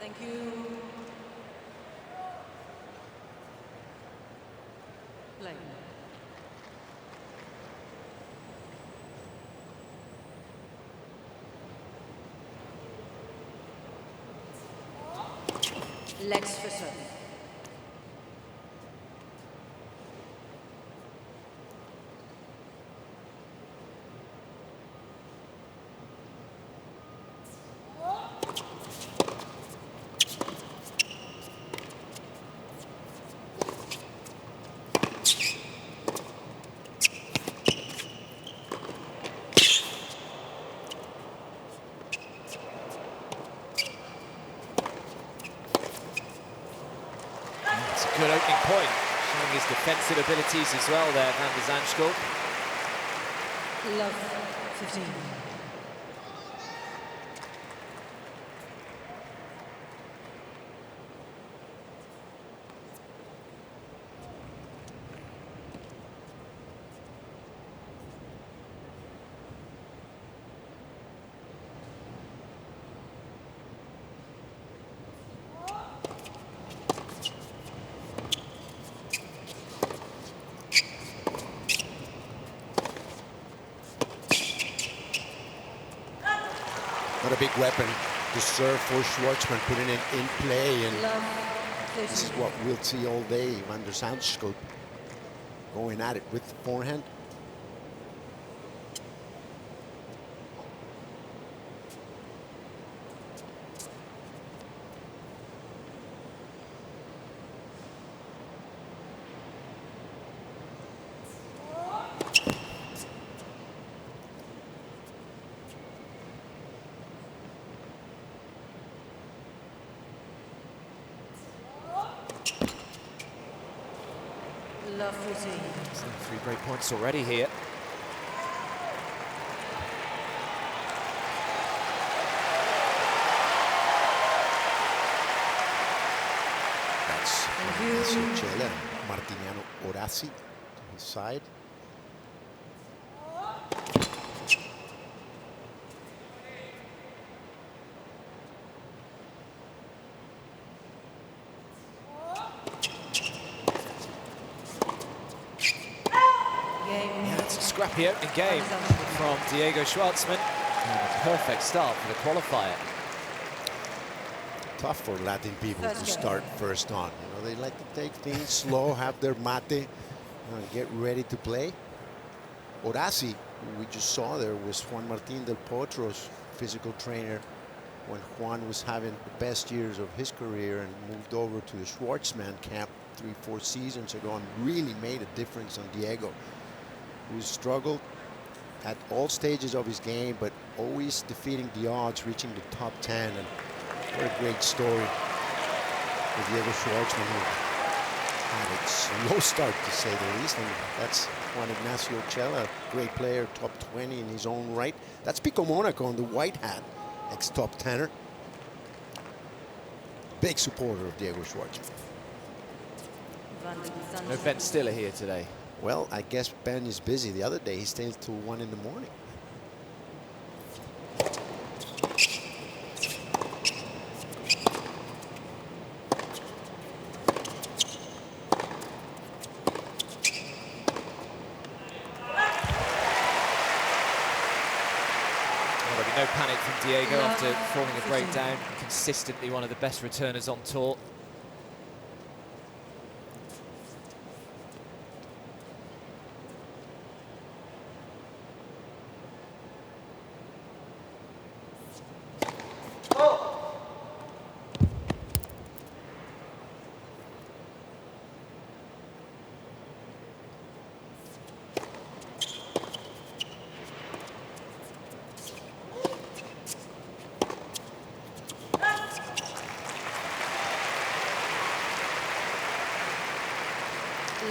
Thank you. Play. Legs for service. Good opening point, showing his defensive abilities as well there, Zandschulp. Love 15. Not a big weapon to serve for Schwartzman, putting it in play, and this is what we'll see all day. Van der Zandschulp going at it with the forehand. Love 14. So 3 great points already here. That's Zandschulp, Martiniano Orasi to his side. Yeah, it's a scrappy opening game from Diego Schwartzman. And a perfect start for the qualifier. Tough for Latin people to start first on. You know, they like to take things slow, have their mate, and get ready to play. Orasi, who we just saw there, was Juan Martín del Potro's physical trainer when Juan was having the best years of his career and moved over to the Schwartzman camp 3-4 seasons ago and really made a difference on Diego, who struggled at all stages of his game, but always defeating the odds, reaching the top 10. And what a great story with Diego Schwartzman, who had a slow start, to say the least. And that's Juan Ignacio Chela, great player, top 20 in his own right. That's Pico Monaco on the white hat, ex-top 10er. Big supporter of Diego Schwartzman. No Ben Stiller here today. Well, I guess Ben is busy. The other day, he stayed till 1 in the morning. There'll be no panic from Diego after falling a breakdown. Consistently one of the best returners on tour.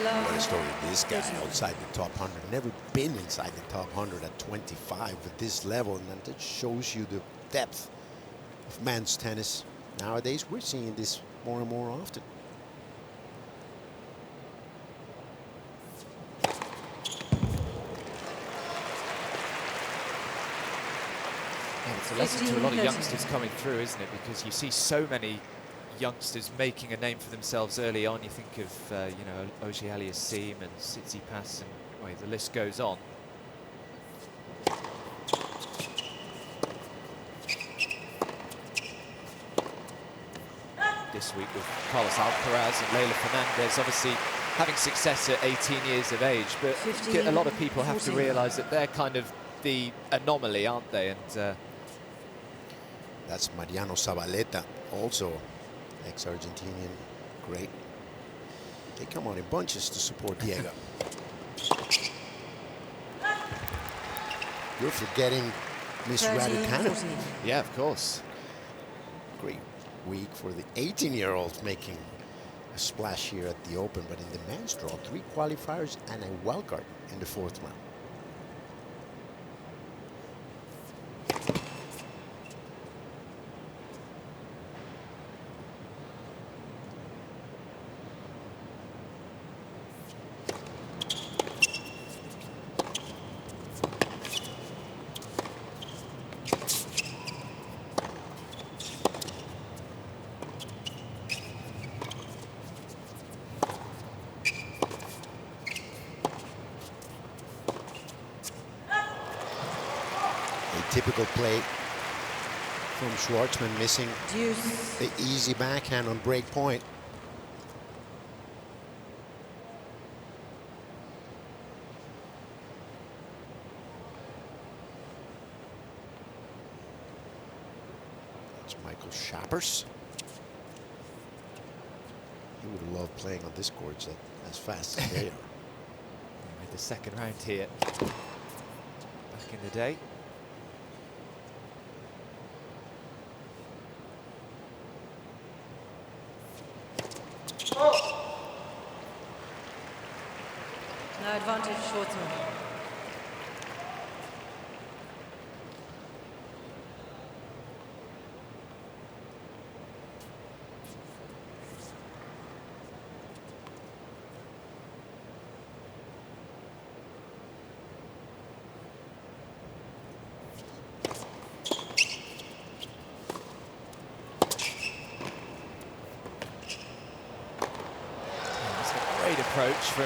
What a story. This guy outside the top 100. Never been inside the top 100 at 25 at this level. And that shows you the depth of men's tennis. Nowadays, we're seeing this more and more often. It's a lesson to a lot of 15-13. youngsters coming through, isn't it? Because you see so many youngsters making a name for themselves early on. You think of, you know, Ogier Aliassime and Tsitsipas, and well, the list goes on. This week with Carlos Alcaraz and Leylah Fernandez, obviously having success at 18 years of age, but 15, a lot of people have to 14. realise that they're kind of the anomaly, aren't they? And That's Mariano Zabaleta, also ex-Argentinian, great. They come out in bunches to support Diego. You're forgetting Miss 13, Raducanu. 14. yeah, of course. Great week for the 18-year-old making a splash here at the Open, but in the men's draw, 3 qualifiers and a wild card in the 4th round. Typical play from Schwartzman, missing Deuce. the easy backhand on break point. It's Michael Schappers. He would love playing on this court as fast as they are. With the second round here back in the day. No advantage, Schwartzman. Great approach from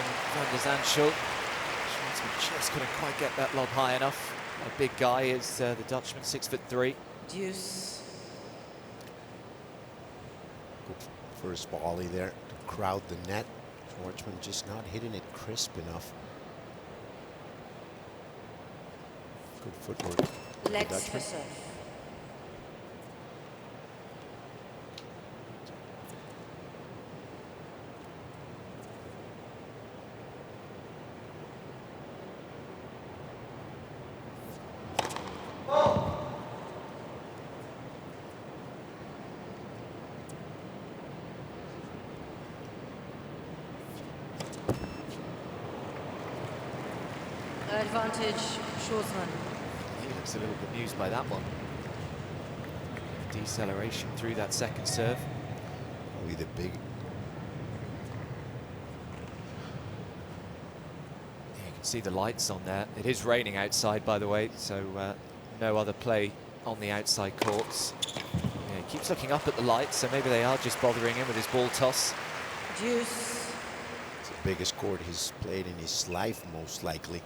Zandschulp. Schwartzman just couldn't quite get that lob high enough. A big guy is the Dutchman, 6'3". Deuce. Good first volley there to crowd the net. Schwartzman just not hitting it crisp enough. Good footwork. from the Legs for Dutchman. serve. Advantage, Schwartzman. He looks a little bemused by that one. Deceleration through that second serve. Probably the big. Yeah, you can see the lights on there. It is raining outside, by the way, so no other play on the outside courts. Yeah, he keeps looking up at the lights, so maybe they are just bothering him with his ball toss. Deuce. It's the biggest court he's played in his life, most likely.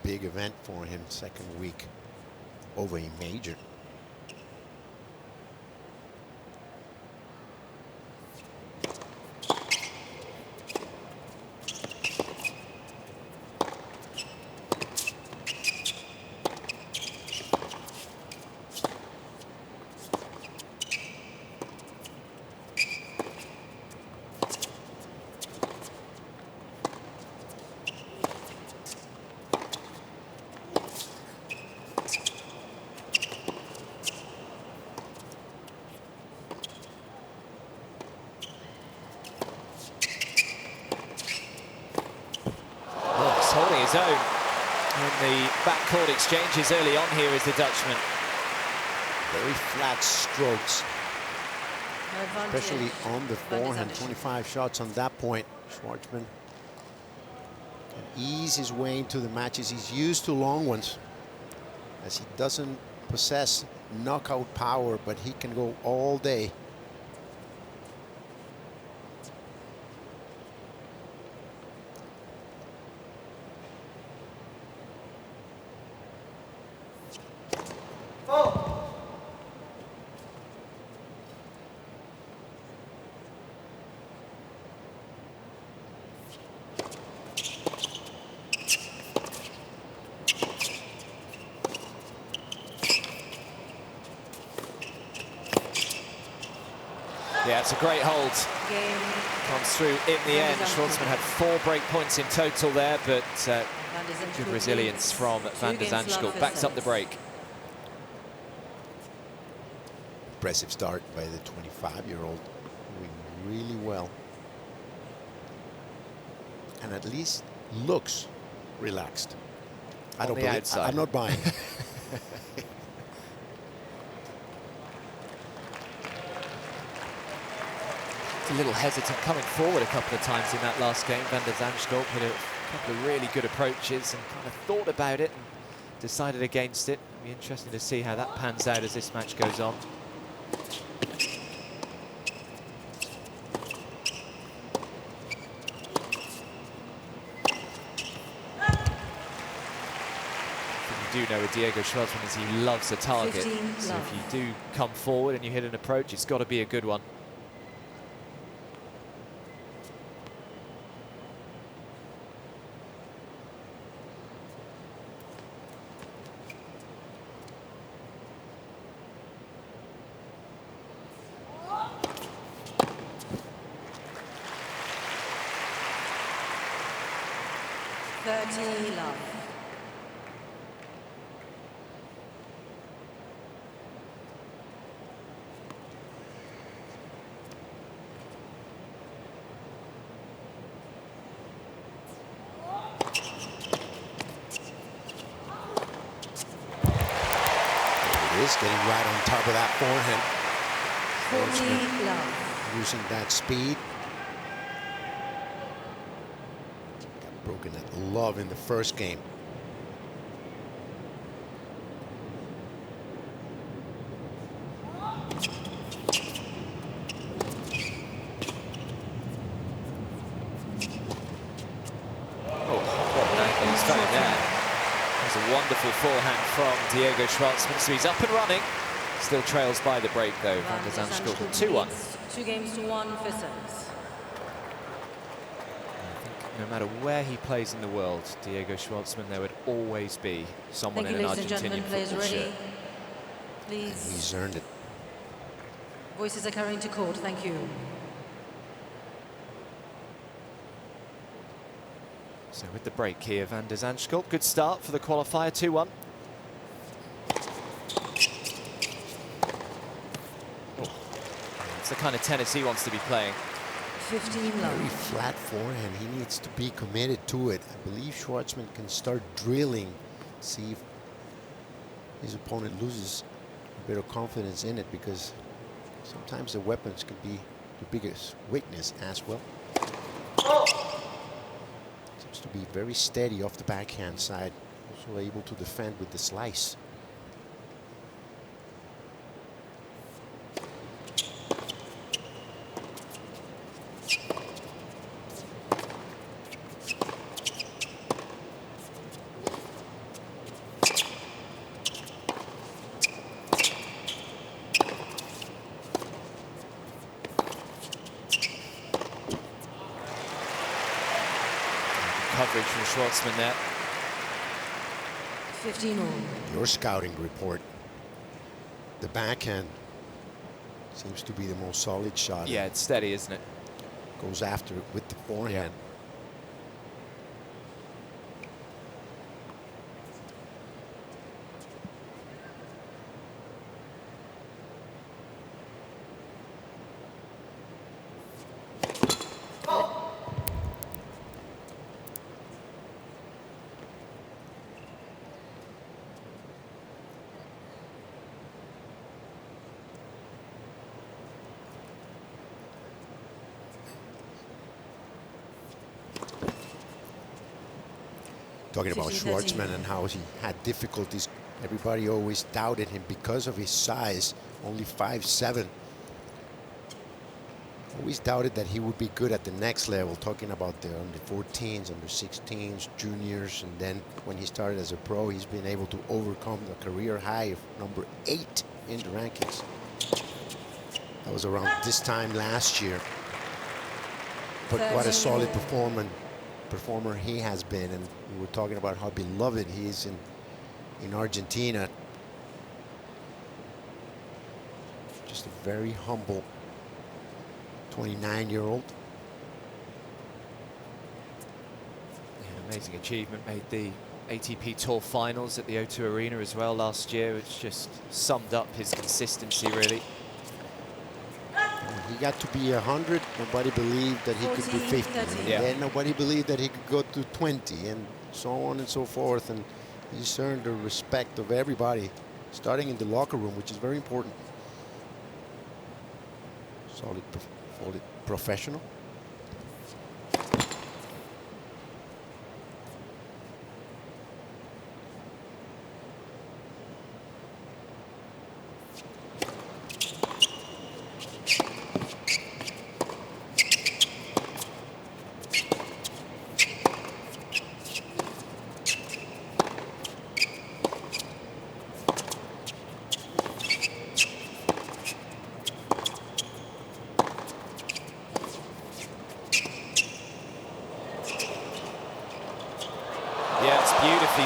Big event for him, second week over a major. Holding his own in the backcourt exchanges early on here is the Dutchman. Very flat strokes, No advantage. especially on the forehand. Advantage. 25 shots on that point. Schwartzman can ease his way into the matches. He's used to long ones, as he doesn't possess knockout power, but he can go all day. Yeah, it's a great hold. Game. Comes through in the end. Schwartzman had 4 break points in total there, but good resilience from Van der Zandschulp. Backs up the break. Impressive start by the 25-year-old, doing really well. And at least looks relaxed. I don't believe it. I'm not buying it. A little hesitant coming forward a couple of times in that last game. Van der Zandschulp hit a couple of really good approaches and kind of thought about it and decided against it. It'll be interesting to see how that pans out as this match goes on. What you do know with Diego Schwartzman is he loves a target. So if you do come forward and you hit an approach, it's got to be a good one. Love. It is getting right on top of that forehand. 40 love. Using that speed. Got broken at love in the first game. A wonderful forehand from Diego Schwartzman, so he's up and running. Still trails by the break though. Van der Zandschulp 2-1. 2 games to 1 for service. I think no matter where he plays in the world, Diego Schwartzman, there would always be someone in an Argentinian football shirt. Please. He's earned it. Voices are carrying to court. Thank you. So with the break here, Van der Zandschulp, good start for the qualifier, 2-1. It's the kind of tennis he wants to be playing. 15 love. Very flat forehand. He needs to be committed to it. I believe Schwartzman can start drilling, see if his opponent loses a bit of confidence in it, because sometimes the weapons can be the biggest weakness as well. To be very steady off the backhand side, also able to defend with the slice. Coverage from Schwartzman there. 15 all. Your scouting report. The backhand seems to be the most solid shot. Yeah, it's steady, isn't it? Goes after it with the forehand. Talking about Schwartzman and how he had difficulties Everybody always doubted him because of his size, only 5'7". Always doubted that he would be good at the next level, talking about the under 14s, under 16s, juniors, and then when he started as a pro, he's been able to overcome the career high of number 8 in the rankings. That was around this time last year. But what a solid performer he has been, and we were talking about how beloved he is in Argentina. Just a very humble 29-year-old. Amazing achievement. Made the ATP Tour finals at the O2 Arena as well last year, which just summed up his consistency, really. He got to be 100. Nobody believed that he could be 50. And then nobody believed that he could go to 20, and so on and so forth. And he's earned the respect of everybody, starting in the locker room, which is very important. Solid professional.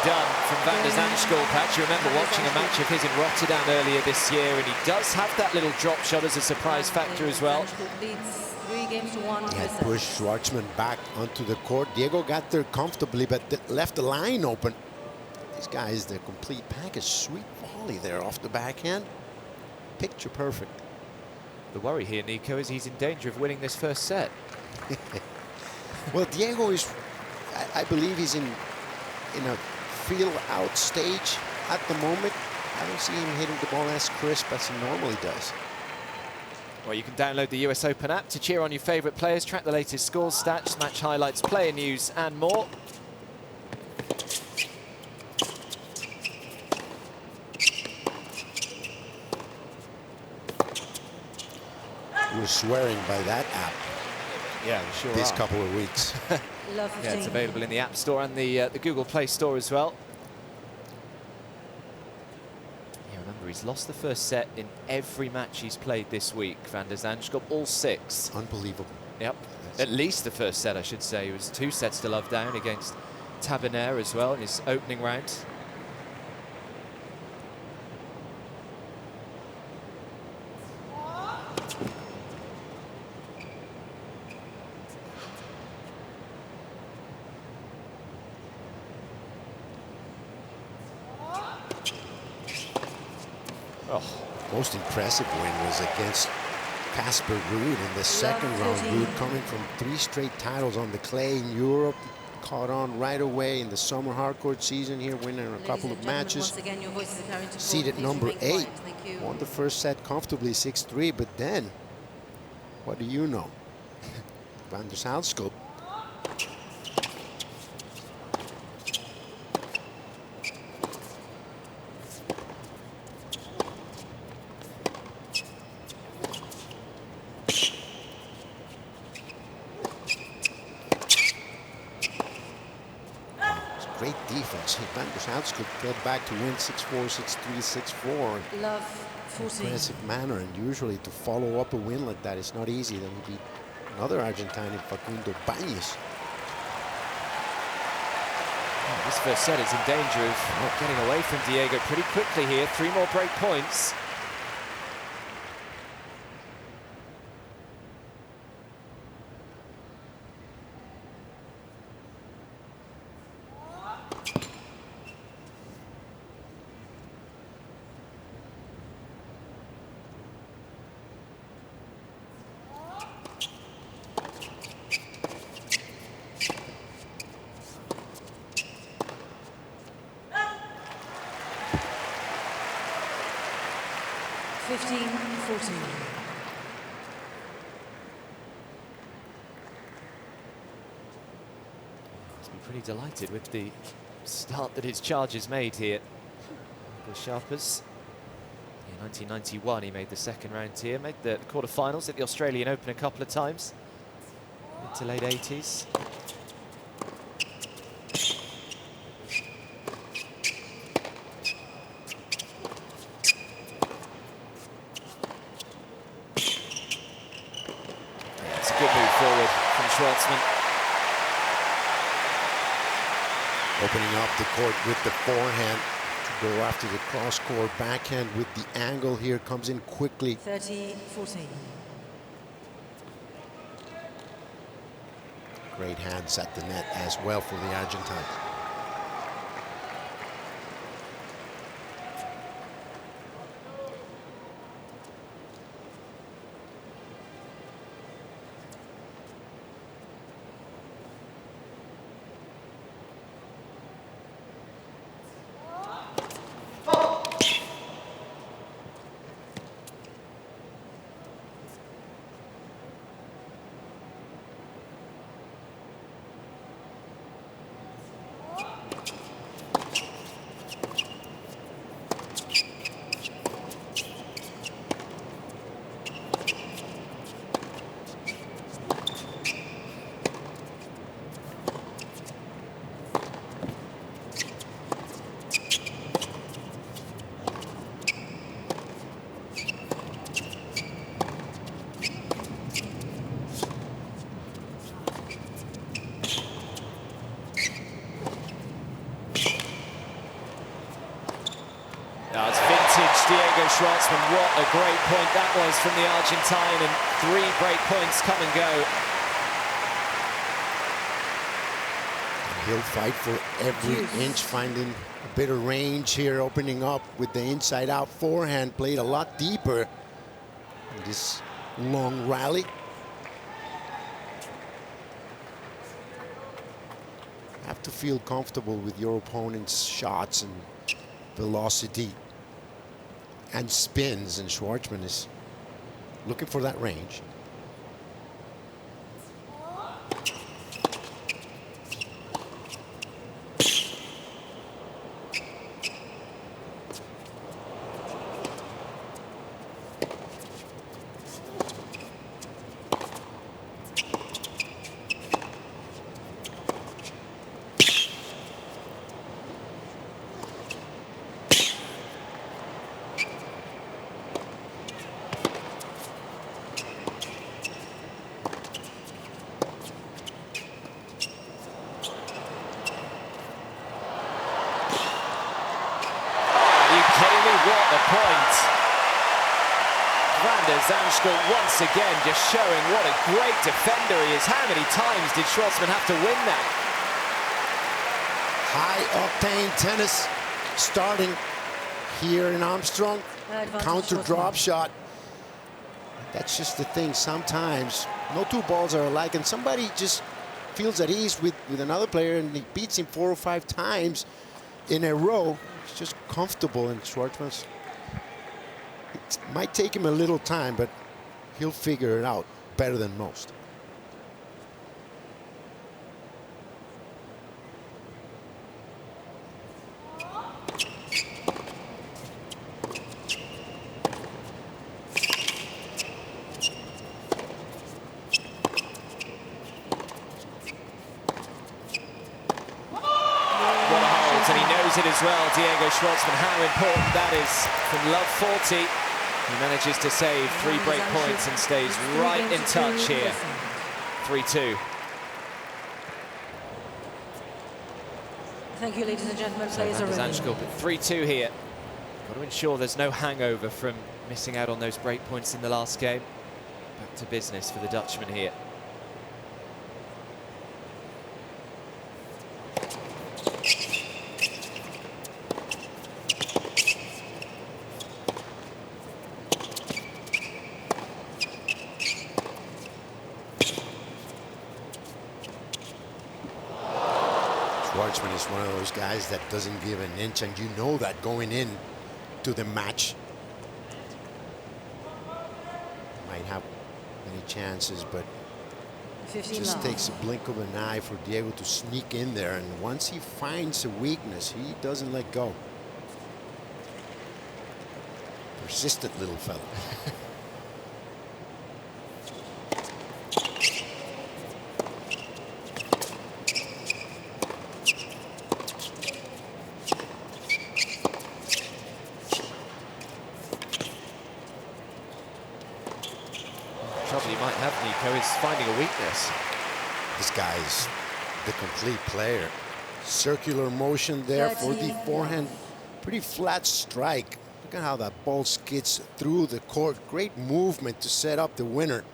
Done from Zandschulp. Actually, remember watching a match of his in Rotterdam earlier this year, and he does have that little drop shot as a surprise factor as well. He had pushed Schwartzman back onto the court. Diego got there comfortably, but left the line open. These guys, the complete package. Sweet volley there off the backhand. Picture perfect. The worry here, Nico, is he's in danger of winning this first set. Well, Diego is, I believe he's in a feel-out stage at the moment. I don't see him hitting the ball as crisp as he normally does. Well, you can download the US Open app to cheer on your favourite players, track the latest scores, stats, match highlights, player news, and more. We're swearing by that app. Yeah, we sure this are. Couple of weeks. Yeah, it's available in the App Store and the Google Play Store as well. Yeah, remember, he's lost the first set in every match he's played this week. Zandschulp, all 6. Unbelievable. Yep, at least the first set, I should say. It was 2 sets to love down against Taberner as well in his opening round. Most impressive win was against Casper Ruud in the second round. Ruud coming from 3 straight titles on the clay in Europe, caught on right away in the summer hardcourt season here, winning a couple of matches. Seeded number 8, won the first set comfortably 6-3, but then, what do you know? Zandschulp. Great defense. Zandschulp got back to win 6-4, 6-3, 6-4. Love 14. Impressive manner, and usually to follow up a win like that is not easy. Then would be another Argentine, Facundo Bañez. This first set is in danger of getting away from Diego pretty quickly here. 3 more break points. Pretty delighted with the start that his charge has made here. the Sharpers. In 1991, he made the second round here, made the quarterfinals at the Australian Open a couple of times. Mid to late 80s. Yeah, it's a good move forward from Schwartzman. Opening up the court with the forehand to go after the cross-court backhand with the angle here, comes in quickly. 30-14. Great hands at the net as well for the Argentine. Diego Schwartzman, what a great point that was from the Argentine, and 3 break points come and go. He'll fight for every inch, finding a bit of range here, opening up with the inside-out forehand, played a lot deeper in this long rally. Have to feel comfortable with your opponent's shots and velocity and spins, and Schwartzman is looking for that range. Zandschulp once again just showing what a great defender he is. How many times did Schwartzman have to win that? High-octane tennis starting here in Armstrong. Counter drop shot. That's just the thing. Sometimes no two balls are alike, and somebody just feels at ease with another player, and he beats him 4 or 5 times in a row. It's just comfortable, and Schwartzman's, it might take him a little time, but he'll figure it out better than most. And he knows it as well, Diego Schwartzman, how important that is. From love 40, he manages to save 3 break points and stays right in touch here. 3-2. Thank you, ladies and gentlemen. Players are ready. Zandschulp at 3-2 here. Got to ensure there's no hangover from missing out on those break points in the last game. Back to business for the Dutchman here. Schwartzman is one of those guys that doesn't give an inch, and you know that going in to the match. Might have many chances, but it just takes a blink of an eye for Diego to sneak in there, and once he finds a weakness, he doesn't let go. Persistent little fella. Trouble you might have, Nico, is finding a weakness. This guy's the complete player. Circular motion there for the forehand. Pretty flat strike. Look at how that ball skids through the court. Great movement to set up the winner.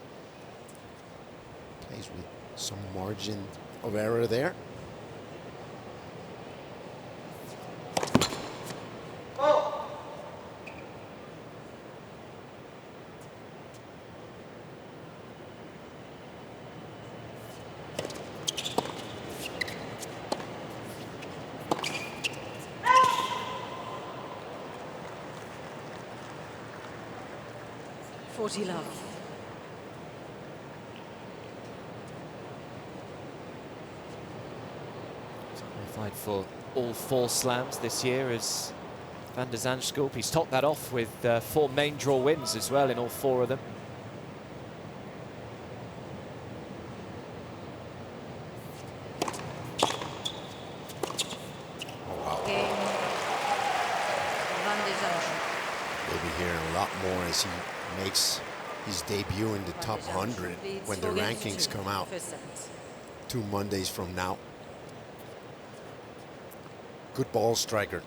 Plays with some margin of error there. Love. He's qualified for all 4 slams this year as Van de Zandschulp. He's topped that off with 4 main draw wins as well in all 4 of them. Game. Van de Zandschulp. We'll be hearing a lot more as he makes his debut in the top 100 when the rankings come out 2 Mondays from now. Good ball striker.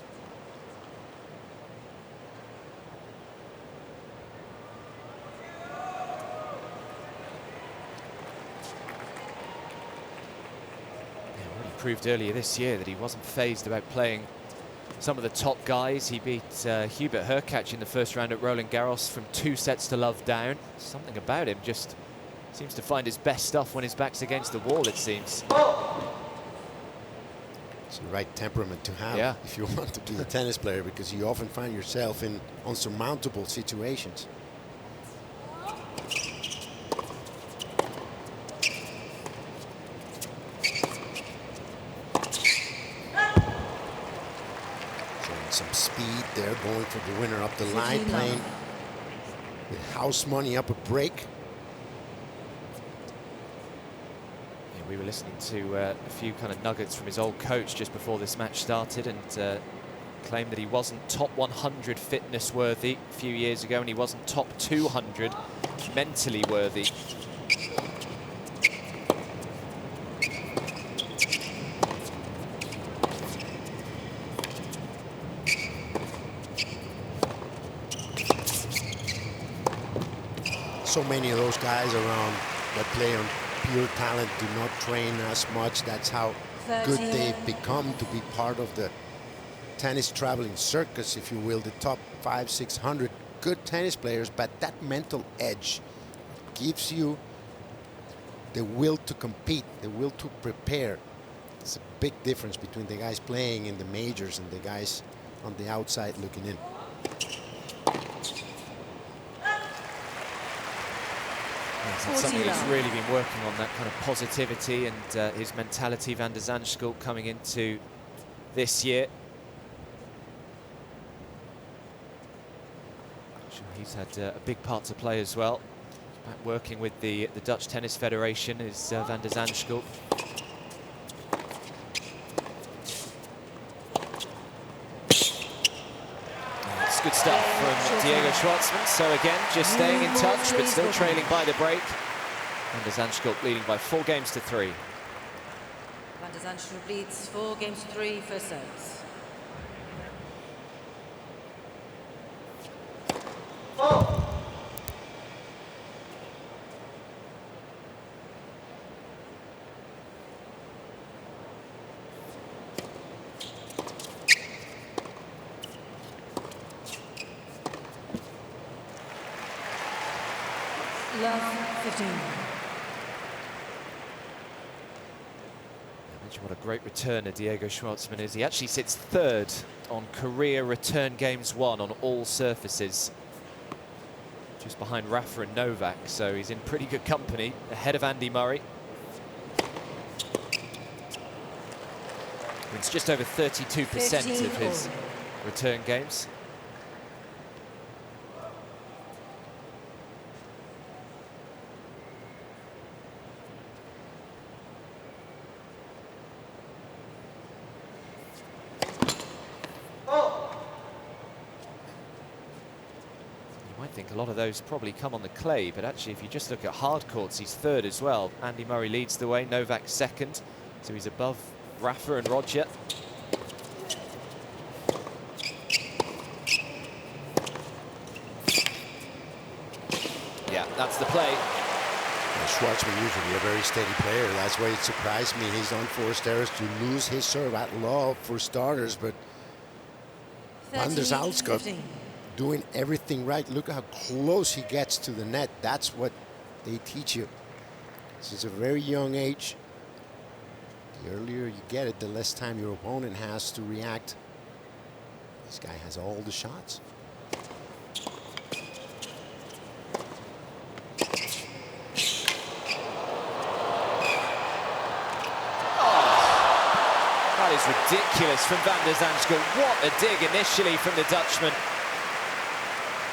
He proved earlier this year that he wasn't fazed about playing some of the top guys. He beat Hubert Hurkacz in the first round at Roland Garros from 2 sets to love down. Something about him just seems to find his best stuff when his back's against the wall, it seems. It's the right temperament to have if you want to be a tennis player, because you often find yourself in unsurmountable situations. Some speed there, going for the winner up the line, playing with house money up a break. Yeah, we were listening to a few kind of nuggets from his old coach just before this match started, and claimed that he wasn't top 100 fitness worthy a few years ago, and he wasn't top 200 mentally worthy. So many of those guys around that play on pure talent do not train as much. That's how good they've become to be part of the tennis traveling circus, if you will. The top 500-600 good tennis players, but that mental edge gives you the will to compete, the will to prepare. It's a big difference between the guys playing in the majors and the guys on the outside looking in. It's something he's really been working on, that kind of positivity and his mentality, Van de Zandschulp, coming into this year. Sure, he's had a big part to play as well. Back working with the Dutch Tennis Federation is Van de Zandschulp. Good stuff from Diego Schwartzman. So again, just staying in touch, but still trailing by the break. Van de Zandschulp leading by 4 games to 3. Van de Zandschulp leads 4 games to 3 first sets. Love 15. What a great returner Diego Schwartzman is. He actually sits 3rd on career return games won on all surfaces, just behind Rafa and Novak, so he's in pretty good company, ahead of Andy Murray. It's just over 32% of his return games. think a lot of those probably come on the clay, but actually if you just look at hard courts, he's third as well. Andy Murray leads the way, Novak second, so he's above Rafa and Roger. Yeah, that's the play. Schwartzman usually a very steady player. That's why it surprised me. His unforced errors to lose his serve at love for starters, but Zandschulp doing everything right. Look how close he gets to the net. That's what they teach you. This is a very young age. The earlier you get it, the less time your opponent has to react. This guy has all the shots. That is ridiculous from Van der Zandschulp. What a dig initially from the Dutchman.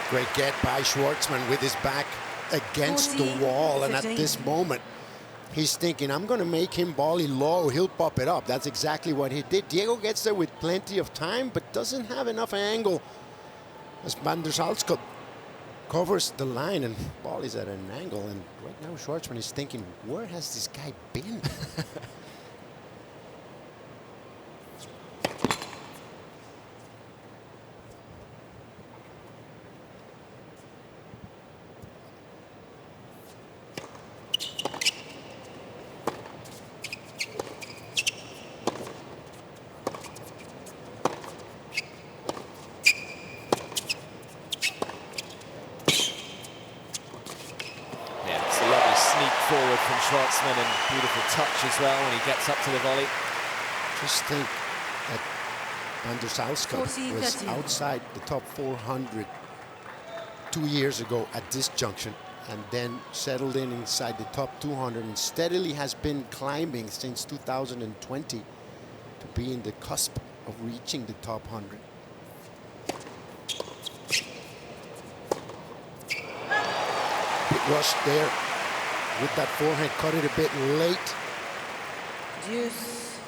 Great get by Schwartzman with his back against the wall. And at this moment, he's thinking, I'm going to make him volley low. He'll pop it up. That's exactly what he did. Diego gets there with plenty of time, but doesn't have enough angle as Van der Zandschulp covers the line and ball is at an angle. And right now, Schwartzman is thinking, where has this guy been? Forward from Schwartzman and beautiful touch as well when he gets up to the volley. Just think that Van der Zandschulp was outside the top 400 2 years ago at this junction and then settled in inside the top 200 and steadily has been climbing since 2020 to be in the cusp of reaching the top 100. Big rush there. With that forehand, cut it a bit late. Deuce.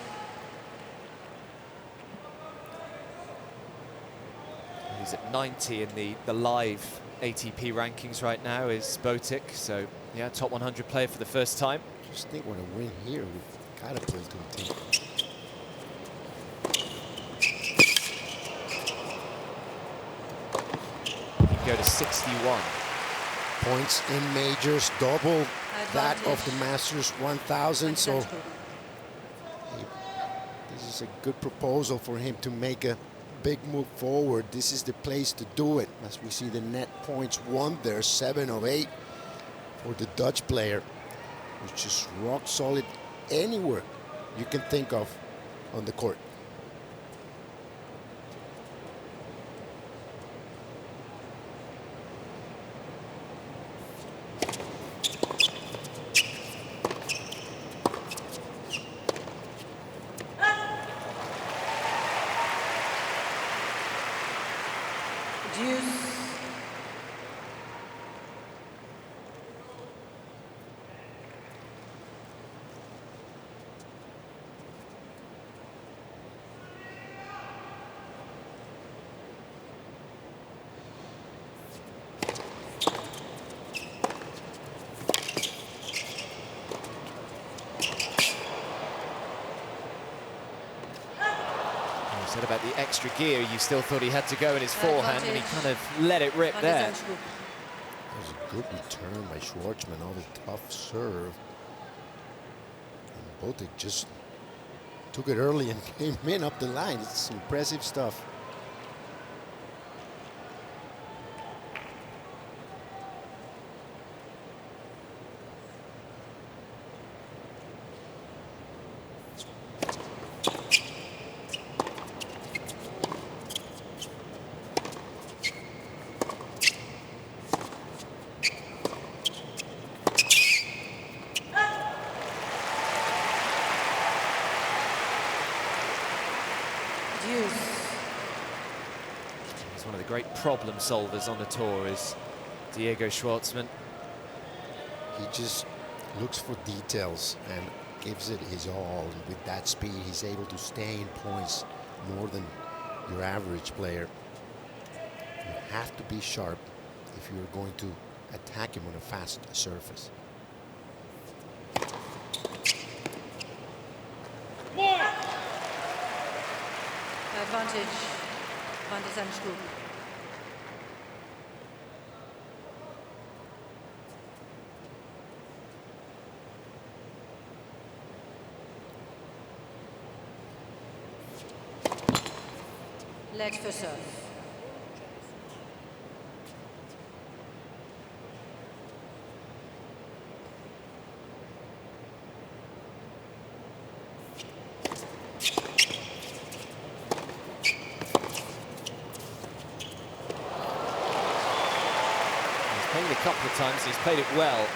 He's at 90 in the live ATP rankings right now, is Botic. So, yeah, top 100 player for the first time. Just think what a win here we've catapulted to. You can go to 61. Points in majors, double that of the Masters 1000. So this is a good proposal for him to make a big move forward. This is the place to do it. As we see the net points won there, 7 of 8 for the Dutch player, which is rock solid anywhere you can think of on the court. Said about the extra gear, you still thought he had to go in his forehand, and he kind of let it rip there. That was a good return by Schwartzman, all the tough serve. And Botic just took it early and came in up the line. It's impressive stuff. He's one of the great problem solvers on the tour, is Diego Schwartzman. He just looks for details and gives it his all. And with that speed, he's able to stay in points more than your average player. You have to be sharp if you're going to attack him on a fast surface. Advantage, Van der Zandschulp. Let for serve. Played it a couple of times, he's played it well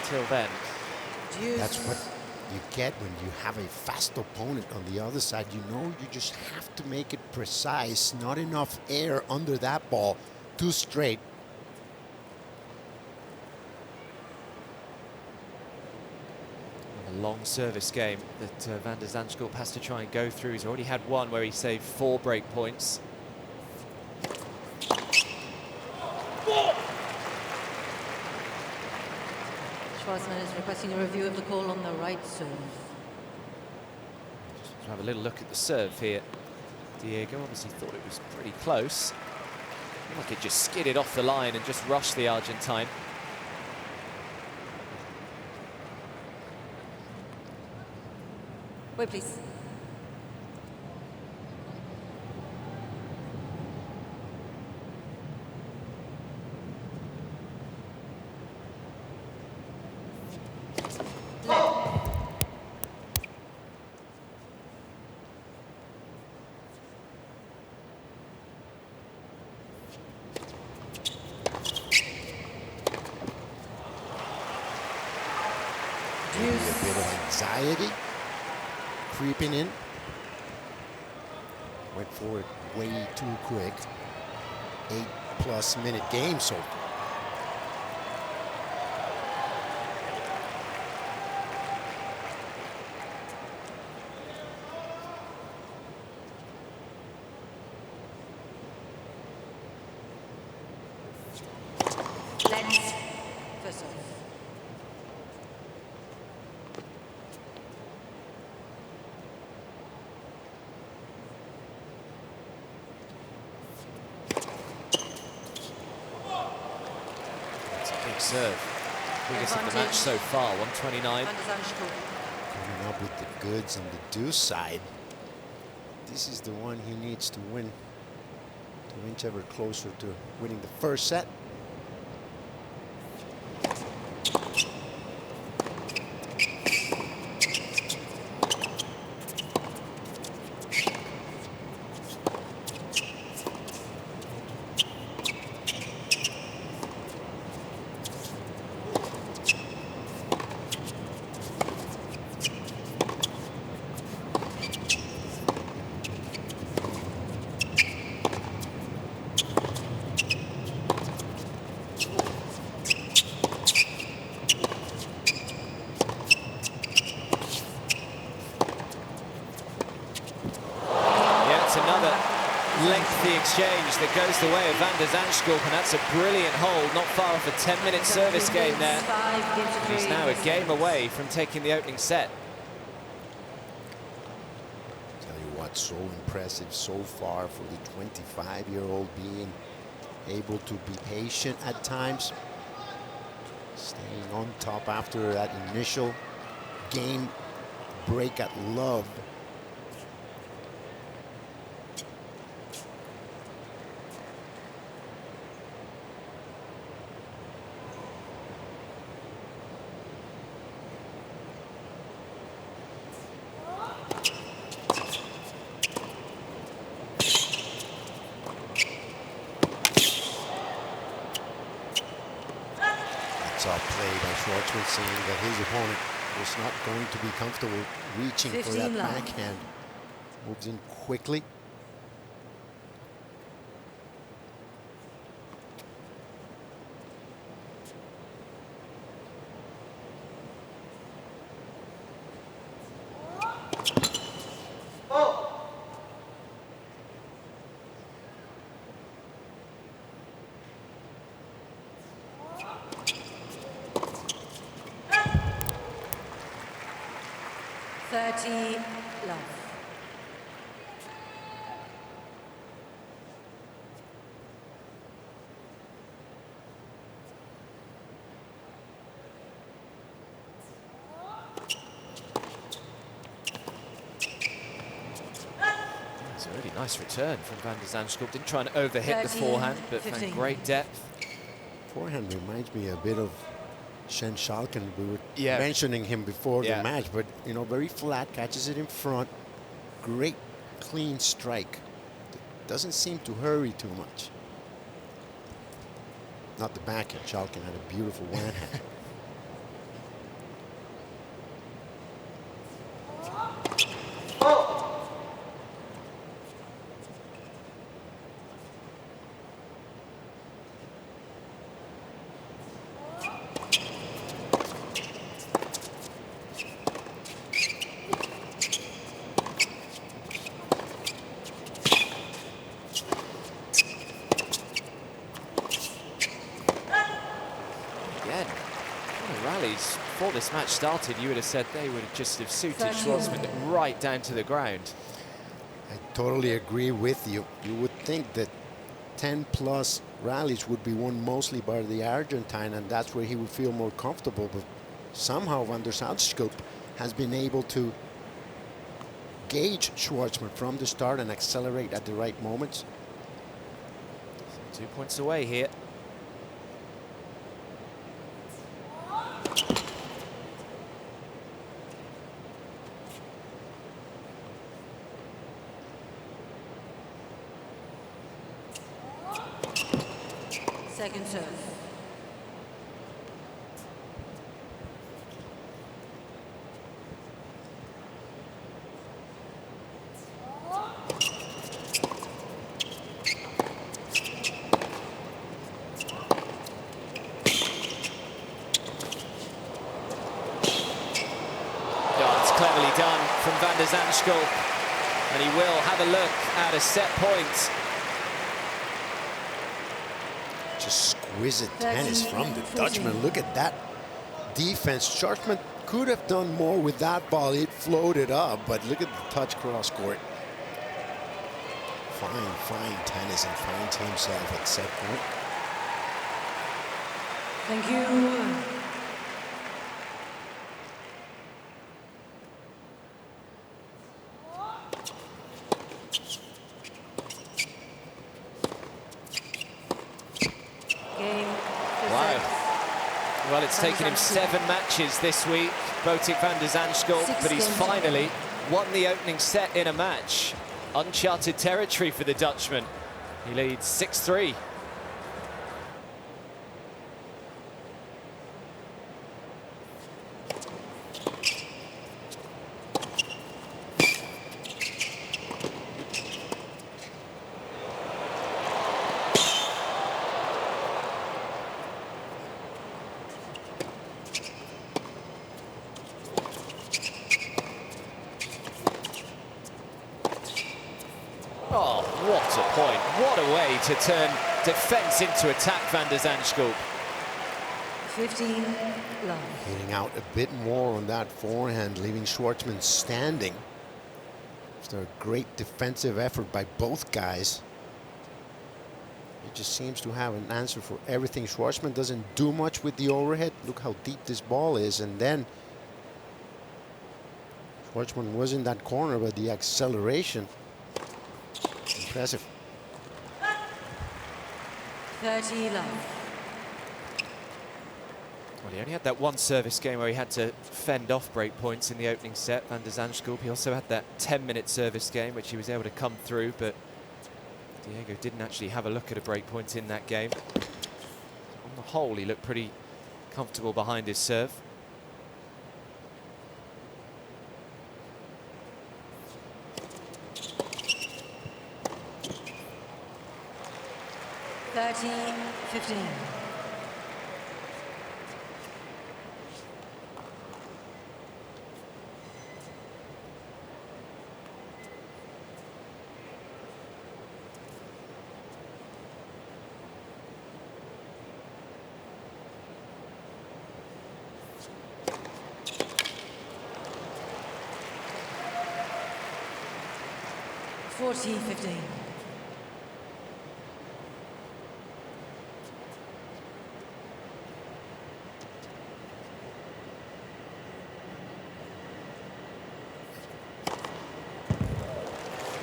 until then. That's what you get when you have a fast opponent on the other side. You know, you just have to make it precise. Not enough air under that ball. Too straight. A long service game that Van der Zandschulp has to try and go through. He's already had one where he saved 4 break points. Schwartzman is requesting a review of the call on the right serve. Just have a little look at the serve here. Diego obviously thought it was pretty close. Like it just skidded off the line and just rushed the Argentine. Wait, please. Maybe a bit of anxiety creeping in. Went for it way too quick. 8+ minute game so far. Let's for serve. Serve. Biggest of the match so far, 129. Coming up with the goods on the deuce side. This is the one he needs to win to inch ever closer to winning the first set. Lengthy exchange that goes the way of Van der Zandschulp, and that's a brilliant hold, not far off a 10-minute service game there. He's now a game away from taking the opening set. Tell you what, so impressive so far for the 25-year-old, being able to be patient at times, staying on top after that initial game break at love. Saw play by Schwartzman, saying that his opponent was not going to be comfortable reaching for that backhand. Moves in quickly. 30 love. It's a really nice return from Van de Zandschulp. Didn't try and overhit the 13, forehand, but 15. found great depth. Forehand reminds me a bit of Zandschulp. We were Yeah. mentioning him before Yeah. the match, but you know, very flat, catches it in front. Great, clean strike. Doesn't seem to hurry too much. Not the backhand. Schalken had a beautiful one hand. Again, the rallies before this match started, you would have said they would have just have suited 13. Schwartzman right down to the ground. I totally agree with you. You would think that 10+ rallies would be won mostly by the Argentine, and that's where he would feel more comfortable. But somehow Van der Zandschulp has been able to gauge Schwartzman from the start and accelerate at the right moments. 2 points away here. Second serve. Cleverly done from Van de Zandschulp, and he will have a look at a set point. Just exquisite tennis from the Dutchman. Look at that defense. Schwartzman could have done more with that ball. It floated up, but look at the touch cross court. Fine, fine tennis, and finds himself at set point. Thank you. Well, it's taken him 7 matches this week, Botic Van de Zandschulp, but he's finally won the opening set in a match. Uncharted territory for the Dutchman. He leads 6-3. Oh, what a point. What a way to turn defence into attack, Van de Zandschulp. 15 love. Hitting out a bit more on that forehand, leaving Schwartzman standing. After a great defensive effort by both guys. He just seems to have an answer for everything. Schwartzman doesn't do much with the overhead. Look how deep this ball is. And then Schwartzman was in that corner, but the acceleration. Impressive. 30 love. Well, he only had that one service game where he had to fend off break points in the opening set, Van de Zandschulp. He also had that 10-minute service game, which he was able to come through, but Diego didn't actually have a look at a break point in that game. On the whole, he looked pretty comfortable behind his serve. Thirty, 15. 40-15.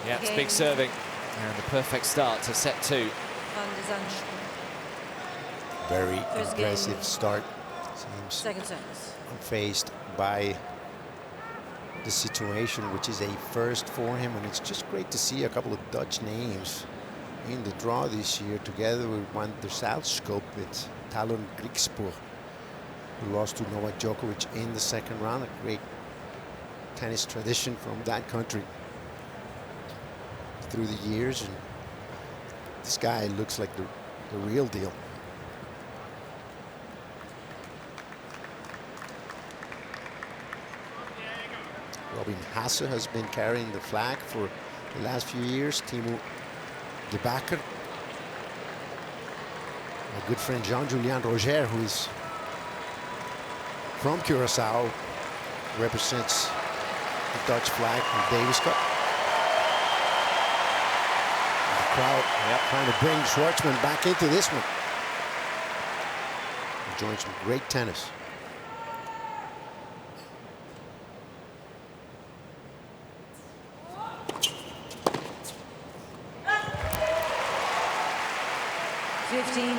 Yeah, it's big serving. And the perfect start to set 2. Van de Zandschulp. Very First impressive game. start. Seems Second service. unfazed by the situation, which is a first for him, and it's just great to see a couple of Dutch names in the draw this year, together with Van der Zandschulp with Talon Griekspoor, who lost to Novak Djokovic in the second round. A great tennis tradition from that country through the years, and this guy looks like the real deal. Robin Haase has been carrying the flag for the last few years. Timo de Backer. My good friend Jean-Julien Roger, who is from Curacao, represents the Dutch flag in the Davis Cup. And the crowd trying to bring Schwartzman back into this one. Enjoying some great tennis. And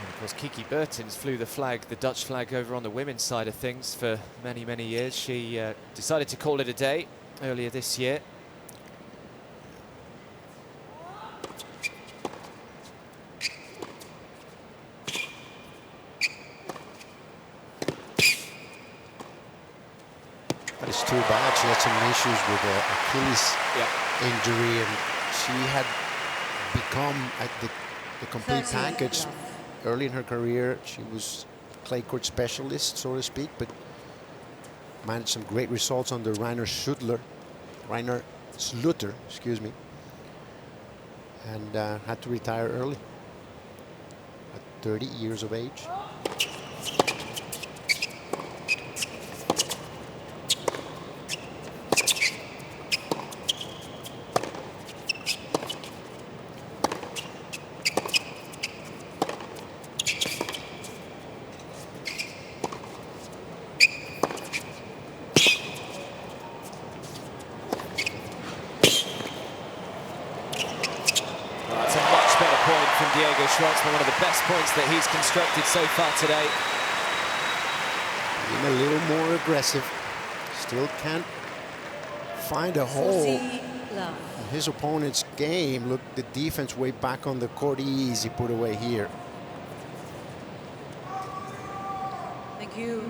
of course, Kiki Bertens flew the flag, the Dutch flag, over on the women's side of things for many, many years. She decided to call it a day earlier this year. But it's too bad. She had some issues with Achilles injury, and she had become the complete package early in her career. She was clay court specialist, so to speak, but managed some great results under Rainer Slutter, excuse me, and had to retire early at 30 years of age. Schwartzman, one of the best points that he's constructed so far today. Being a little more aggressive. Still can't find a hole in his opponent's game. Look, the defense way back on the court. Easy put away here. Thank you.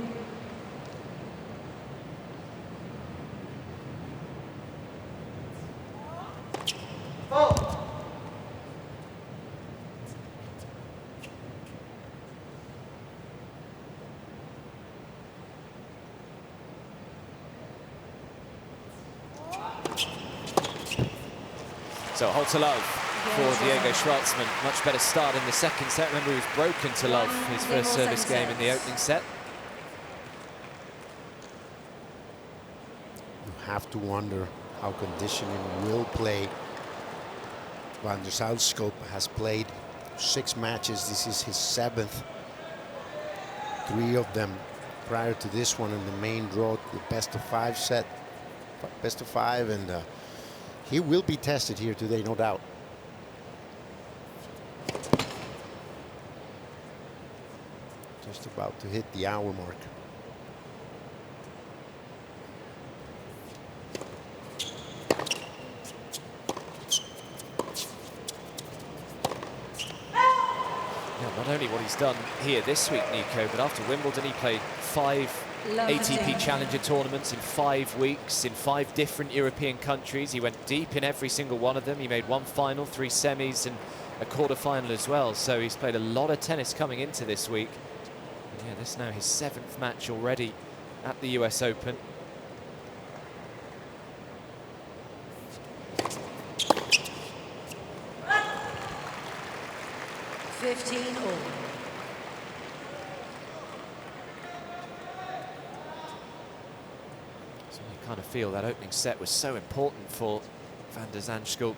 So hold to love for Diego Schwartzman. Much better start in the second set. Remember, he was broken to love his first service game in the opening set. You have to wonder how conditioning will play. Van der Zandschulp has played 6 matches. This is his 7th. 3 of them prior to this one in the main draw, the best of 5 set. Best of 5, and he will be tested here today, no doubt. Just about to hit the hour mark. Not only what he's done here this week, Nico, but after Wimbledon he played 5 ATP Challenger tournaments in 5 weeks in 5 different European countries. He went deep in every single one of them. He made 1 final, 3 semis and a quarter-final as well. So he's played a lot of tennis coming into this week. And yeah, this is now his 7th match already at the US Open. So you kind of feel that opening set was so important for van der Zandschulp.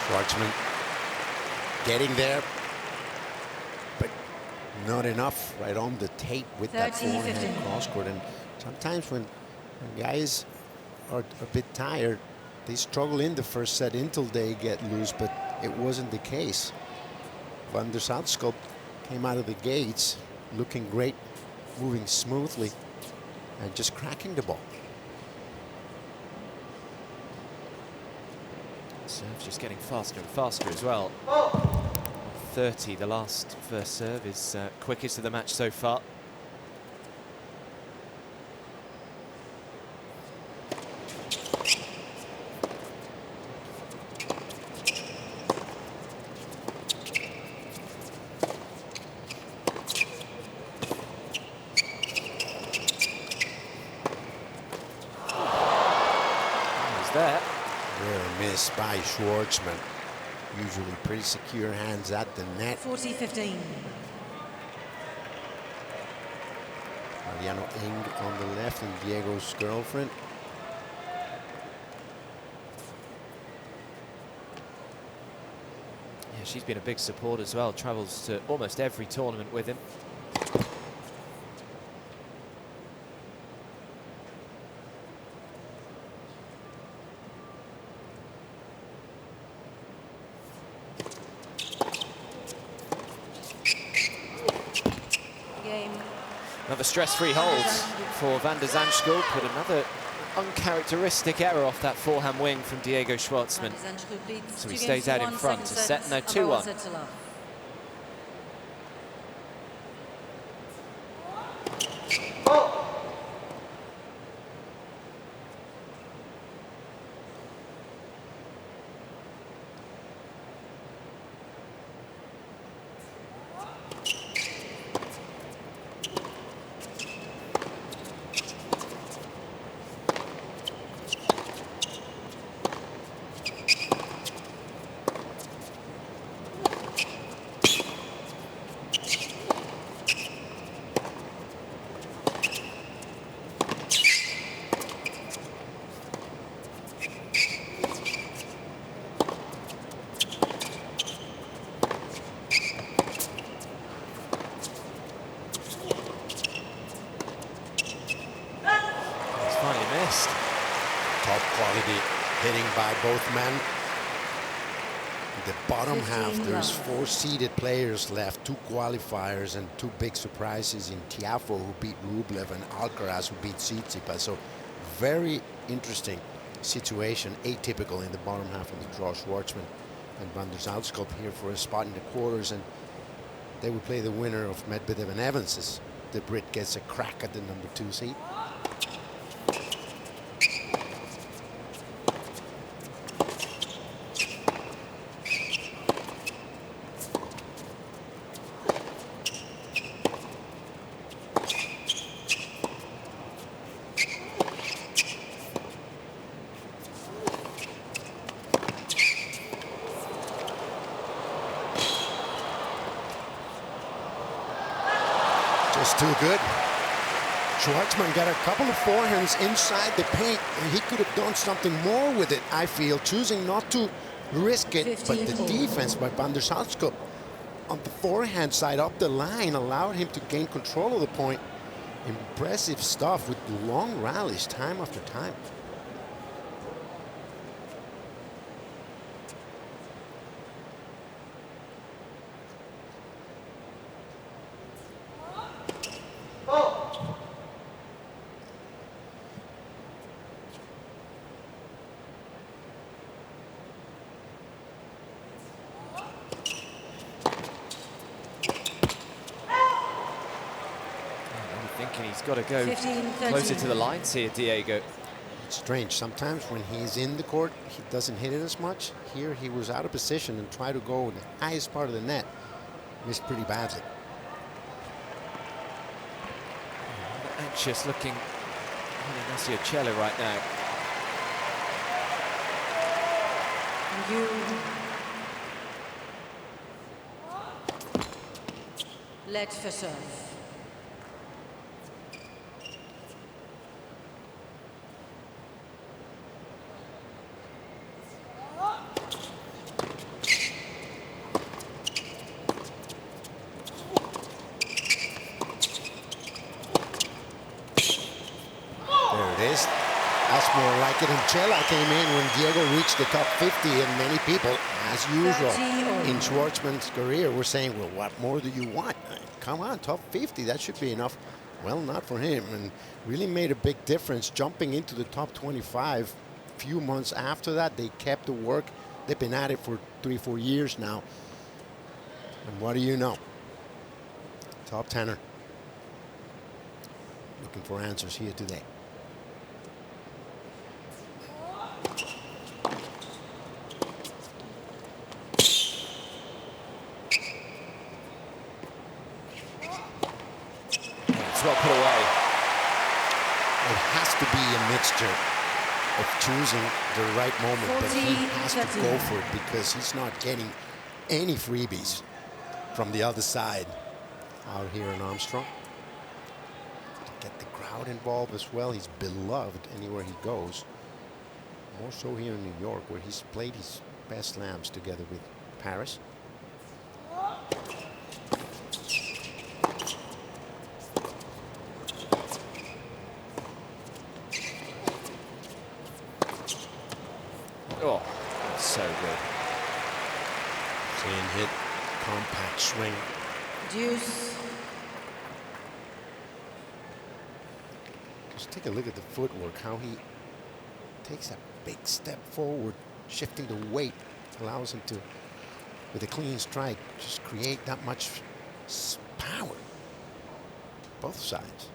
Schwartzman getting there, but not enough right on the tape with that forehand cross court. And sometimes when guys are a bit tired, they struggle in the first set until they get loose, but it wasn't the case. Van der Zandschulp came out of the gates looking great, moving smoothly, and just cracking the ball. Serve's just getting faster and faster as well. 30, the last first serve, is quickest of the match so far. There. Rare miss by Schwartzman. Usually pretty secure hands at the net. 40-15. Mariano Ing on the left and Diego's girlfriend. Yeah, she's been a big support as well. Travels to almost every tournament with him. Another stress-free hold for van der Zandschulp, but another uncharacteristic error off that forehand wing from Diego Schwartzman. So he stays out in front. A set and a 2-1. Top quality hitting by both men. The bottom half, there's 4 seeded players left, 2 qualifiers and 2 big surprises in Tiafoe, who beat Rublev, and Alcaraz, who beat Tsitsipas. So very interesting situation, atypical in the bottom half of the draw. Schwartzman and van der Zandschulp here for a spot in the quarters, and they will play the winner of Medvedev and Evans as the Brit gets a crack at the number 2 seed. Just too good. Schwartzman got a couple of forehands inside the paint, and he could have done something more with it, I feel, choosing not to risk it. But the defense by van der Zandschulp on the forehand side up the line allowed him to gain control of the point. Impressive stuff with long rallies time after time. He's got to go closer to the lines here, Diego. It's strange. Sometimes when he's in the court, he doesn't hit it as much. Here he was out of position and tried to go in the highest part of the net. Missed pretty badly. Anxious looking Cello right now. You. Let for serve. There it is. That's more like it. And Cella came in when Diego reached the top 50, and many people, as usual, in Schwartzman's career, were saying, well, what more do you want? Come on, top 50, that should be enough. Well, not for him, and really made a big difference jumping into the top 25. A few months after that, they kept the work. They've been at it for 3-4 years now. And what do you know? Top tenor. Looking for answers here today. Well put away. It has to be a mixture of choosing the right moment, but he has to go for it because he's not getting any freebies from the other side out here in Armstrong. To get the crowd involved as well. He's beloved anywhere he goes. More so here in New York, where he's played his best slams together with Paris. Oh, that's so good. Clean hit, compact swing. Deuce. Just take a look at the footwork, how he takes that big step forward, shifting the weight, allows him to, with a clean strike, just create that much power. Both sides.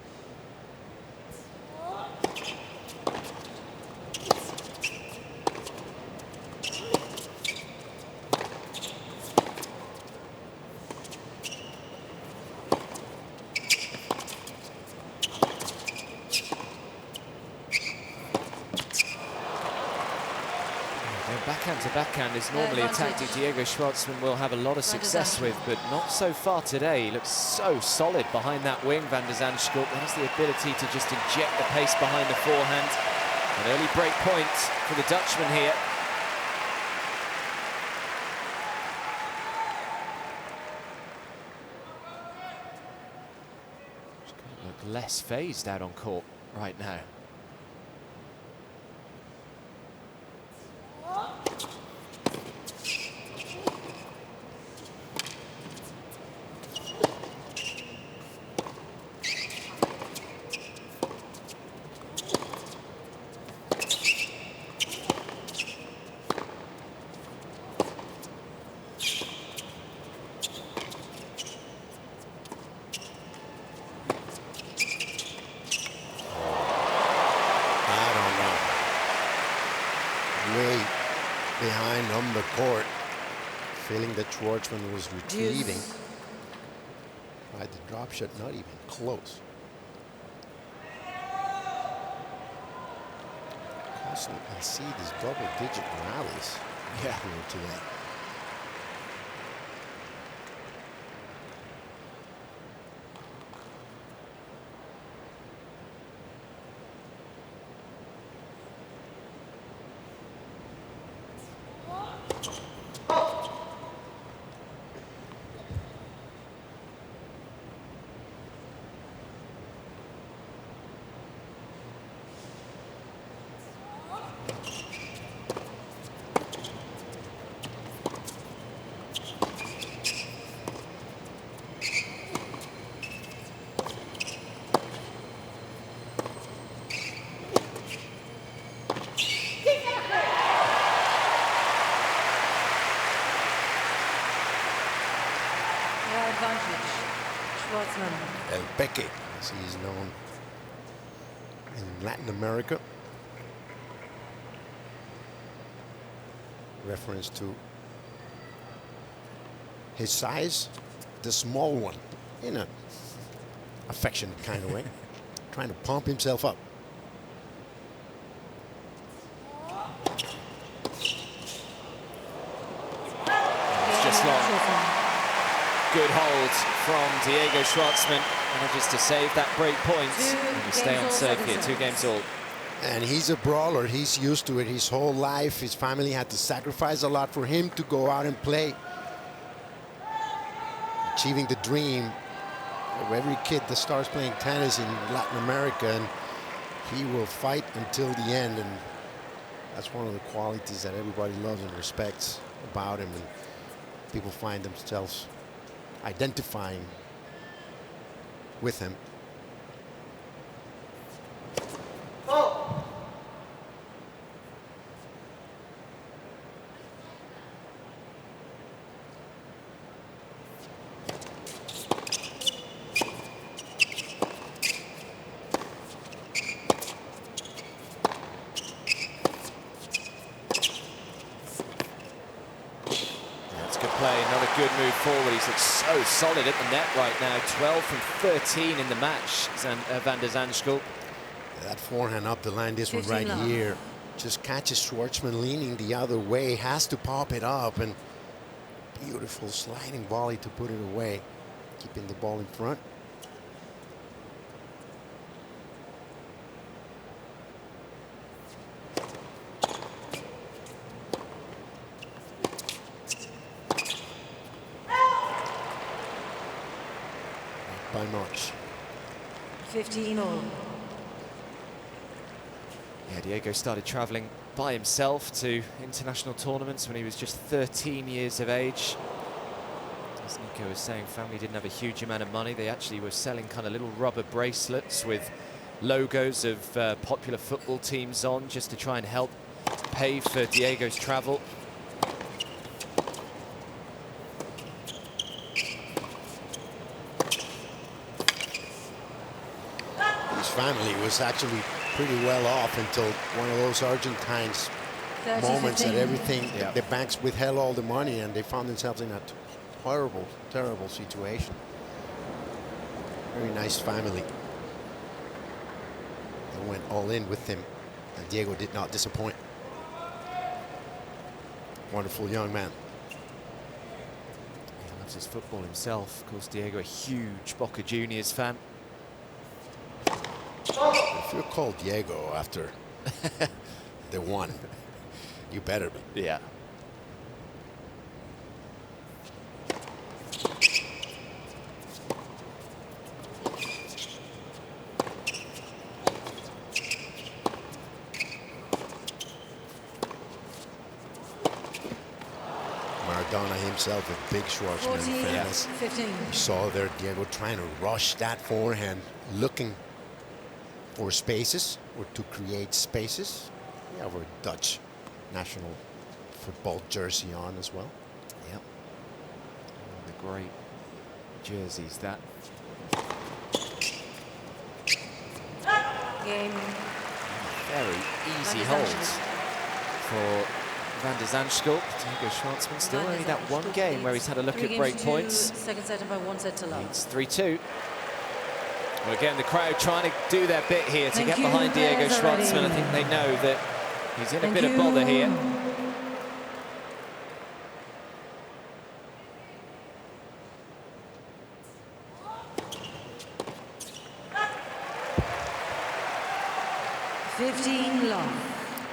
Backhand to backhand is normally a tactic Diego Schwartzman will have a lot of success with, but not so far today. He looks so solid behind that wing, Van de Zandschulp. Has the ability to just inject the pace behind the forehand. An early break point for the Dutchman here. He's going to look less phased out on court right now. Way behind on the court, feeling that Schwartzman was retrieving. Tried the drop shot, not even close. Constantly I see these double-digit rallies here today. Advantage. Schwartzman. El Peque, as he is known in Latin America. Reference to his size, the small one, in a affectionate kind of way, trying to pump himself up. hold from Diego Schwartzman. Manages to save that break point. And we stay on serve here, 2 games all. And he's a brawler. He's used to it his whole life. His family had to sacrifice a lot for him to go out and play. Achieving the dream of every kid that starts playing tennis in Latin America. And he will fight until the end. And that's one of the qualities that everybody loves and respects about him. And people find themselves identifying with him. Good move forward. He's looked so solid at the net right now. 12 from 13 in the match, Van der Zandschulp. That forehand up the line, this one right here, just catches Schwartzman leaning the other way, has to pop it up, and beautiful sliding volley to put it away, keeping the ball in front. By much. 15 all. Yeah, Diego started traveling by himself to international tournaments when he was just 13 years of age. As Nico was saying, family didn't have a huge amount of money. They actually were selling kind of little rubber bracelets with logos of popular football teams on, just to try and help pay for Diego's travel. Family was actually pretty well off until one of those Argentines moments that everything, the banks withheld all the money and they found themselves in a horrible, terrible situation. Very nice family. They went all in with him, and Diego did not disappoint. Wonderful young man. He loves his football himself. Of course, Diego, a huge Boca Juniors fan. If you're called Diego after the one, you better be. Yeah. Maradona himself, a big Schwartzman fan. 15. You saw there Diego trying to rush that forehand, looking for spaces or to create spaces. We have our Dutch national football jersey on as well. Yep. The great jerseys that. Game. Very easy holds for Van der Zandschulp. Diego Schwartzman still only that one game where he's had a look at break points. Second set by 1 set to love. It's 3-2. Well, again, the crowd trying to do their bit here to get behind Diego Schwartzman. I think they know that he's in a bit of bother here.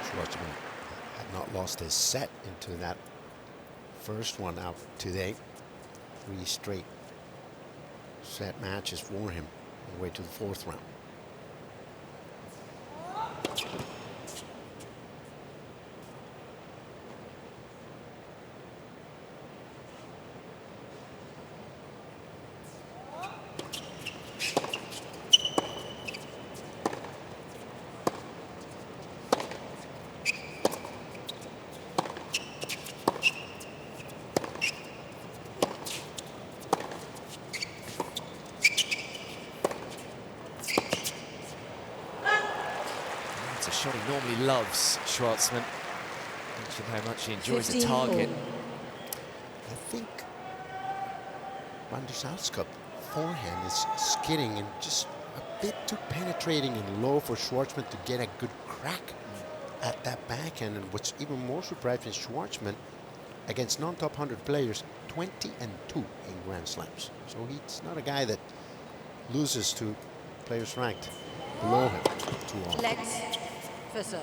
Schwartzman had not lost his set into that first one out today. 3 straight set matches for him on the way to the 4th round. He normally loves Schwartzman. Mentioned how much he enjoys the target. I think Van der Zandschulp forehand is skidding and just a bit too penetrating and low for Schwartzman to get a good crack at that backhand. And what's even more surprising is Schwartzman, against non-top 100 players, 20-2 in Grand Slams. So he's not a guy that loses to players ranked below him too often. Legs for serve.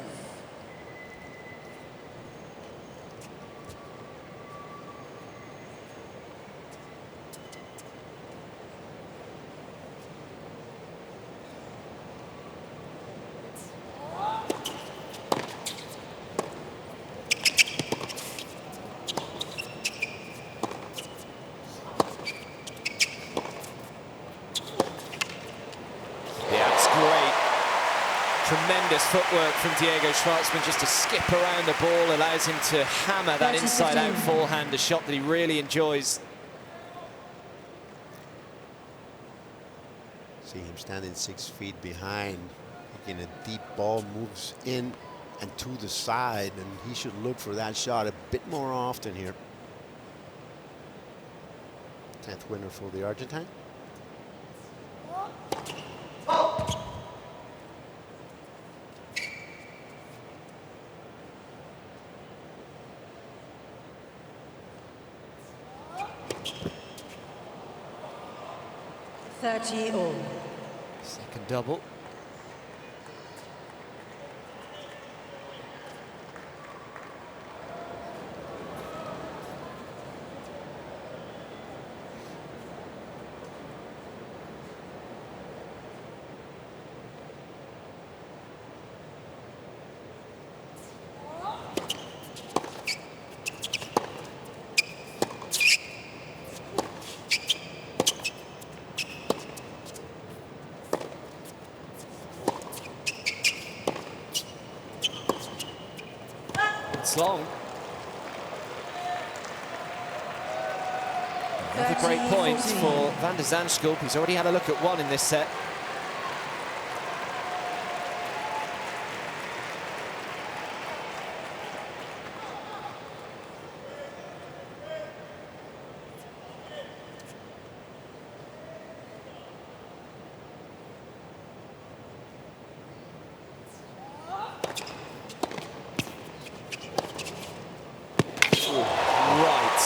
Tremendous footwork from Diego Schwartzman just to skip around the ball, allows him to hammer that inside-out forehand, a shot that he really enjoys. See him standing 6 feet behind, taking a deep ball, moves in and to the side, and he should look for that shot a bit more often here. 10th winner for the Argentine. All. Second double. Long. Another great point for Van de Zandschulp. He's already had a look at one in this set.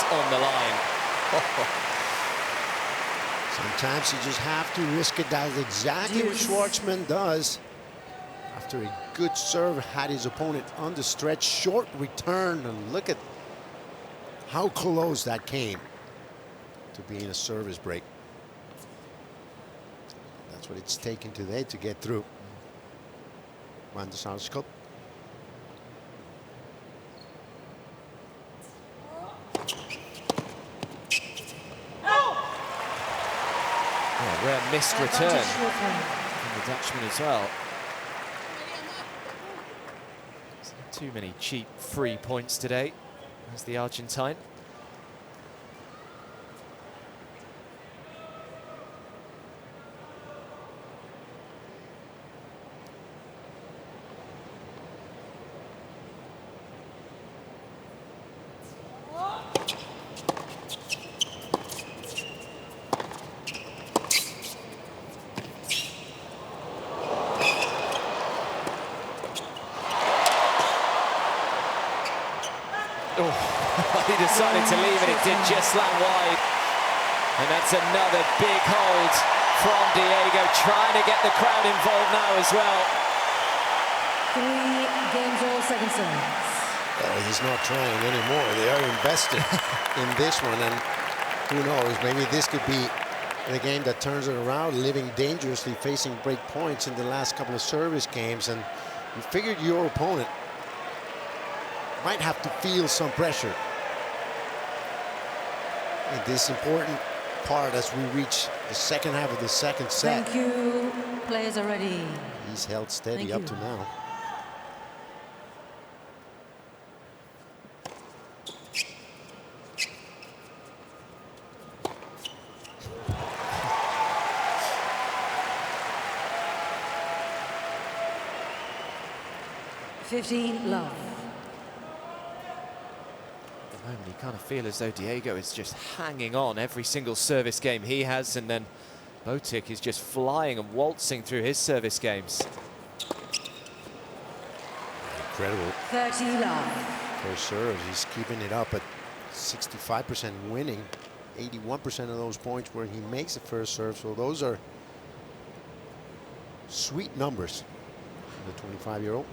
On the line. Sometimes you just have to risk it. That's exactly what Schwartzman does. After a good serve, had his opponent on the stretch, short return, and look at how close that came to being a service break. That's what it's taken today to get through. Van de Zandschulp. Rare missed return from the Dutchman as well. Too many cheap free points today as the Argentine. He decided to leave it, it did just land wide. And that's another big hold from Diego, trying to get the crowd involved now as well. 3 games all, 7 serves. Well, he's not trying anymore. They are invested in this one, and who knows, maybe this could be the game that turns it around, living dangerously, facing break points in the last couple of service games, and you figured your opponent might have to feel some pressure in this important part as we reach the second half of the second set. Thank you. Players are ready. He's held steady up to now. Love. At the moment, you kind of feel as though Diego is just hanging on every single service game he has, and then Botic is just flying and waltzing through his service games. Incredible. 30 love. First serve, he's keeping it up at 65% winning, 81% of those points where he makes the first serve. So those are sweet numbers for the 25-year-old.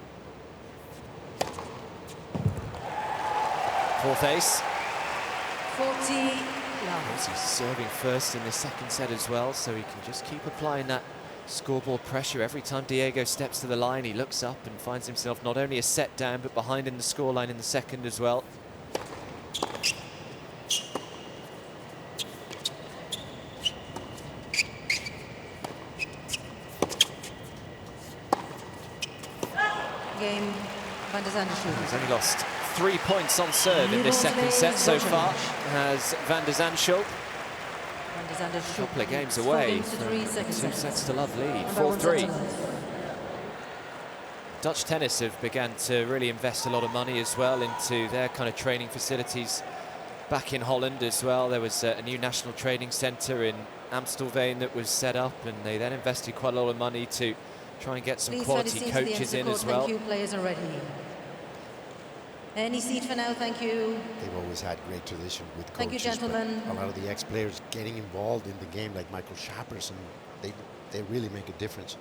Fourth ace. 40 love. He's serving first in the second set as well, so he can just keep applying that scoreboard pressure. Every time Diego steps to the line, he looks up and finds himself not only a set down, but behind in the scoreline in the second as well. Game, Van de Zandschulp. He's only lost 3 points on serve in this second set so far, has Van de Zandschulp. A couple of games away from 2 sets to love lead, 4-3. Dutch tennis have begun to really invest a lot of money as well into their kind of training facilities back in Holland as well. There was a new national training centre in Amstelveen that was set up, and they then invested quite a lot of money to try and get some quality coaches in as well. Thank you, players are ready. Any seat for now, thank you. They've always had great tradition with coaches. Thank you, gentlemen. A lot of the ex-players getting involved in the game, like Michael Schappers, and they really make a difference.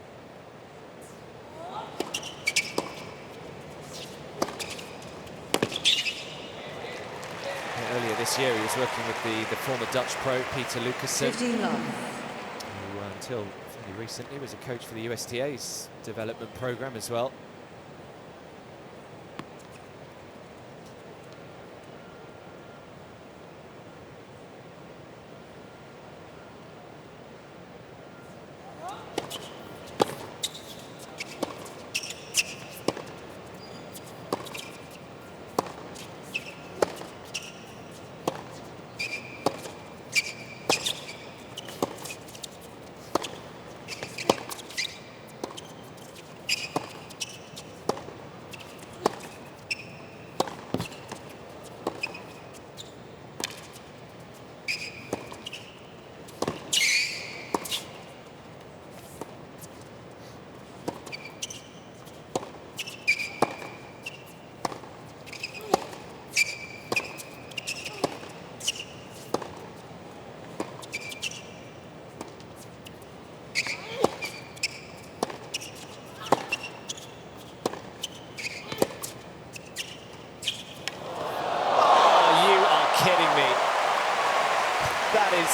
Earlier this year, he was working with the former Dutch pro, Peter Lucassen, 15 love. who until fairly recently was a coach for the USTA's development program as well.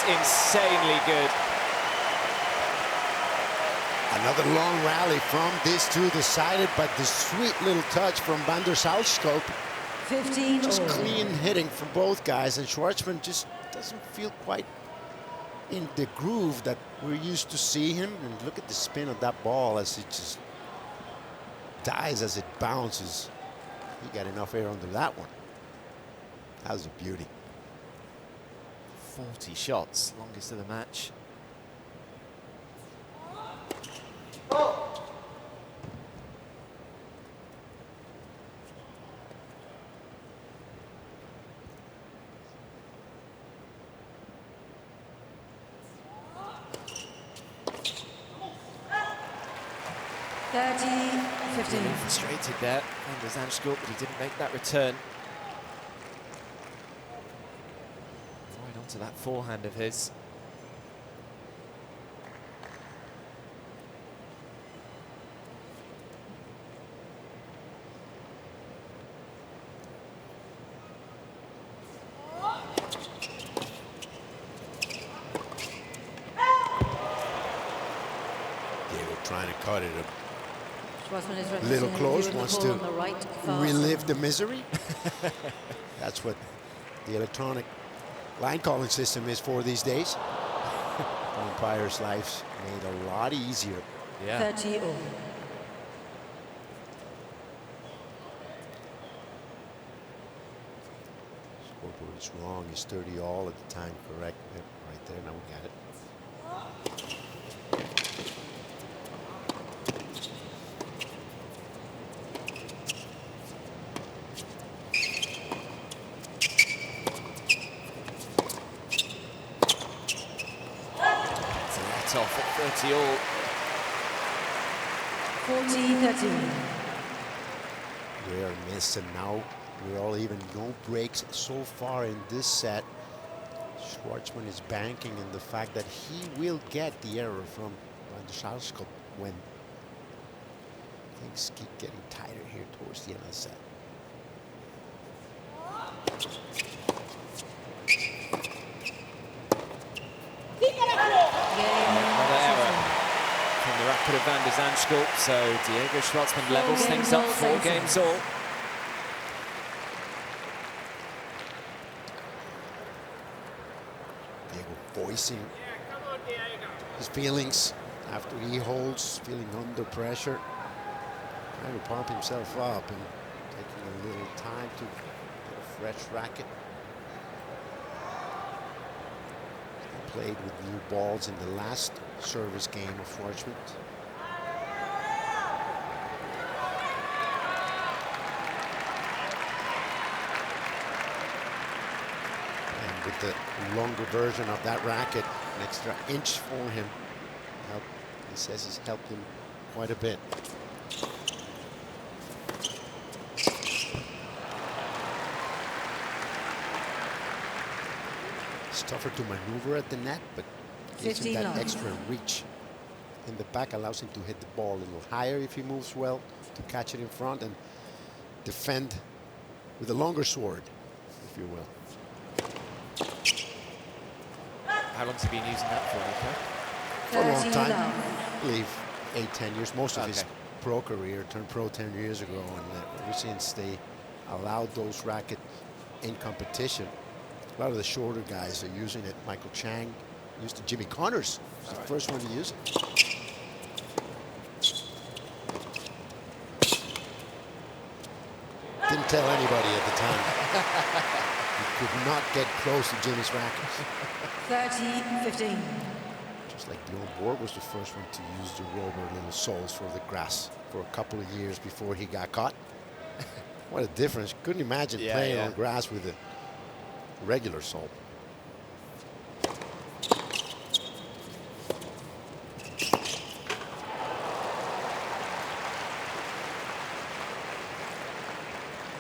Insanely good. Another long rally from these two, decided by the sweet little touch from Van der Zandschulp. 15. Just clean hitting from both guys, and Schwartzman just doesn't feel quite in the groove that we're used to see him. And look at the spin of that ball as it just dies as it bounces. He got enough air under that one. That was a beauty. 40 shots, longest of the match. Frustrated there, and the Zandschulp, but he didn't make that return. Right onto that forehand of his. Diego trying to cut it A little close, wants to right relive the misery. That's what the electronic line calling system is for these days. The umpire's life's made a lot easier. Yeah. 30 all. Scoreboard is wrong. It's 30 all at the time. Correct. Yep, right there. Now we got it. Off at 30 all. 40-13. Rare miss, and now We're all even, no breaks so far in this set. Schwartzman is banking in the fact that he will get the error from Zandschulp when things keep getting tighter here towards the end of the set. Another error from the racket of Zandschulp, so Diego Schwartzman levels things up, 4 games all. Diego voicing his feelings after he holds, feeling under pressure, trying to pump himself up and taking a little time to get a fresh racket. He played with new balls in the last service game of Schwartzman. And with the longer version of that racket, an extra inch for him, he says it's helped him quite a bit. It's tougher to maneuver at the net, but gives him that extra reach in the back, allows him to hit the ball a little higher if he moves well, to catch it in front and defend with a longer sword, if you will. How long has he been using that for, Nico? For a long time, I believe 8-10 years. Most of his pro career, turned pro 10 years ago, and ever since they allowed those rackets in competition, a lot of the shorter guys are using it. Michael Chang used it. Jimmy Connors was the first one to use it. Didn't tell anybody at the time. You could not get close to Jimmy's rackets. 30-15. Just like Bjorn Borg was the first one to use the rubber little soles for the grass for a couple of years before he got caught. What a difference. Couldn't imagine playing on grass with a regular sole.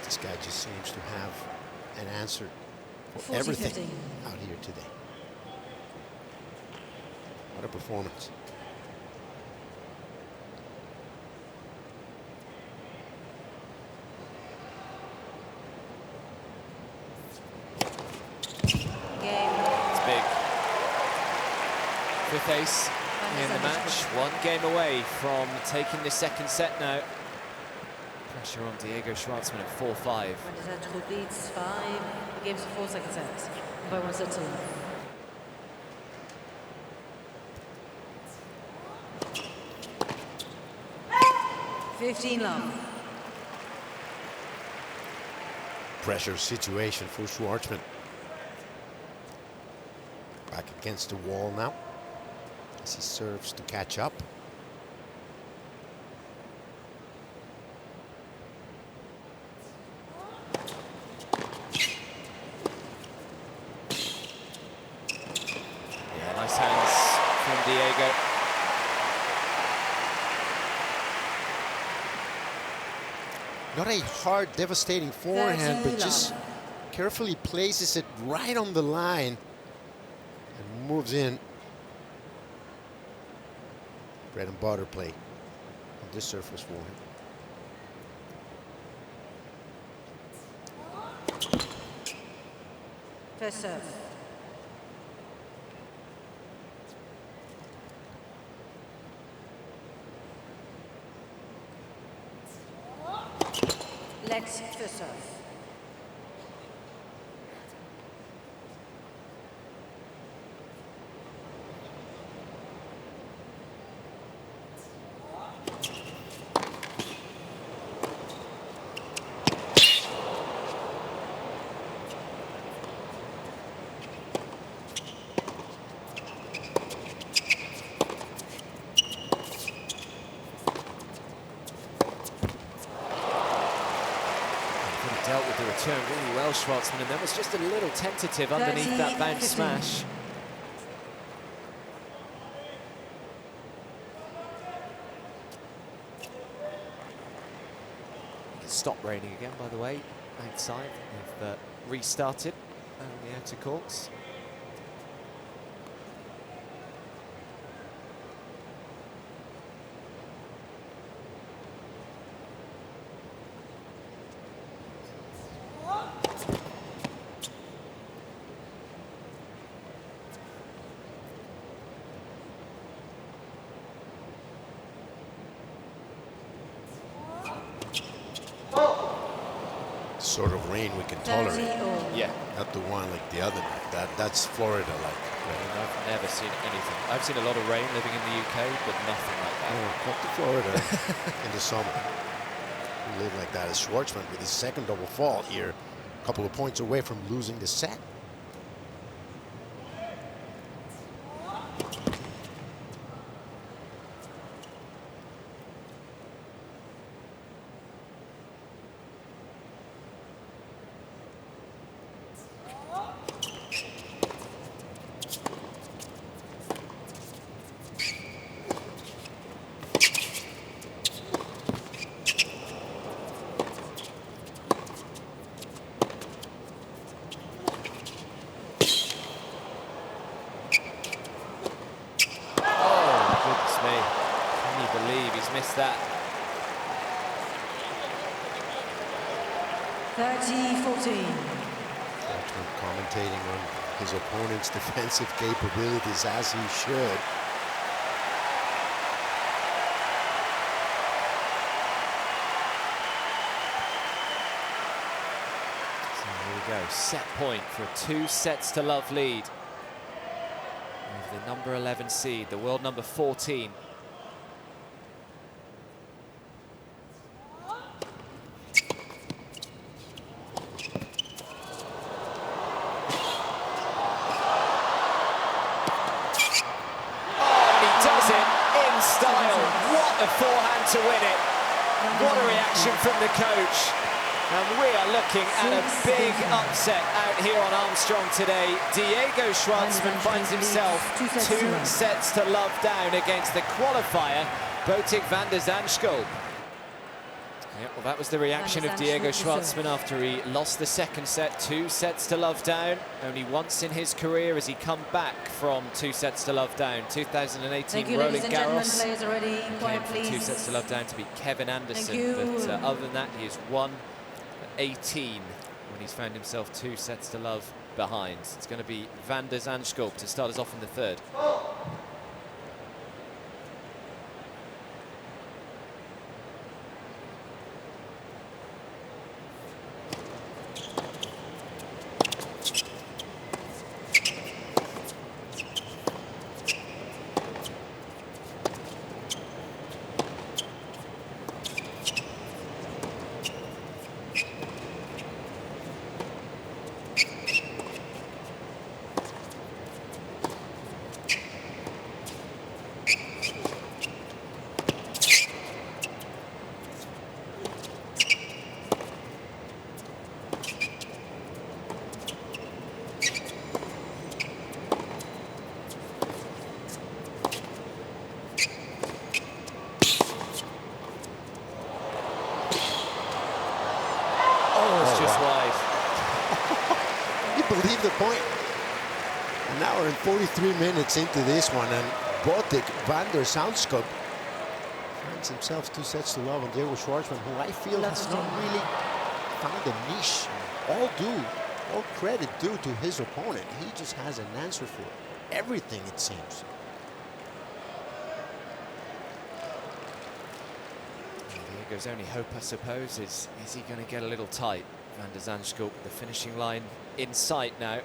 This guy just seems to have an answer for everything out here today. What a performance. It's big. 5th ace in the match. 1 game away from taking the 2nd set now. Pressure on Diego Schwartzman at 4-5. Zandschulp leads 5 games for 4 second sets. By 1 set to love. $15 Pressure situation for Schwartzman. Back against the wall now as he serves to catch up. Yeah, nice hands from Diego. Not a hard, devastating forehand, but just carefully places it right on the line and moves in. Bread and butter play on this surface for him. First serve. Legs first serve. Dealt with the return really well, Schwartzman, and then was just a little tentative underneath that bounce smash. Stop raining again, by the way. outside. They've restarted on the outer courts. Sort of rain we can tolerate. Yeah. Not the one like the other. That's Florida-like. I've never seen anything. I've seen a lot of rain living in the UK, but nothing like that. Oh, come to Florida in the summer. We live like that. As Schwartzman with his second double fault here, a couple of points away from losing the set. Missed that. 30-14. Commentating on his opponent's defensive capabilities as he should. So here we go. Set point for a 2-sets-to-love lead. Over the number 11 seed, the world number 14. A forehand to win it. What a reaction from the coach. And we are looking at a big upset out here on Armstrong today. Diego Schwartzman finds himself 2-sets-to-love down against the qualifier, Botic van der Zandschulp. Yeah, well, that was the reaction of Diego Schwartzman after he lost the second set, 2-sets-to-love down. Only once in his career has he come back from 2-sets-to-love down. 2018 Roland Garros came from 2-sets-to-love down to beat Kevin Anderson. But other than that, he has won 18 when he's found himself 2-sets-to-love behind. It's going to be van der Zandschulp to start us off in the third. Believe the point. An hour and 43 minutes into this one, and Botic van der Zandschulp finds himself 2-sets-to-love on Diego Schwartzman, who I feel has not really found a niche. All credit due to his opponent. He just has an answer for everything, it seems. Diego's only hope, I suppose, is he going to get a little tight? Van der Zandschulp, the finishing line in sight now.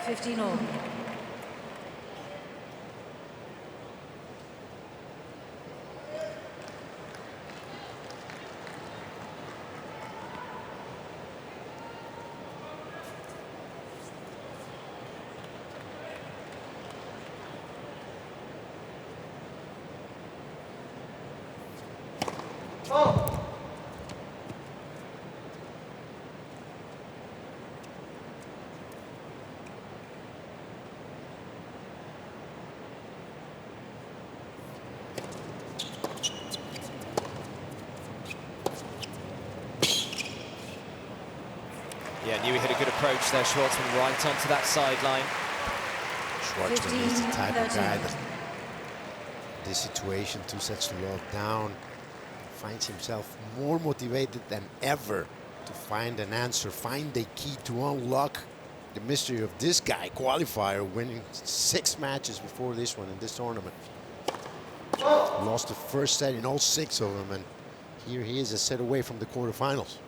$15 all. Yeah, knew he had a good approach there, Schwartzman, right onto that sideline. Schwartzman is the type of guy that, in this situation, 2 sets to love down, finds himself more motivated than ever to find an answer, find the key to unlock the mystery of this guy, qualifier, winning 6 matches before this one in this tournament. Lost the first set in all 6 of them, and here he is a set away from the quarterfinals.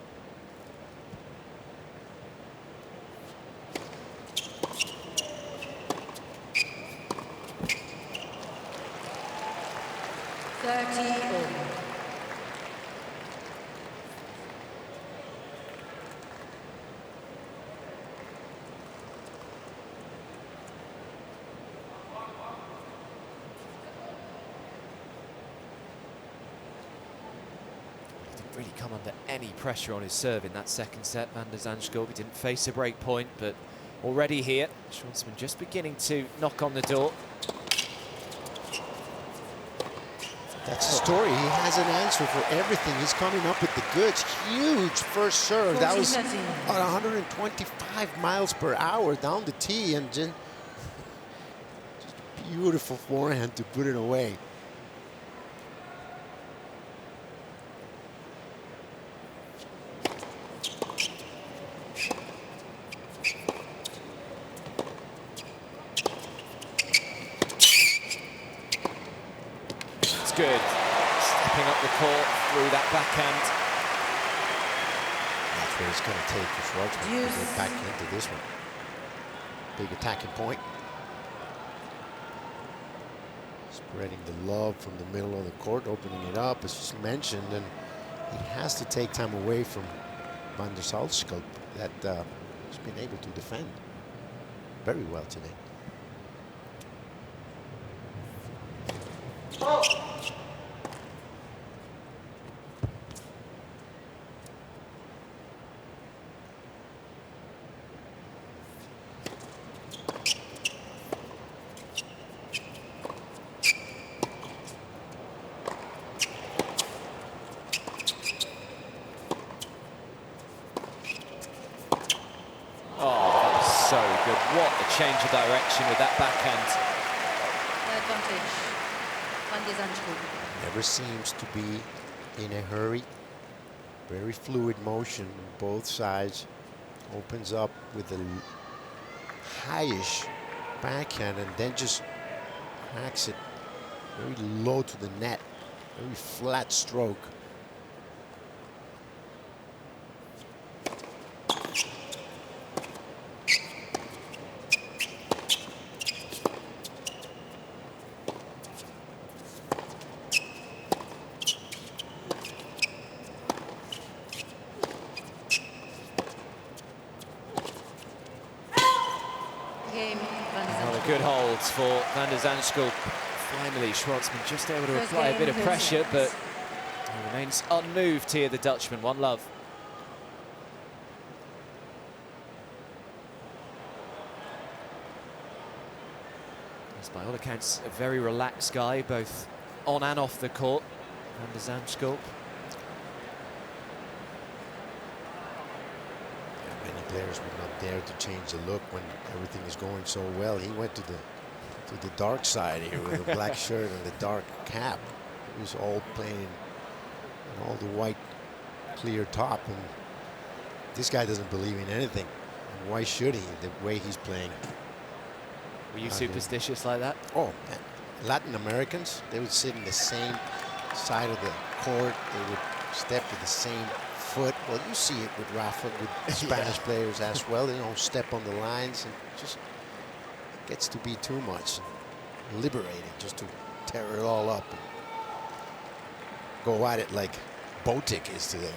Really come under any pressure on his serve in that second set. Van de Zandschulp, he didn't face a break point, but already here, Schwartzman just beginning to knock on the door. That's the story. He has an answer for everything. He's coming up with the goods. Huge first serve. That was at 125 miles per hour down the tee, and just beautiful forehand to put it away. Good. Stepping up the court through that backhand. That's where it's going to take for Schwartzman to get back into this one. Big attacking point. Spreading the love from the middle of the court, opening it up, as just mentioned, and he has to take time away from Van de Zandschulp that has been able to defend very well today. So good. What a change of direction with that backhand. Advantage. Van de Zandschulp. Never seems to be in a hurry. Very fluid motion on both sides. Opens up with a highish backhand and then just cracks it very low to the net. Very flat stroke. Good holds for Van de Zandschulp. Finally, Schwartzman just able to apply a bit of pressure, but he remains unmoved here, the Dutchman. 1-love. He's by all accounts a very relaxed guy, both on and off the court. Van de Zandschulp. Players would not dare to change the look when everything is going so well. He went to the dark side here with a black shirt and the dark cap. He was all playing in all the white clear top, and this guy doesn't believe in anything. And why should he? The way he's playing. Were you superstitious like that? Oh, man. Latin Americans, they would sit in the same side of the court. They would step to the same foot. Well, you see it with Rafa, with Spanish players as well. They don't step on the lines, and just gets to be too much. Liberating just to tear it all up and go at it like Botic is today.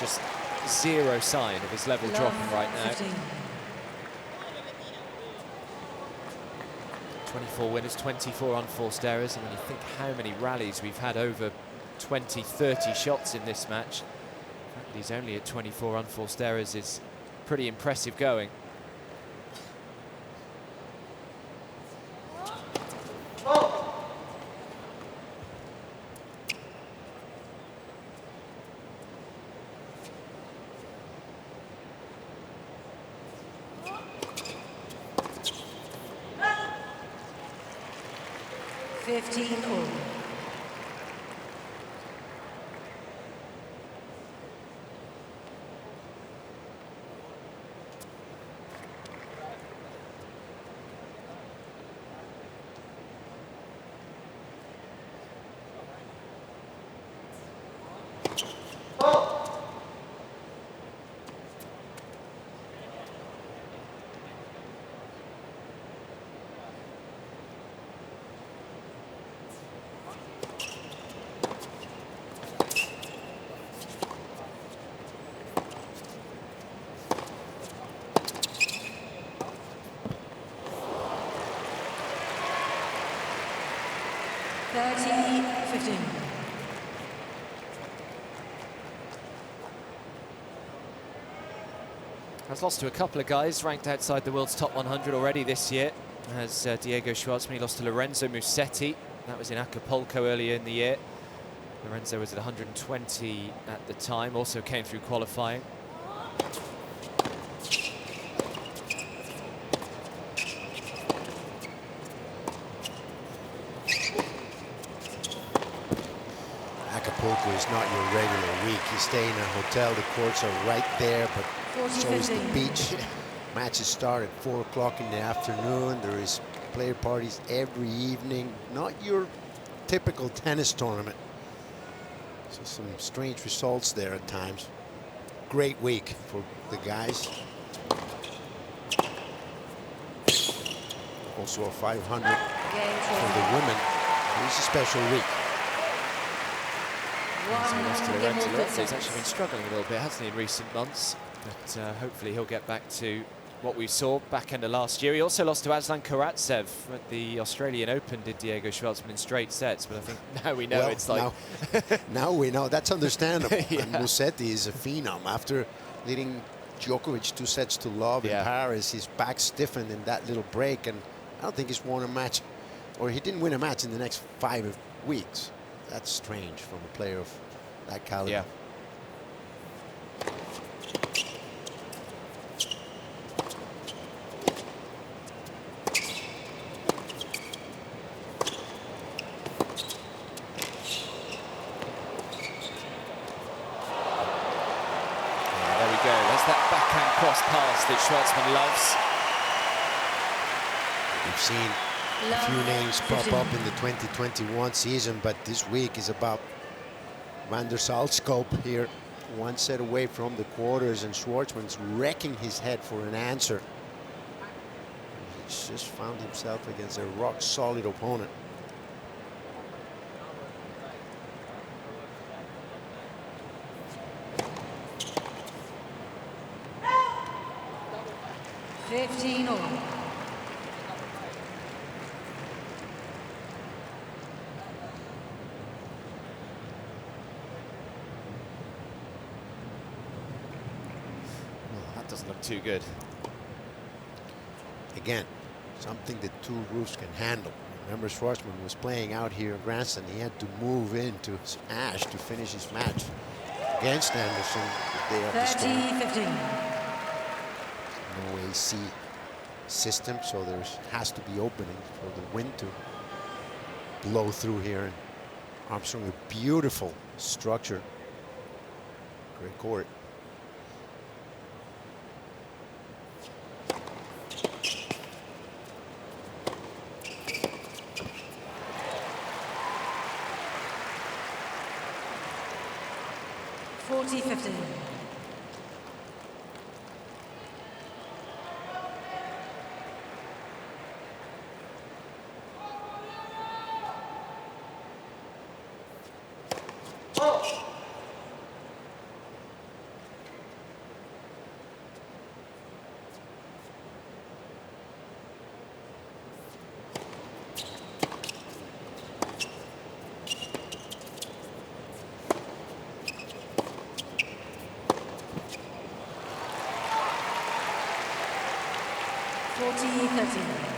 just zero sign of his level dropping right now. 24 winners, 24 unforced errors, and when you think how many rallies we've had over 20, 30 shots in this match, the fact that he's only at 24 unforced errors is pretty impressive going. Has lost to a couple of guys ranked outside the world's top 100 already this year. As Diego Schwartzman, he lost to Lorenzo Musetti. That was in Acapulco earlier in the year. Lorenzo was at 120 at the time, also came through qualifying. Acapulco is not your regular week. You stay in a hotel, the courts are right there, but so is the beach. Matches start at 4 o'clock in the afternoon. There is player parties every evening. Not your typical tennis tournament. So some strange results there at times. Great week for the guys. Also a 500 for the women. It's a special week. He's actually been struggling a little bit, hasn't he, in recent months? But hopefully he'll get back to what we saw back end of last year. He also lost to Aslan Karatsev at the Australian Open, did Diego Schwartzman, in straight sets. But I think now we know, well, it's like... now we know. That's understandable. Yeah. And Musetti is a phenom. After leading Djokovic 2 sets to love in Paris, his back stiffened in that little break. And I don't think he's won a match, or he didn't win a match in the next 5 weeks. That's strange from a player of that caliber. Yeah. That backhand cross pass that Schwartzman loves. We've seen a few names pop up in the 2021 season, but this week is about Van der Zandschulp here, 1 set away from the quarters, and Schwartzman's wrecking his head for an answer. He's just found himself against a rock-solid opponent. That doesn't look too good. Again, something that 2 roofs can handle. Remember, Schwartzman was playing out here at Grandstand. He had to move into Ash to finish his match against Anderson the day of the storm. No AC system, so there has to be opening for the wind to blow through here. And Armstrong, a beautiful structure. Great court. 40-13.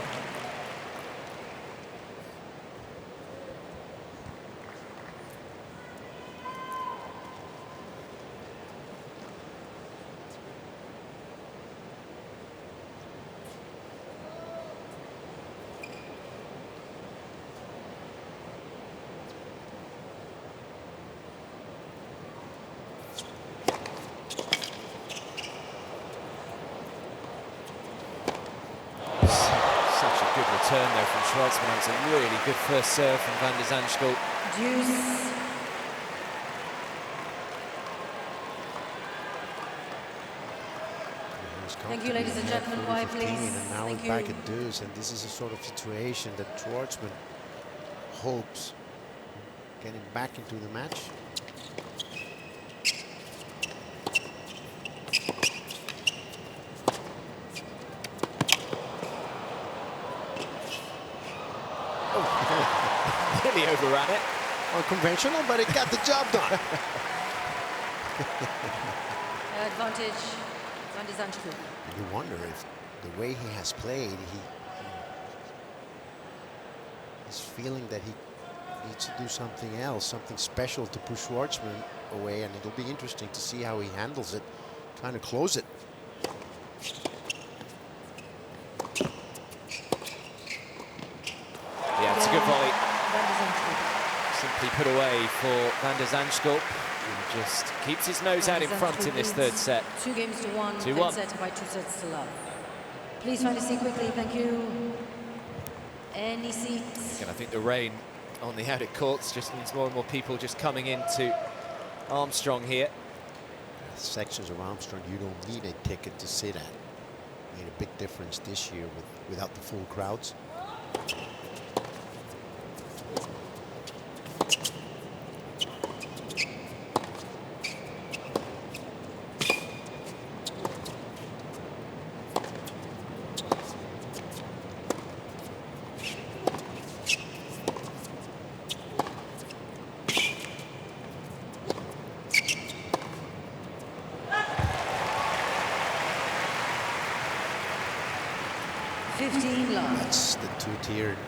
Turn there from Schwartzman. That was a really good first serve from van der Zandschulp. Deuce. Thank you, ladies and gentlemen. Quiet, please. And now we're back at deuce, and this is a sort of situation that Schwartzman hopes getting back into the match. Billie overran it. Unconventional, but it got the job done. Advantage, van der Zandschulp. You wonder if the way he has played, he's feeling that he needs to do something else, something special to push Schwartzman away, and it'll be interesting to see how he handles it, trying to close it. Yeah, it's a good volley. Simply put away for van der Zandschulp, who just keeps his nose out in front in this third set. 2-1. 2-1. Third set by 2 sets to love. Please find a seat quickly, thank you. Any seats? And I think the rain on the outer courts just means more and more people just coming into Armstrong here. Sections of Armstrong, you don't need a ticket to sit at. Made a big difference this year without the full crowds. That's the two-tiered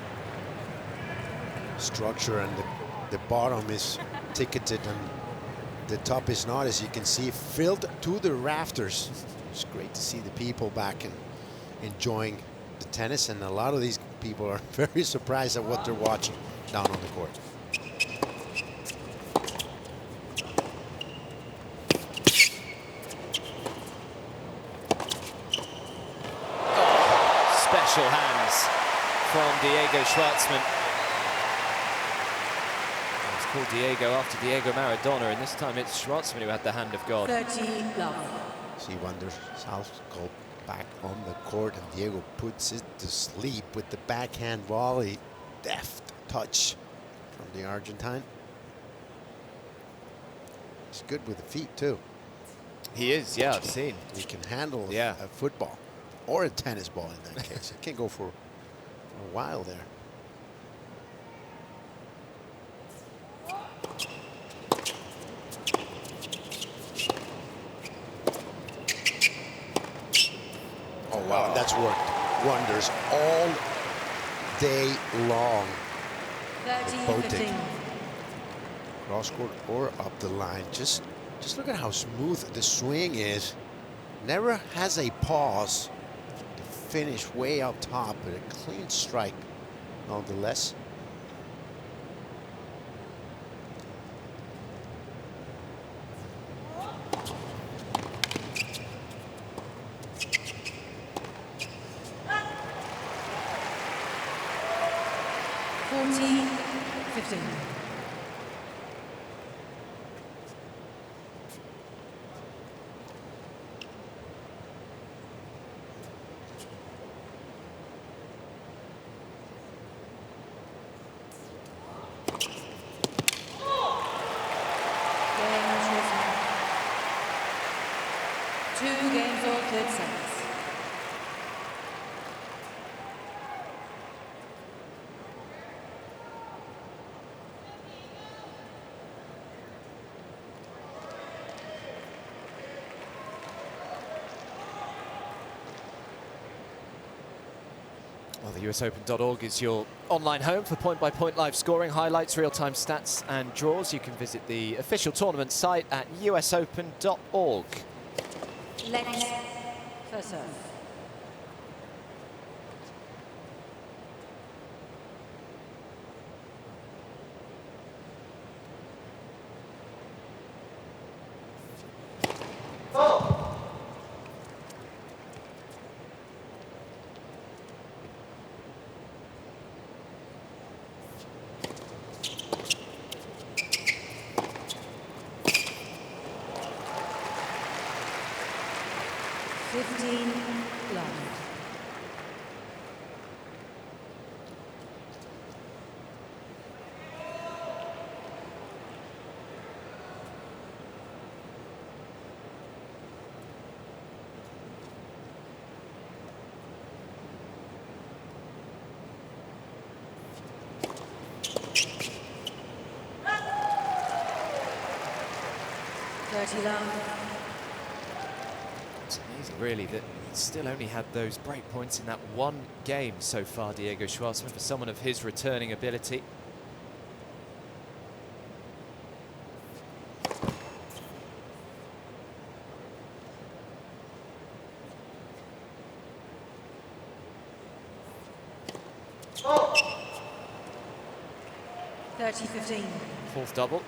structure, and the bottom is ticketed and the top is not, as you can see, filled to the rafters. It's great to see the people back and enjoying the tennis, and a lot of these people are very surprised at what they're watching down on the court. Special hands from Diego Schwartzman. It's called Diego after Diego Maradona, and this time it's Schwartzman who had the hand of God. 30 love. See Van der Zandschulp back on the court, and Diego puts it to sleep with the backhand volley. Deft touch from the Argentine. He's good with the feet too. He is, yeah, I've seen. He can handle a football. Or a tennis ball in that case. It can go for a while there. Oh, wow, that's worked wonders all day long. 30-15. Cross court or up the line. Just look at how smooth the swing is. Never has a pause. Finish way up top, but a clean strike nonetheless. Well, the USOpen.org is your online home for point-by-point live scoring, highlights, real-time stats and draws. You can visit the official tournament site at usopen.org. Lenny, first serve. It's amazing, really, that he's still only had those break points in that one game so far, Diego Schwartzman, for someone of his returning ability. Oh. 30-15. Fourth double.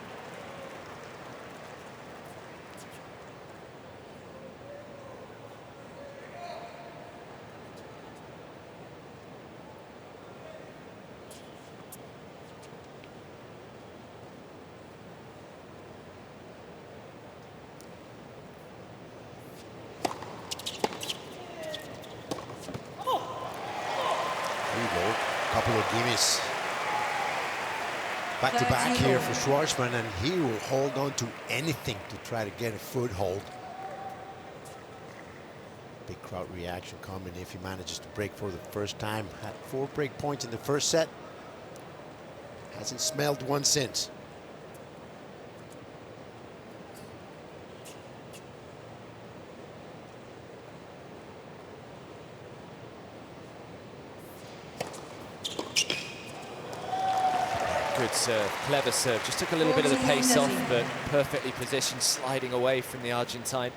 Couple of gimmies. Back to back here for Schwartzman, and he will hold on to anything to try to get a foothold. Big crowd reaction coming if he manages to break for the first time. Had 4 break points in the first set. Hasn't smelled one since. Good serve, clever serve. Just took a little bit of the pace off, but perfectly positioned, sliding away from the Argentine.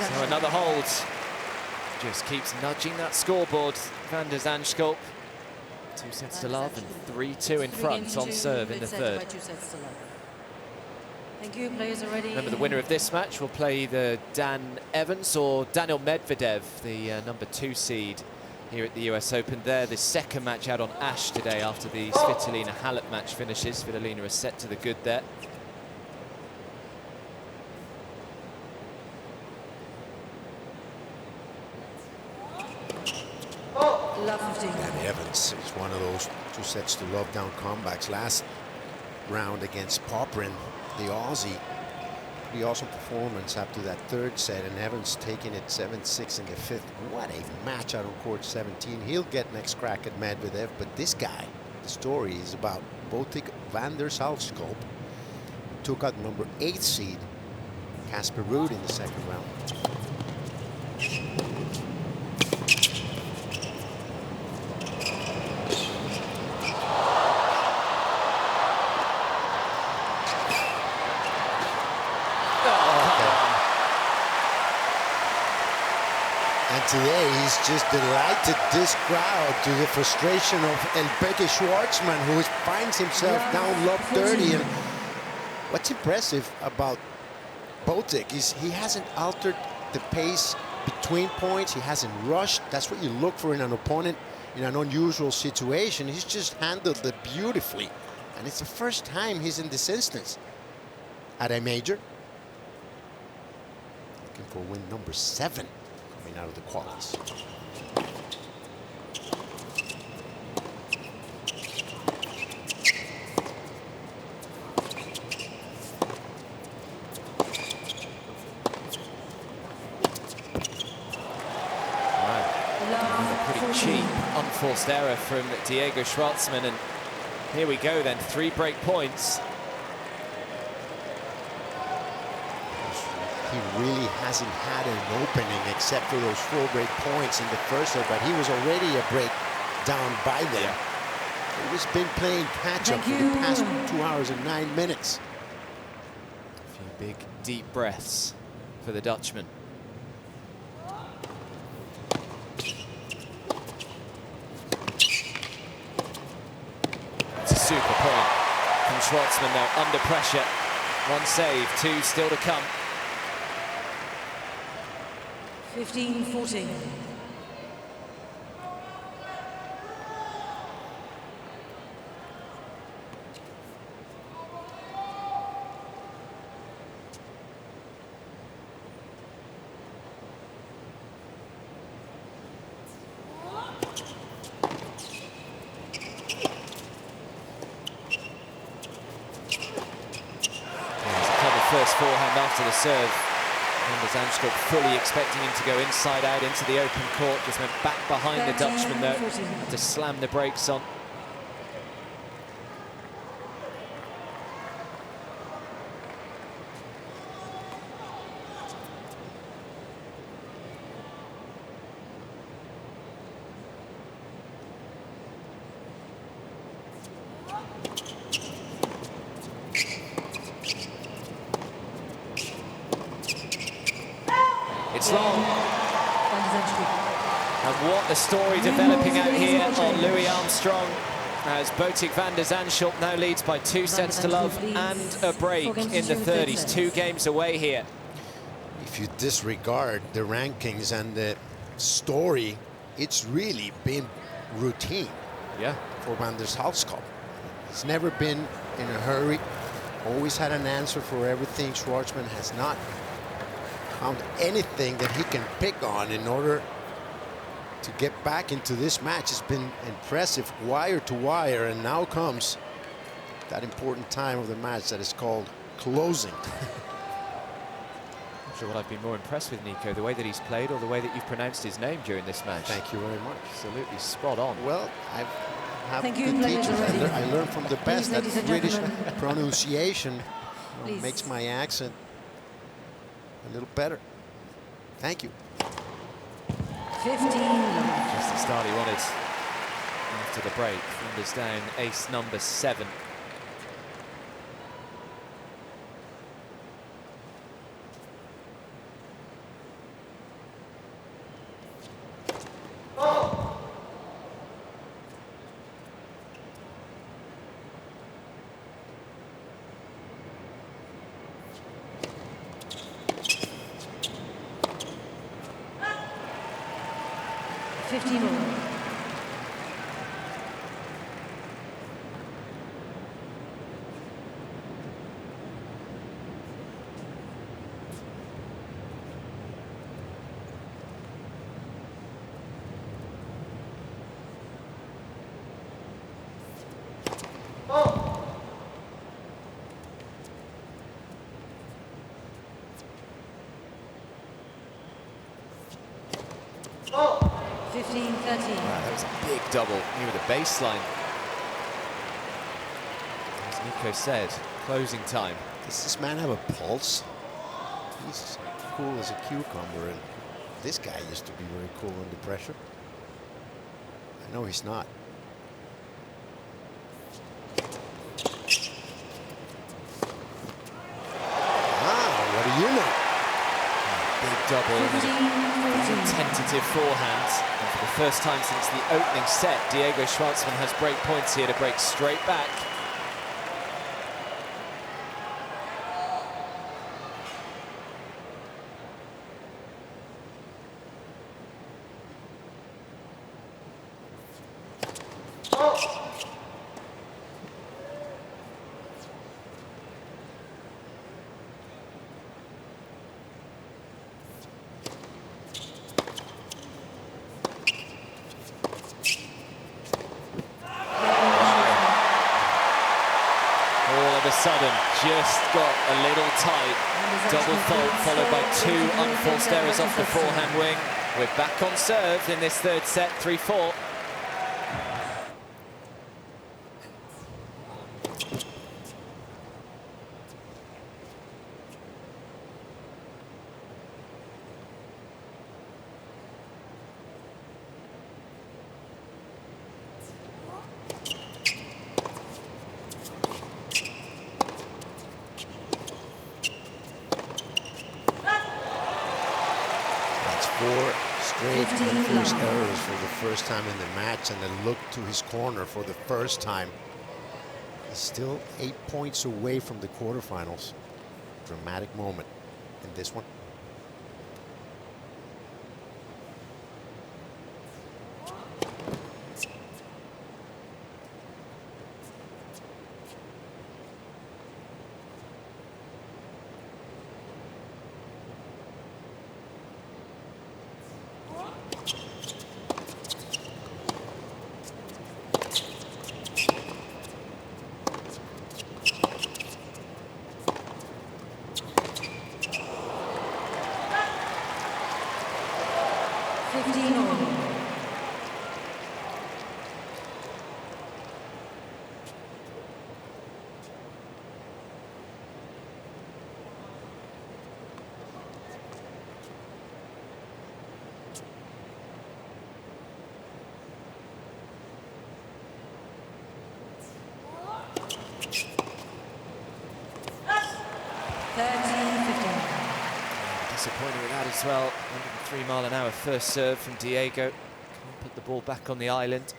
So another hold. Just keeps nudging that scoreboard. Van der Zandschulp. 2 sets to love and 3-2 in front on serve in the third. Thank you, players are ready. Remember, the winner of this match will play the Dan Evans or Daniil Medvedev, the number 2 seed here at the US Open. There, the second match out on Ash today after the Svitolina-Halep match finishes. Svitolina is set to the good there. Danny Evans is one of those 2 sets to love down comebacks. Last round against Poprin, the Aussie. Pretty awesome performance up to that 3rd set, and Evans taking it 7-6 in the 5th. What a match out on court 17. He'll get next crack at Medvedev, but this guy, the story is about Botic van der Zandschulp, took out number 8 seed Casper Ruud in the 2nd round. Today, he's just delighted this crowd to the frustration of El Peque Schwartzman, who finds himself down lob 30. And what's impressive about Botic is he hasn't altered the pace between points. He hasn't rushed. That's what you look for in an opponent in an unusual situation. He's just handled it beautifully. And it's the first time he's in this instance at a major. Looking for win number 7. Out of the qualies. A pretty cheap, unforced error from Diego Schwartzman, and here we go then, 3 break points. He really hasn't had an opening except for those 4 break points in the first set, but he was already a break down by then. Yeah. He's been playing catch-up for the past 2 hours and 9 minutes. A few big, deep breaths for the Dutchman. It's a super point from Schwartzman though, under pressure. 1 save, 2 still to come. 15-14. First forehand after the serve. And Zandschulp fully expecting him to go inside out into the open court. Just went back behind the Dutchman though to slam the brakes on. It's long. And what a story developing out here on Louis Armstrong, as Botic van de Zandschulp now leads by 2 sets to love and a break in the 30s. 2 games away here. If you disregard the rankings and the story, it's really been routine for Van der Zandschulp. He's never been in a hurry, always had an answer for everything. Schwartzman has not found anything that he can pick on in order to get back into this match. It's been impressive wire to wire, and now comes that important time of the match that is called closing. Not sure what I've been more impressed with, Nico, the way that he's played or the way that you've pronounced his name during this match. Thank you very much. Absolutely spot on. Well, I have good teachers. I learned from the best that British pronunciation makes my accent a little better. Thank you. 15. Just the start he wanted after the break. Fingers down, ace number 7. That was a big double near the baseline. As Nico said, closing time. Does this man have a pulse? He's cool as a cucumber, and this guy used to be very cool under pressure. I know he's not. What do you know? Big double. Tentative forehand. And for the first time since the opening set, Diego Schwartzman has break points here to break straight back. Sudden, just got a little tight. Double fault followed by 2 unforced errors off the forehand wing. We're back on serve in this third set, 3-4. Four straight first errors for the first time in the match, and a look to his corner for the first time. He's still 8 points away from the quarterfinals. Dramatic moment in this one. Disappointed with that as well. 103 mile an hour first serve from Diego. Can't put the ball back on the island.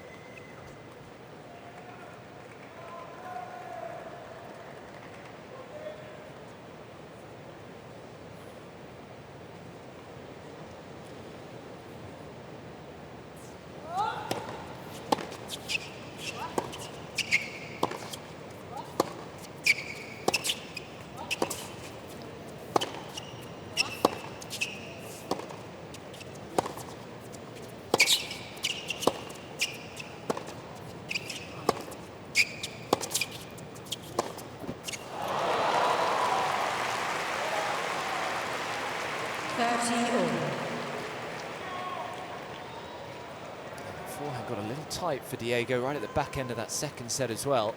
Forehand got a little tight for Diego right at the back end of that second set as well.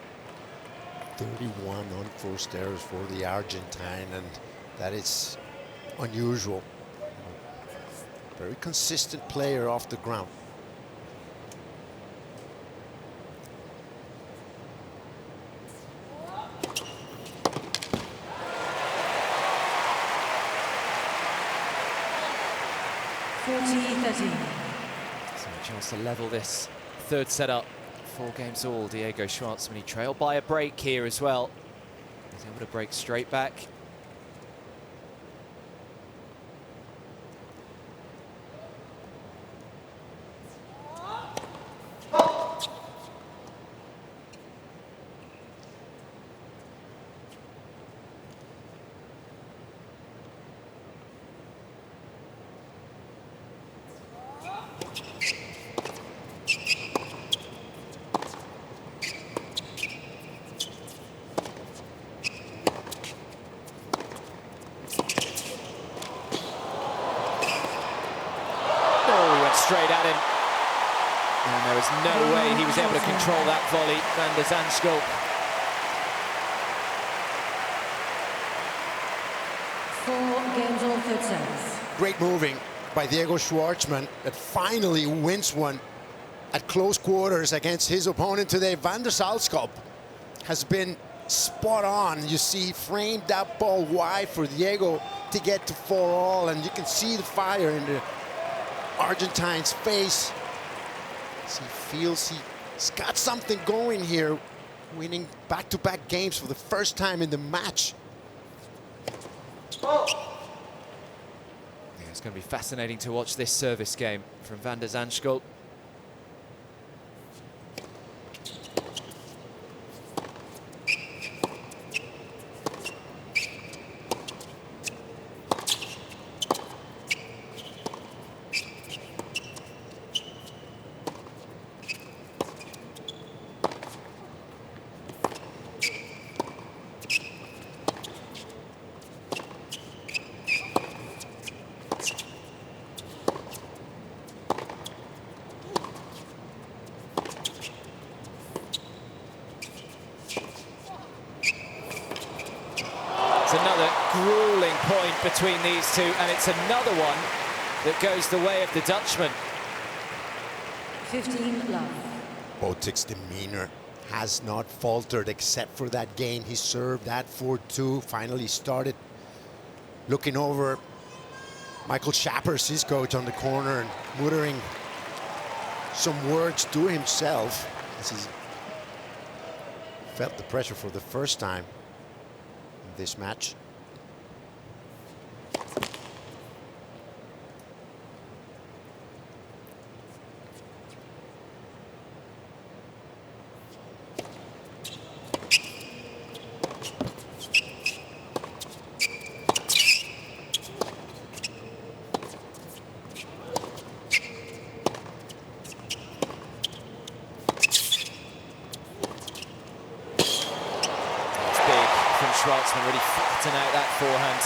31 unforced errors for the Argentine, and that is unusual. Very consistent player off the ground. So a chance to level this third set up. 4 games all. Diego Schwartzman, he trailed by a break here as well. He's able to break straight back. Straight at him. And there was no way he was able to control that volley. Van der Zandschulp. Third sets. Great moving by Diego Schwartzman that finally wins one at close quarters against his opponent today. Van der Zandschulp has been spot on. You see, framed that ball wide for Diego to get to 4-all, and you can see the fire in the Argentine's face. As he feels he's got something going here, winning back-to-back games for the first time in the match. Yeah, it's going to be fascinating to watch this service game from Van der Zandschulp. point between these two, and it's another one that goes the way of the Dutchman. 15 love. Botic's demeanor has not faltered except for that gain. He served that 4-2, finally started looking over Michael Schappers, his coach, on the corner, and muttering some words to himself as he felt the pressure for the first time in this match. Schwartzman really flatten out that forehand.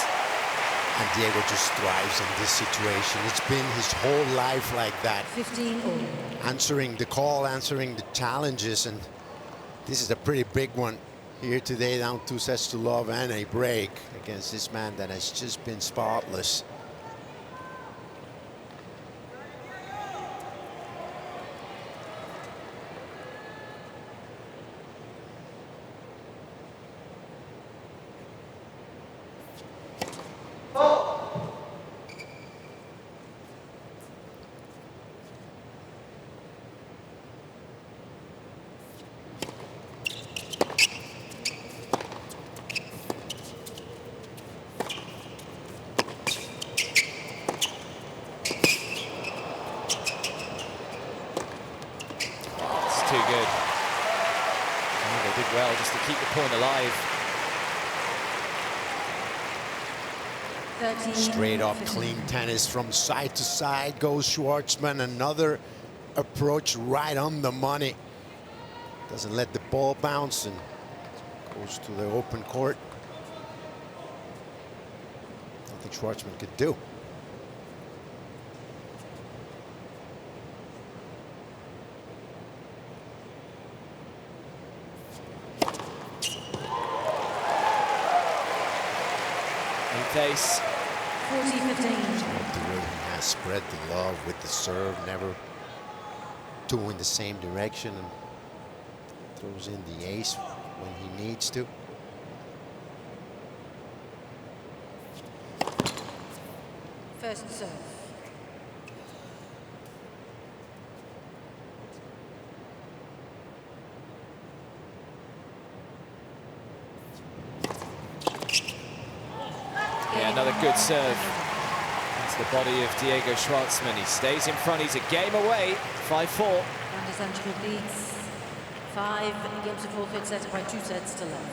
And Diego just thrives in this situation. It's been his whole life like that. 15 all. Answering the call, answering the challenges, and this is a pretty big one here today, down 2-0 and a break against this man that has just been spotless. Too good. Oh, they did well just to keep the point alive. 13. Straight up clean tennis from side to side goes Schwartzman. Another approach right on the money. Doesn't let the ball bounce and goes to the open court. Nothing Schwartzman could do. Face. 40-15. The way he has spread the love with the serve, never two in the same direction, and throws in the ace when he needs to. First serve. Yeah, another good serve. That's the body of Diego Schwartzman. He stays in front. He's a game away. 5-4. Zandschulp leads 5 games to forfeit, set by 2 sets to love.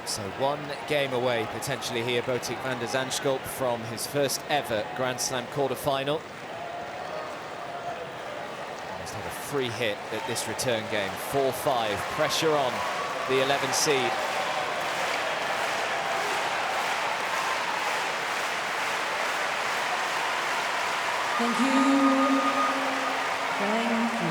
So 1 game away potentially here, Botic van der Zandschulp, from his first ever Grand Slam quarter-final. Almost had a free hit at this return game. 4-5. Pressure on the 11 seed. Thank you. Thank you.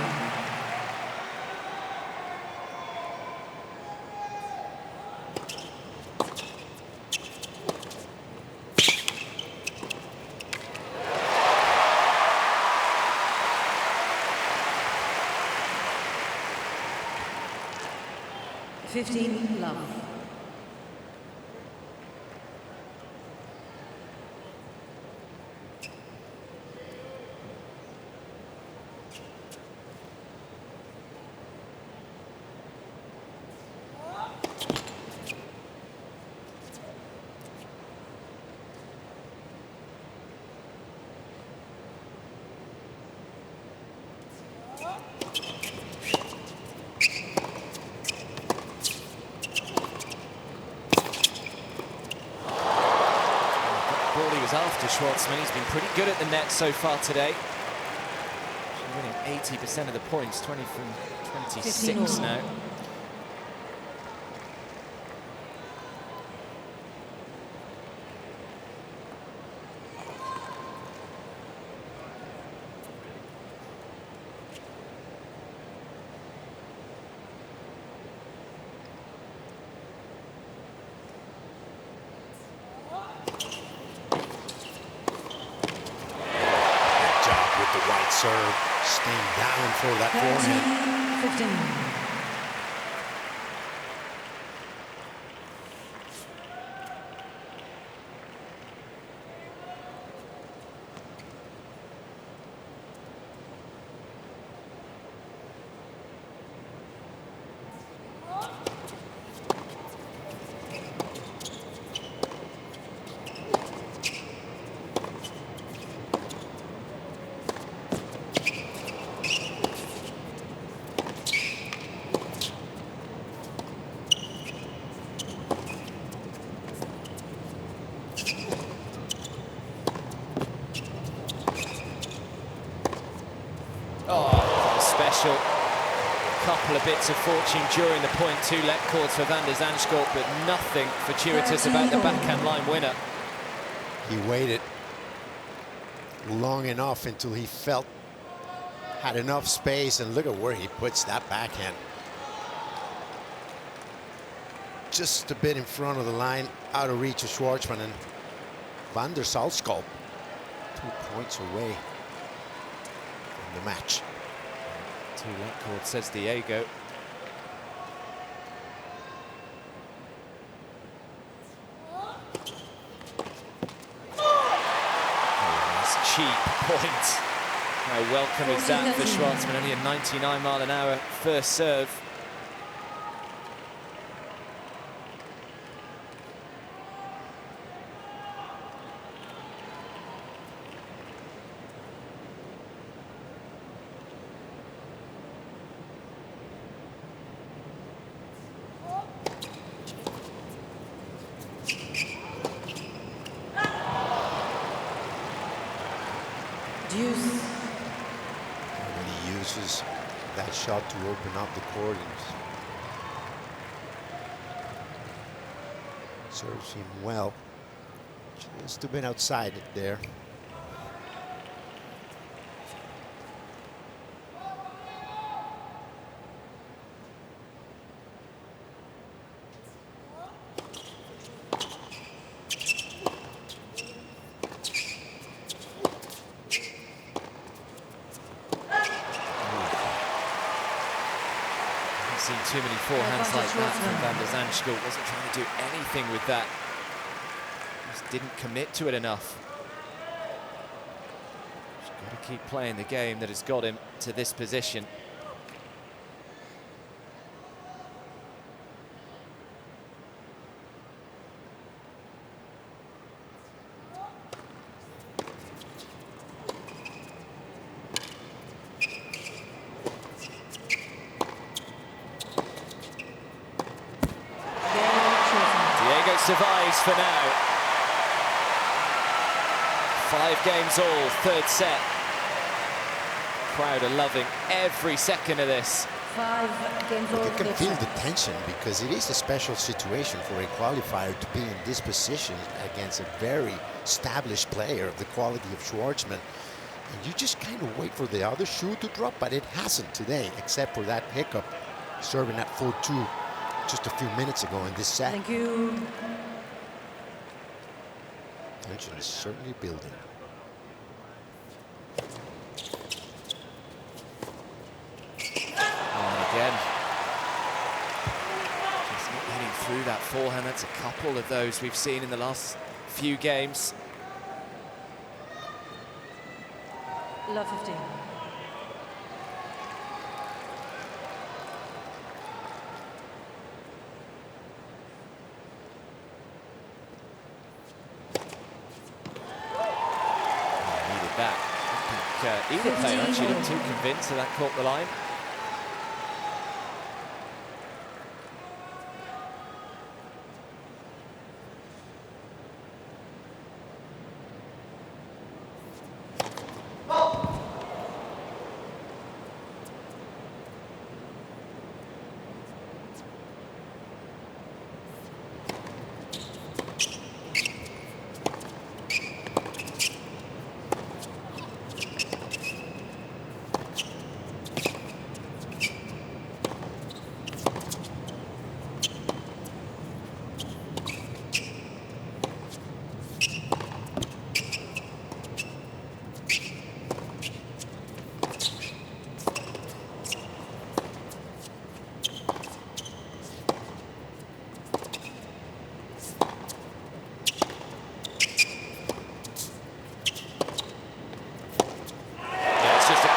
$15 love. After Schwartzman, he's been pretty good at the net so far today. Winning 80% of the points, 20 from 26 now. serve, staying down for that forehand. 15. Special couple of bits of fortune during the point two let chords for Van der Zandschulp, but nothing fortuitous about the backhand line winner. He waited long enough until he felt had enough space, and look at where he puts that backhand. Just a bit in front of the line, out of reach of Schwartzman, and Van der Zandschulp 2 points away from the match. Two let chord, says Diego. Oh, nice cheap point. How welcome is that for Schwartzman? Only a 99-mile-an-hour first serve. And he uses that shot to open up the court and serves him well. Just a bit outside it there. Seen too many forehands like that from Van der Zandschulp. Wasn't trying to do anything with that. Just didn't commit to it enough. Just got to keep playing the game that has got him to this position. Survives for now. 5 games all, third set. Crowd are loving every second of this. 5 games all. You can feel the tension because it is a special situation for a qualifier to be in this position against a very established player of the quality of Schwartzman. And you just kind of wait for the other shoe to drop, but it hasn't today, except for that hiccup serving at 4-2. Just a few minutes ago in this set. Thank you. Tension is certainly building. And again, just not getting through that forehand. That's a couple of those we've seen in the last few games. Love 15. That. I think either player actually looked too convinced that caught the line.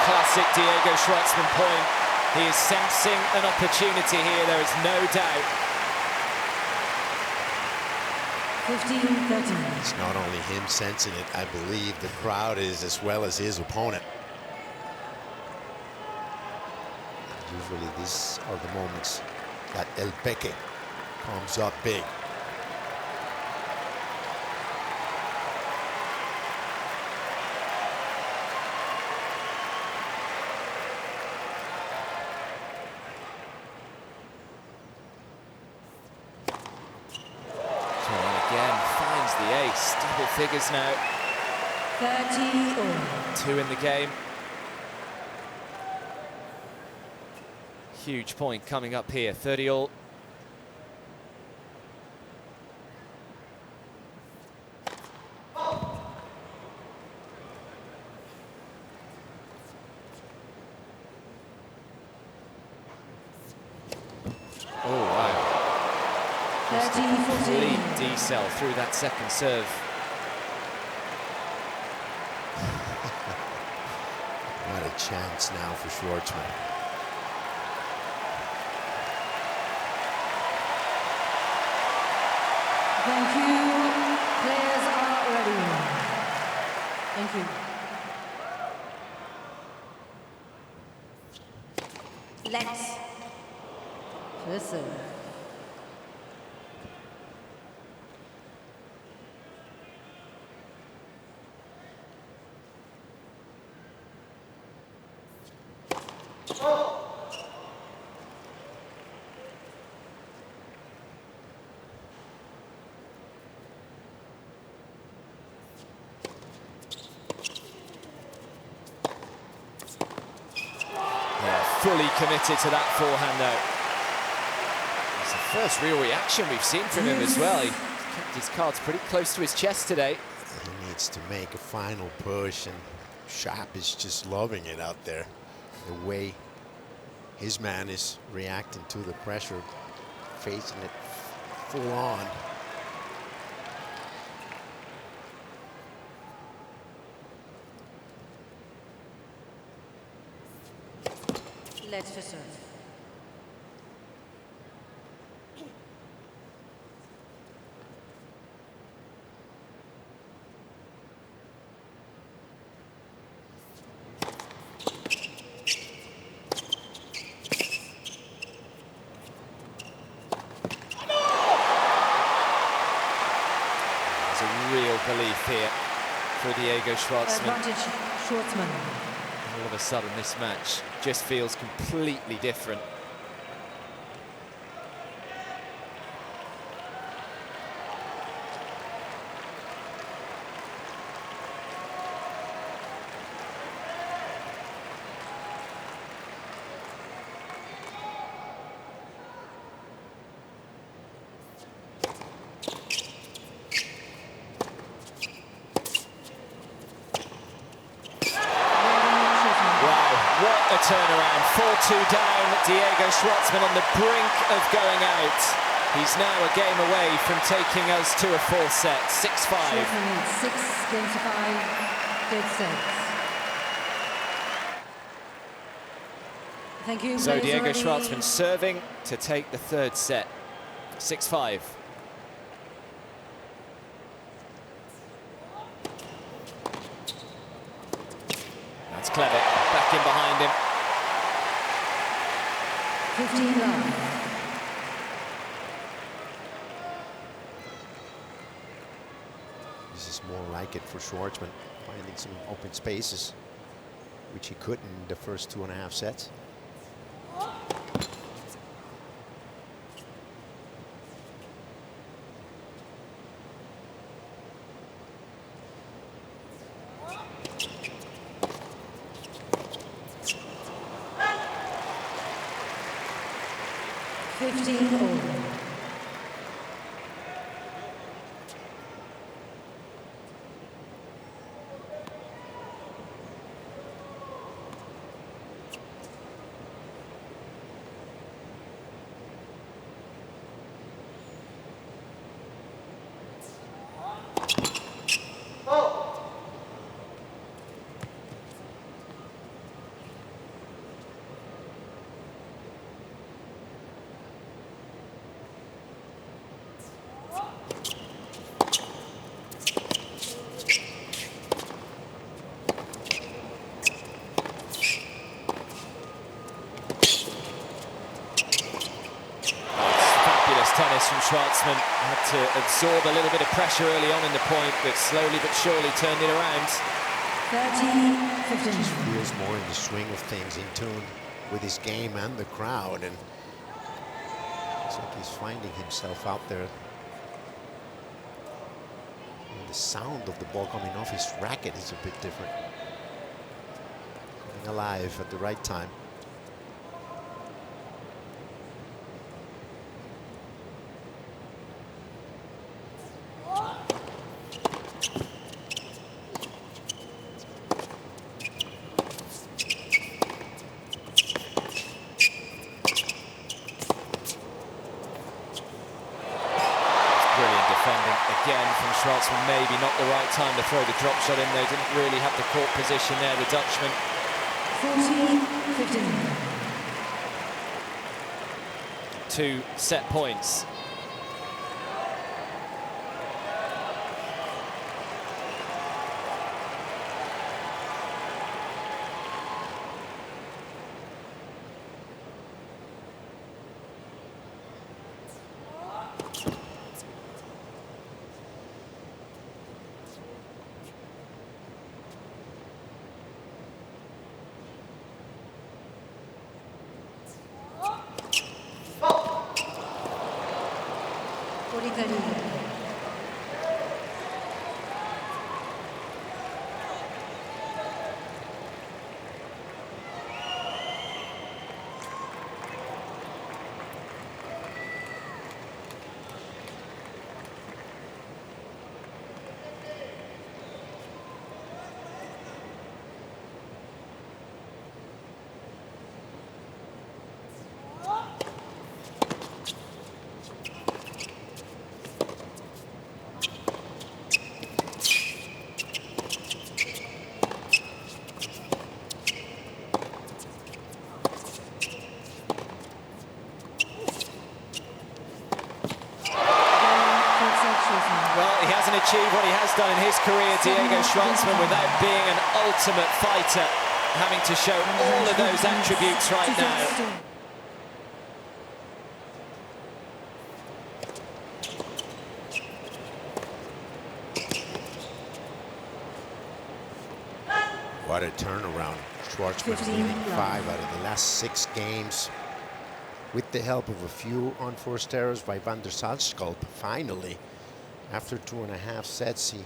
classic Diego Schwartzman point. He is sensing an opportunity here, there is no doubt. 15-13. It's not only him sensing it, I believe the crowd is, as well as his opponent. Usually these are the moments that El Peque comes up big. Again, finds the ace, double figures now. 30-all. 2 in the game. Huge point coming up here, 30-all. Oh, wow. 30-14. Complete decel through that second serve. Not a chance now for Schwartzman. Thank you. Players are ready. Thank you. Let's. First serve. Fully committed to that forehand though. It's the first real reaction we've seen from him as well. He kept his cards pretty close to his chest today. He needs to make a final push, and Schaap is just loving it out there. The way his man is reacting to the pressure, facing it full on. Let's for serve. There's a real belief here for Diego Schwartzman. Advantage Schwartzman. All of a sudden this match just feels completely different. A turnaround, 4-2 down, Diego Schwartzman on the brink of going out. He's now a game away from taking us to a full set, 6-5. Schwartzman needs 6 games to 5, third sets. Thank you. So Diego already. Schwartzman serving to take the third set, 6-5. That's clever, back in behind him. 15 love. This is more like it for Schwartzman, finding some open spaces, which he couldn't in the first 2.5 sets. nice from Schwartzman. Had to absorb a little bit of pressure early on in the point, but slowly but surely turned it around. 30-15. Just feels more in the swing of things, in tune with his game and the crowd, and it's like he's finding himself out there. And the sound of the ball coming off his racket is a bit different. Coming alive at the right time. Again from Schwartzman, maybe not the right time to throw the drop shot in there. Didn't really have the court position there, the Dutchman. 40-15. 2 set points. Achieve what he has done in his career, Diego Schwartzman, without being an ultimate fighter, having to show all of those attributes right now. What a turnaround. Schwartzman winning 5 out of the last 6 games with the help of a few unforced errors by van der Zandschulp. Finally, after 2.5 sets, he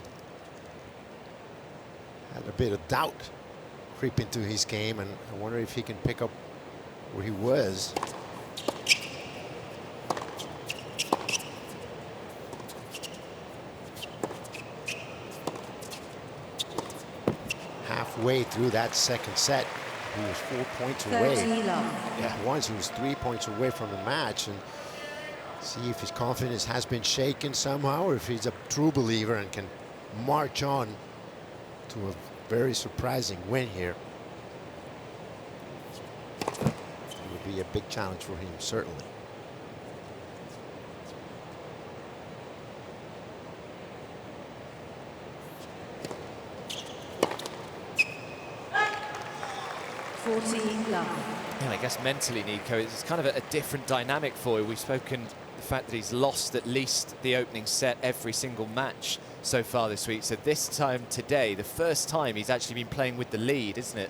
had a bit of doubt creep into his game, and I wonder if he can pick up where he was. Halfway through that second set, he was 4 points away. Yeah, once he was 3 points away from the match, and see if his confidence has been shaken somehow, or if he's a true believer and can march on to a very surprising win here. It would be a big challenge for him, certainly. Yeah, I guess mentally, Nico, it's kind of a different dynamic for you. We've spoken the fact that he's lost at least the opening set every single match so far this week. So this time today, the first time he's actually been playing with the lead, isn't it?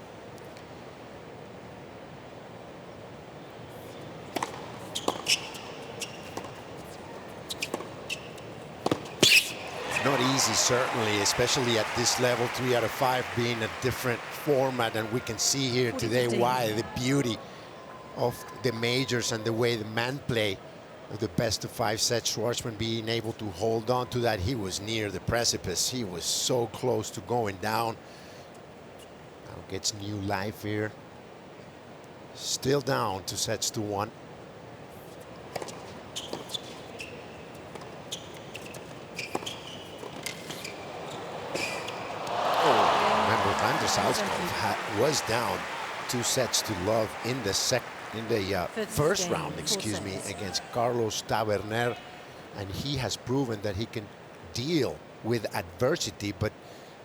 Not easy, certainly, especially at this level. 3 out of 5 being a different format, and we can see here today why the beauty of the majors and the way the men play the best of 5 sets. Schwartzman being able to hold on to that. He was near the precipice. He was so close to going down. Now gets new life here. Still down 2 sets to 1. Van der Zandschulp was down 2 sets to love in the first round, excuse me, against Carlos Taverner, and he has proven that he can deal with adversity. But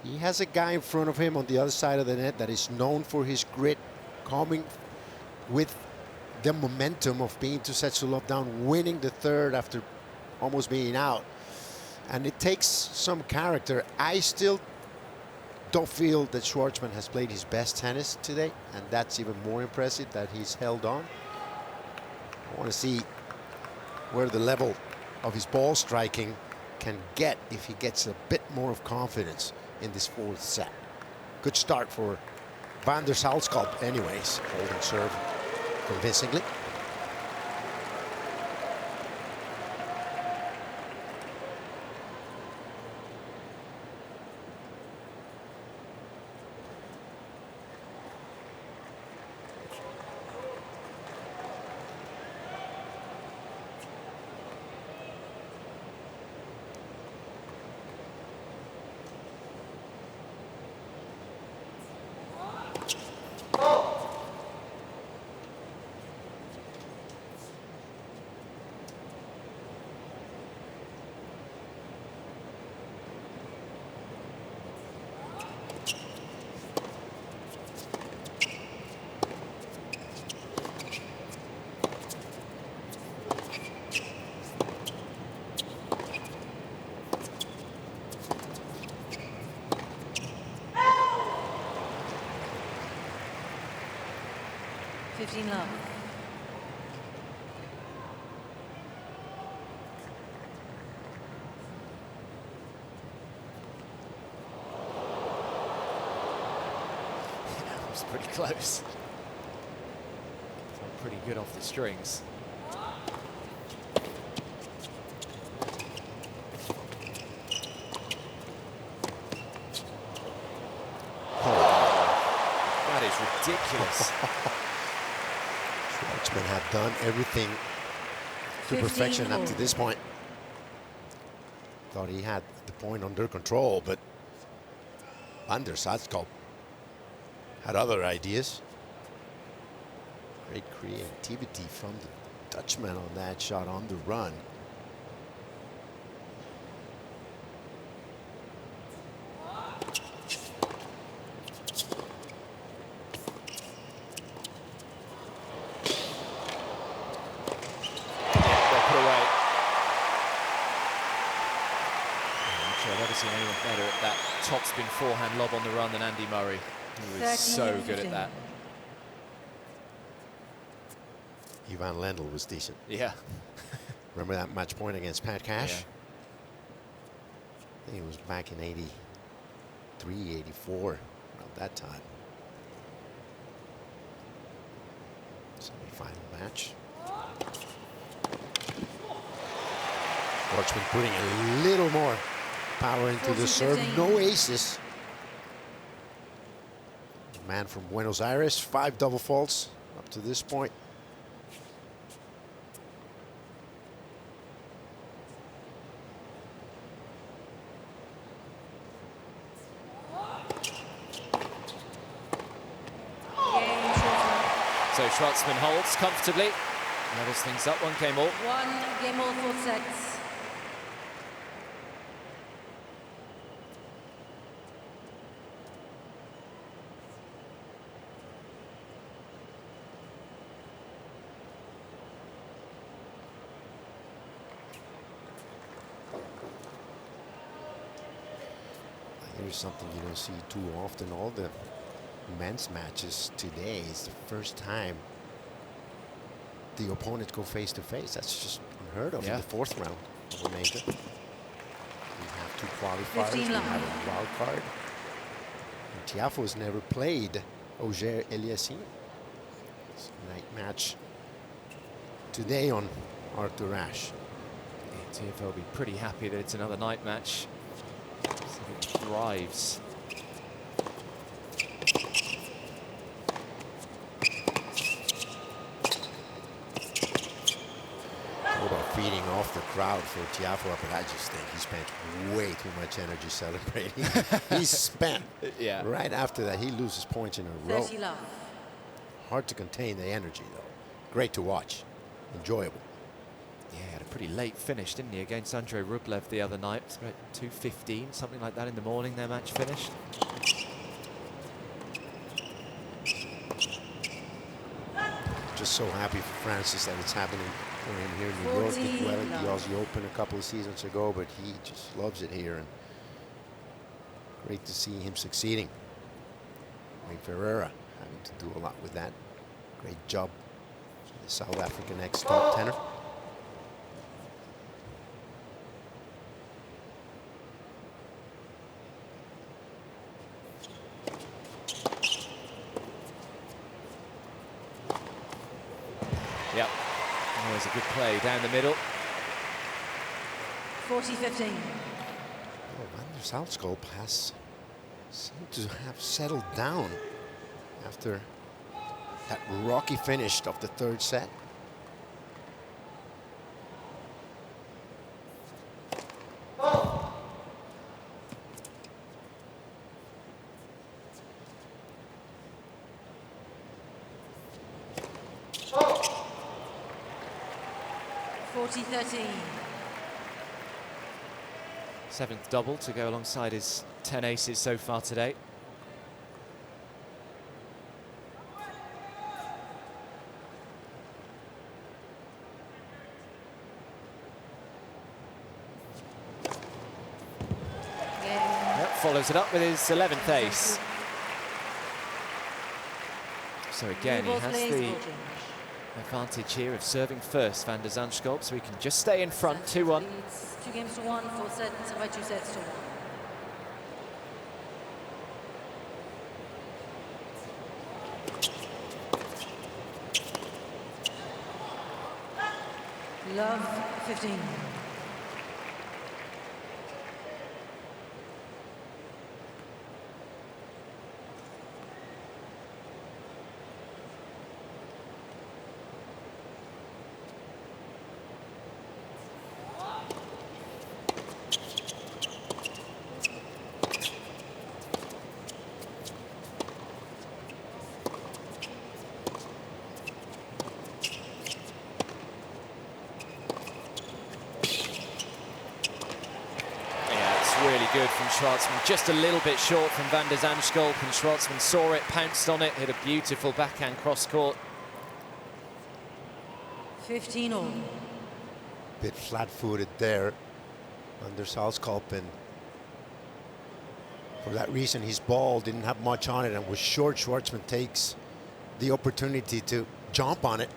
he has a guy in front of him on the other side of the net that is known for his grit, coming with the momentum of being 2 sets to love down, winning the third after almost being out. And it takes some character. I still don't feel that Schwartzman has played his best tennis today, and that's even more impressive that he's held on. I want to see where the level of his ball striking can get if he gets a bit more of confidence in this fourth set. Good start for van der Zandschulp anyways, holding serve convincingly. Love. That was pretty close. Felt pretty good off the strings. That is ridiculous. Schwartzman had done everything to perfection up to this point. Thought he had the point under control, but van der Zandschulp had other ideas. Great creativity from the Dutchman on that shot on the run. Anyone better at that topspin forehand lob on the run than Andy Murray. He was so good at that. Ivan Lendl was decent. Yeah. Remember that match point against Pat Cash? Yeah. I think it was back in 83, 84, around that time. Semi-final match. Schwartzman putting a little more power into the serve. No aces. The man from Buenos Aires, 5 double faults up to this point. So Schwartzman holds comfortably. Levels things up, 1 game all. 1 game all, 4 sets. Here's something you don't see too often. All the men's matches today is the first time the opponents go face to face. That's just unheard of in the 4th round of a major. We have 2 qualifiers. We have a wild card. And Tiafoe's never played Auger Aliassime. It's a night match today on Arthur Ashe. Yeah, Tiafoe will be pretty happy that it's another night match. It thrives. What about feeding off the crowd for Tiafoe? But I just think he spent way too much energy celebrating. He spent right after that. He loses points in a row. Hard to contain the energy, though. Great to watch. Enjoyable. Yeah, he had a pretty late finish, didn't he, against Andrei Rublev the other night. It's about 2:15, something like that in the morning, their match finished. Just so happy for Francis that it's happening We're in here in New York, 40 did well at the love. Aussie Open a couple of seasons ago, but he just loves it here, and great to see him succeeding. Ray Ferreira having to do a lot with that. Great job, the South African ex-top tenor. Yep, always a good play down the middle. 40-15. Van der Zandschulp has seemed to have settled down after that rocky finish of the third set. Seventh double to go alongside his 10 aces so far today. Yep, follows it up with his 11th ace. So again, he has the advantage here of serving first, Van der Zandschulp, so he can just stay in front, 2-1. 2-1, full set, by 2 sets to 1. Love 15. Really good from Schwartzman, just a little bit short from Van der Zandschulp, and Schwartzman saw it, pounced on it, hit a beautiful backhand cross court. 15 all. Bit flat-footed there, Van der Zandschulp, and for that reason his ball didn't have much on it and was short. Schwartzman takes the opportunity to jump on it.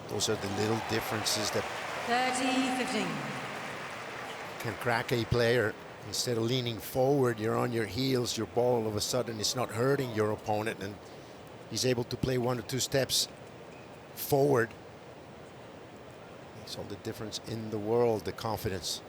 Those are the little differences that 30-15. can crack a player. Instead of leaning forward, you're on your heels, your ball all of a sudden is not hurting your opponent, and he's able to play 1 or 2 steps forward. Makes all the difference in the world, the confidence.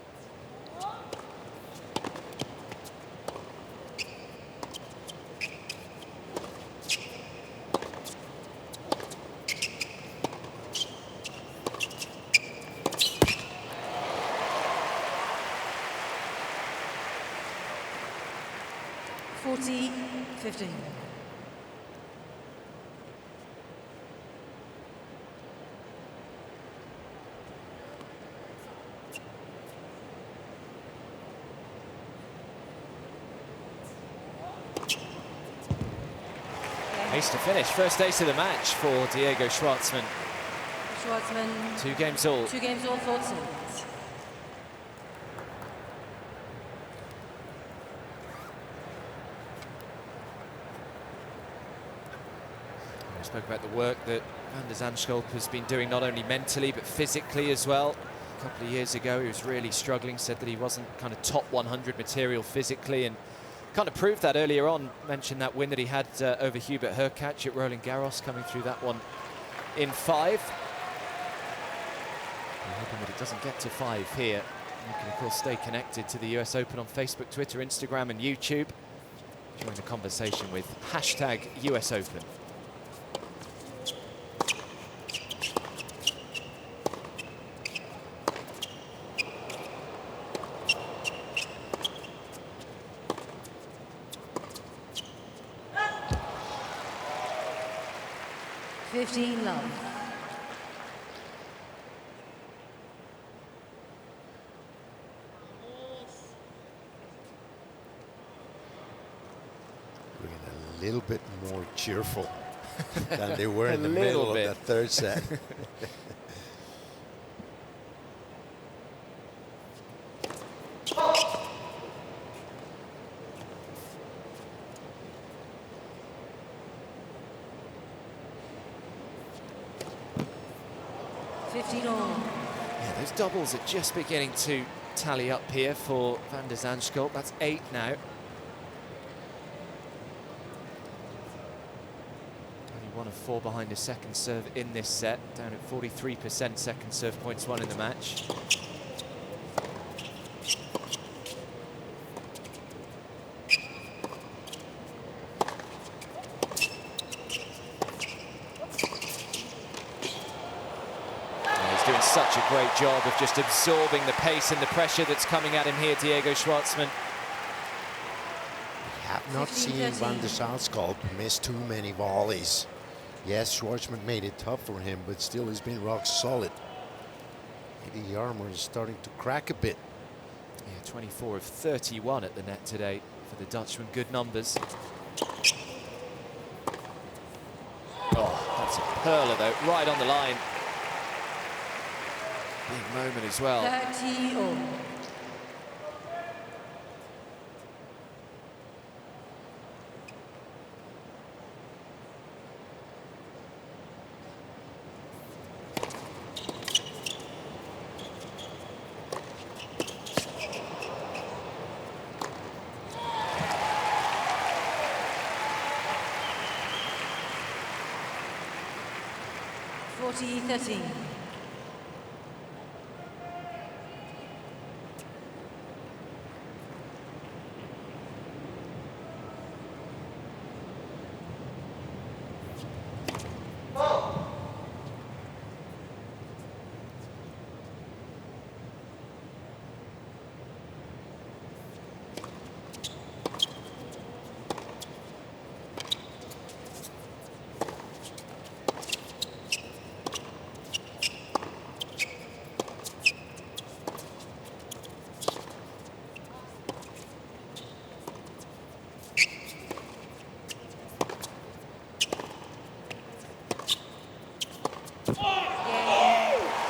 Ace to finish, first ace of the match for Diego Schwartzman. Schwartzman. 2 games all. 2 games all, 4 sets. We spoke about the work that Van der Zandschulp has been doing, not only mentally but physically as well. A couple of years ago he was really struggling, said that he wasn't kind of top 100 material physically, and kind of proved that earlier on. Mentioned that win that he had over Hubert Hurkacz at Roland Garros, coming through that one in 5. We're hoping that it doesn't get to 5 here. You can of course stay connected to the US Open on Facebook, Twitter, Instagram and YouTube. Join the conversation with #US Open. Love. little bit more cheerful than they were in the middle of that third set. Yeah, those doubles are just beginning to tally up here for van der Zandschulp. That's 8 now. Only 1 of 4 behind a second serve in this set, down at 43% second serve points won in the match. Such a great job of just absorbing the pace and the pressure that's coming at him here, Diego Schwartzman. I have not seen van der Zandschulp miss too many volleys. Yes, Schwartzman made it tough for him, but still he's been rock solid. Maybe the armor is starting to crack a bit. Yeah, 24 of 31 at the net today for the Dutchman. Good numbers. Oh, that's a perler though, right on the line. Big moment as well. 30-all. $40-13.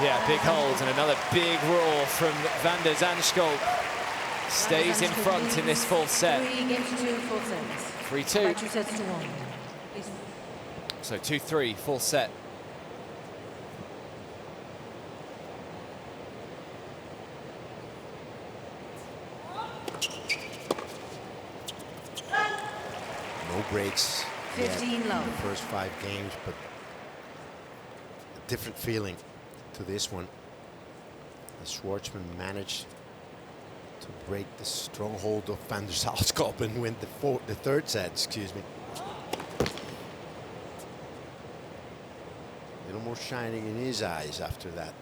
Yeah, big hold and another big roar from van der Zandschulp. Stays in front in this full set. 3 games to 2 full sets. 3-2. By 2 sets to 1. Please. So 2-3, full set. No breaks. 15 love. The first 5 games, but a different feeling to this one. As Schwartzman managed to break the stronghold of van der Zandschulp and win the third set, excuse me. A little more shining in his eyes after that.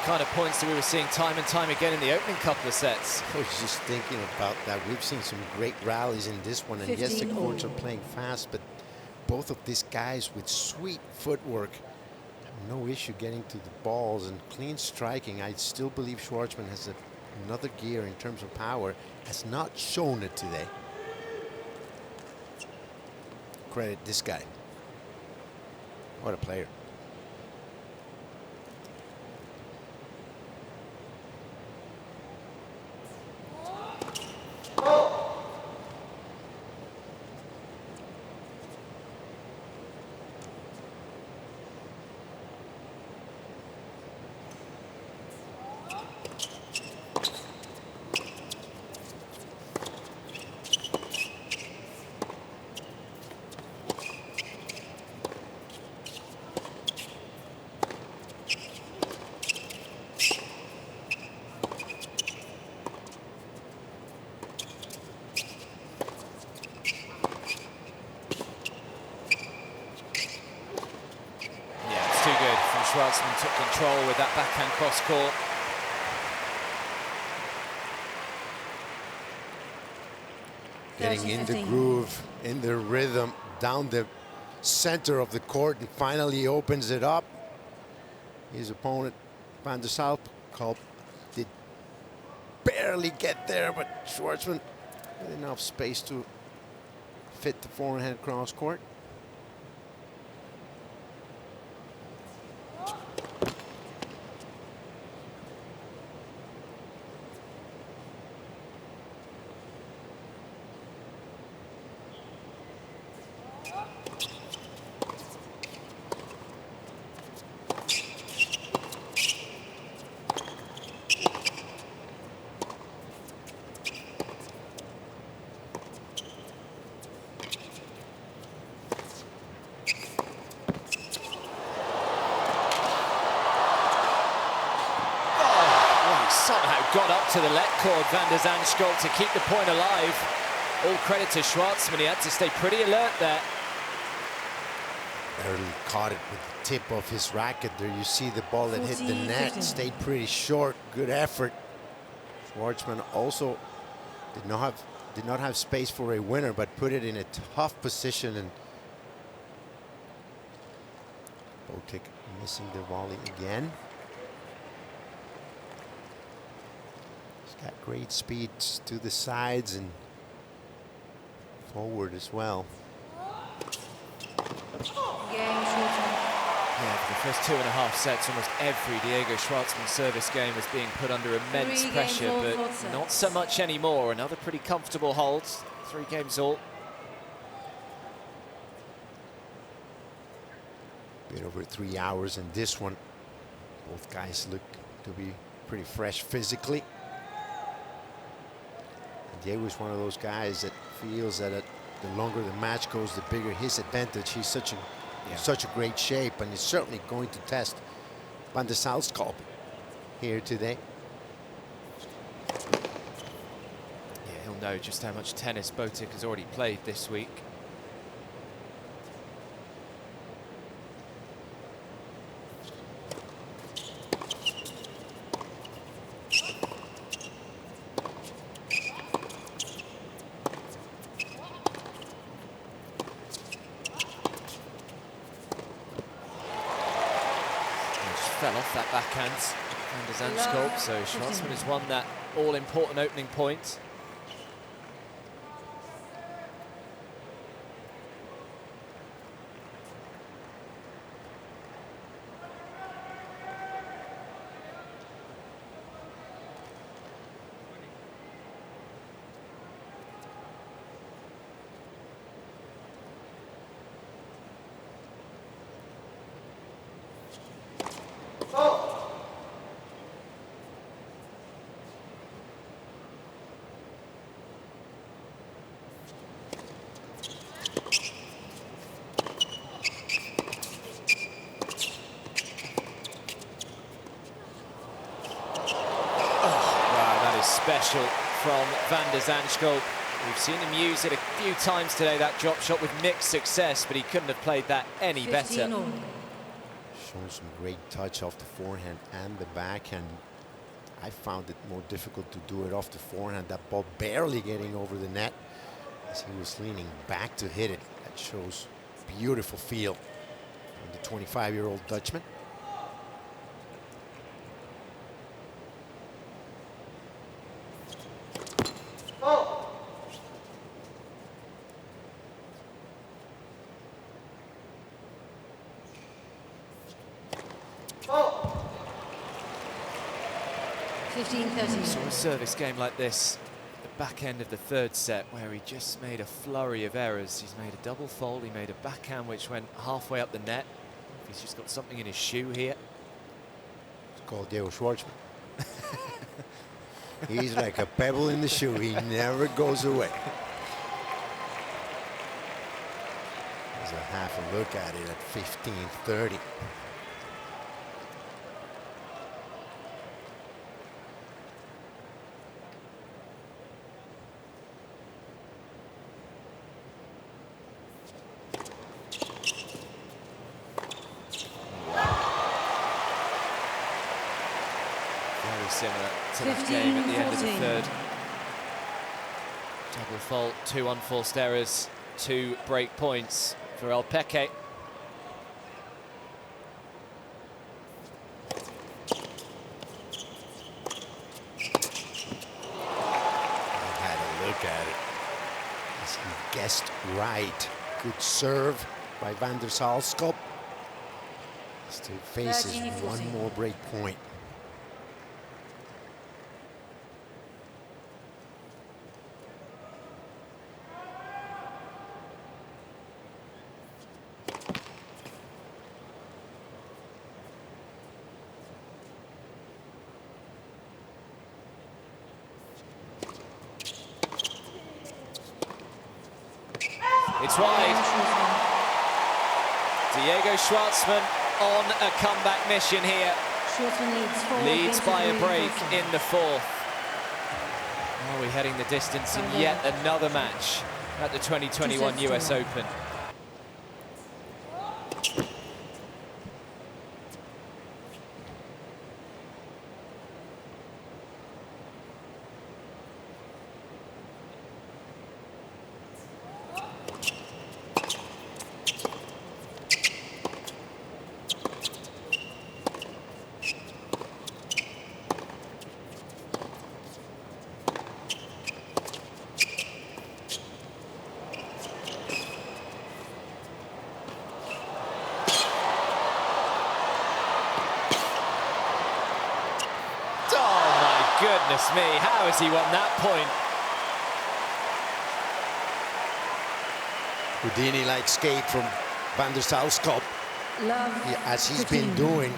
Kind of points that we were seeing time and time again in the opening couple of sets. I was just thinking about that. We've seen some great rallies in this one, and yes, the courts are playing fast, but both of these guys with sweet footwork have no issue getting to the balls and clean striking. I still believe Schwartzman has another gear in terms of power, has not shown it today. Credit this guy. What a player. took control with that backhand cross court. Getting in the groove, in the rhythm, down the center of the court, and finally opens it up. His opponent, Zandschulp, did barely get there, but Schwartzman with enough space to fit the forehand cross court. Got up to the let cord, Zandschulp, to keep the point alive. All credit to Schwartzman, he had to stay pretty alert there. Barely caught it with the tip of his racket. There you see the ball that hit the net, stayed pretty short, good effort. Schwartzman also did not have space for a winner, but put it in a tough position, and Botic missing the volley again. Got great speed to the sides and forward as well. Yeah, for the first 2.5 sets, almost every Diego Schwartzman service game was being put under immense pressure, but not so much anymore. Another pretty comfortable hold, 3 games all. Bit over 3 hours in this one. Both guys look to be pretty fresh physically. Diego's one of those guys that feels that the longer the match goes, the bigger his advantage. He's such a great shape, and he's certainly going to test Zandschulp here today. Yeah, he'll know just how much tennis Botic has already played this week. Fell off that backhand under Zandschulp, so Schwartzman has won that all-important opening point. Special from Zandschulp. We've seen him use it a few times today, that drop shot, with mixed success, but he couldn't have played that any better. Showing some great touch off the forehand and the backhand. I found it more difficult to do it off the forehand. That ball barely getting over the net as he was leaning back to hit it. That shows beautiful feel from the 25-year-old Dutchman. Saw a service game like this at the back end of the 3rd set, where he just made a flurry of errors. He's made a double fault, he made a backhand which went halfway up the net. He's just got something in his shoe here. It's called Diego Schwartzman. He's like a pebble in the shoe. He never goes away. There's a half a look at it at 15:30. similar to that game at the end of the 15-14. third. Double fault, 2 unforced errors, 2 break points for El Peque. Had a look at it. As he guessed right. Good serve by Van der Zandschulp. Still faces 13-14. one more break point. It's wide. Diego Schwartzman on a comeback mission here. Schwartzman Leads by a break in the 4th. Are we heading the distance in yet another match at the 2021 US Open? Goodness me, how has he won that point? Houdini-like skate from Van der Zandschulp. As he's been doing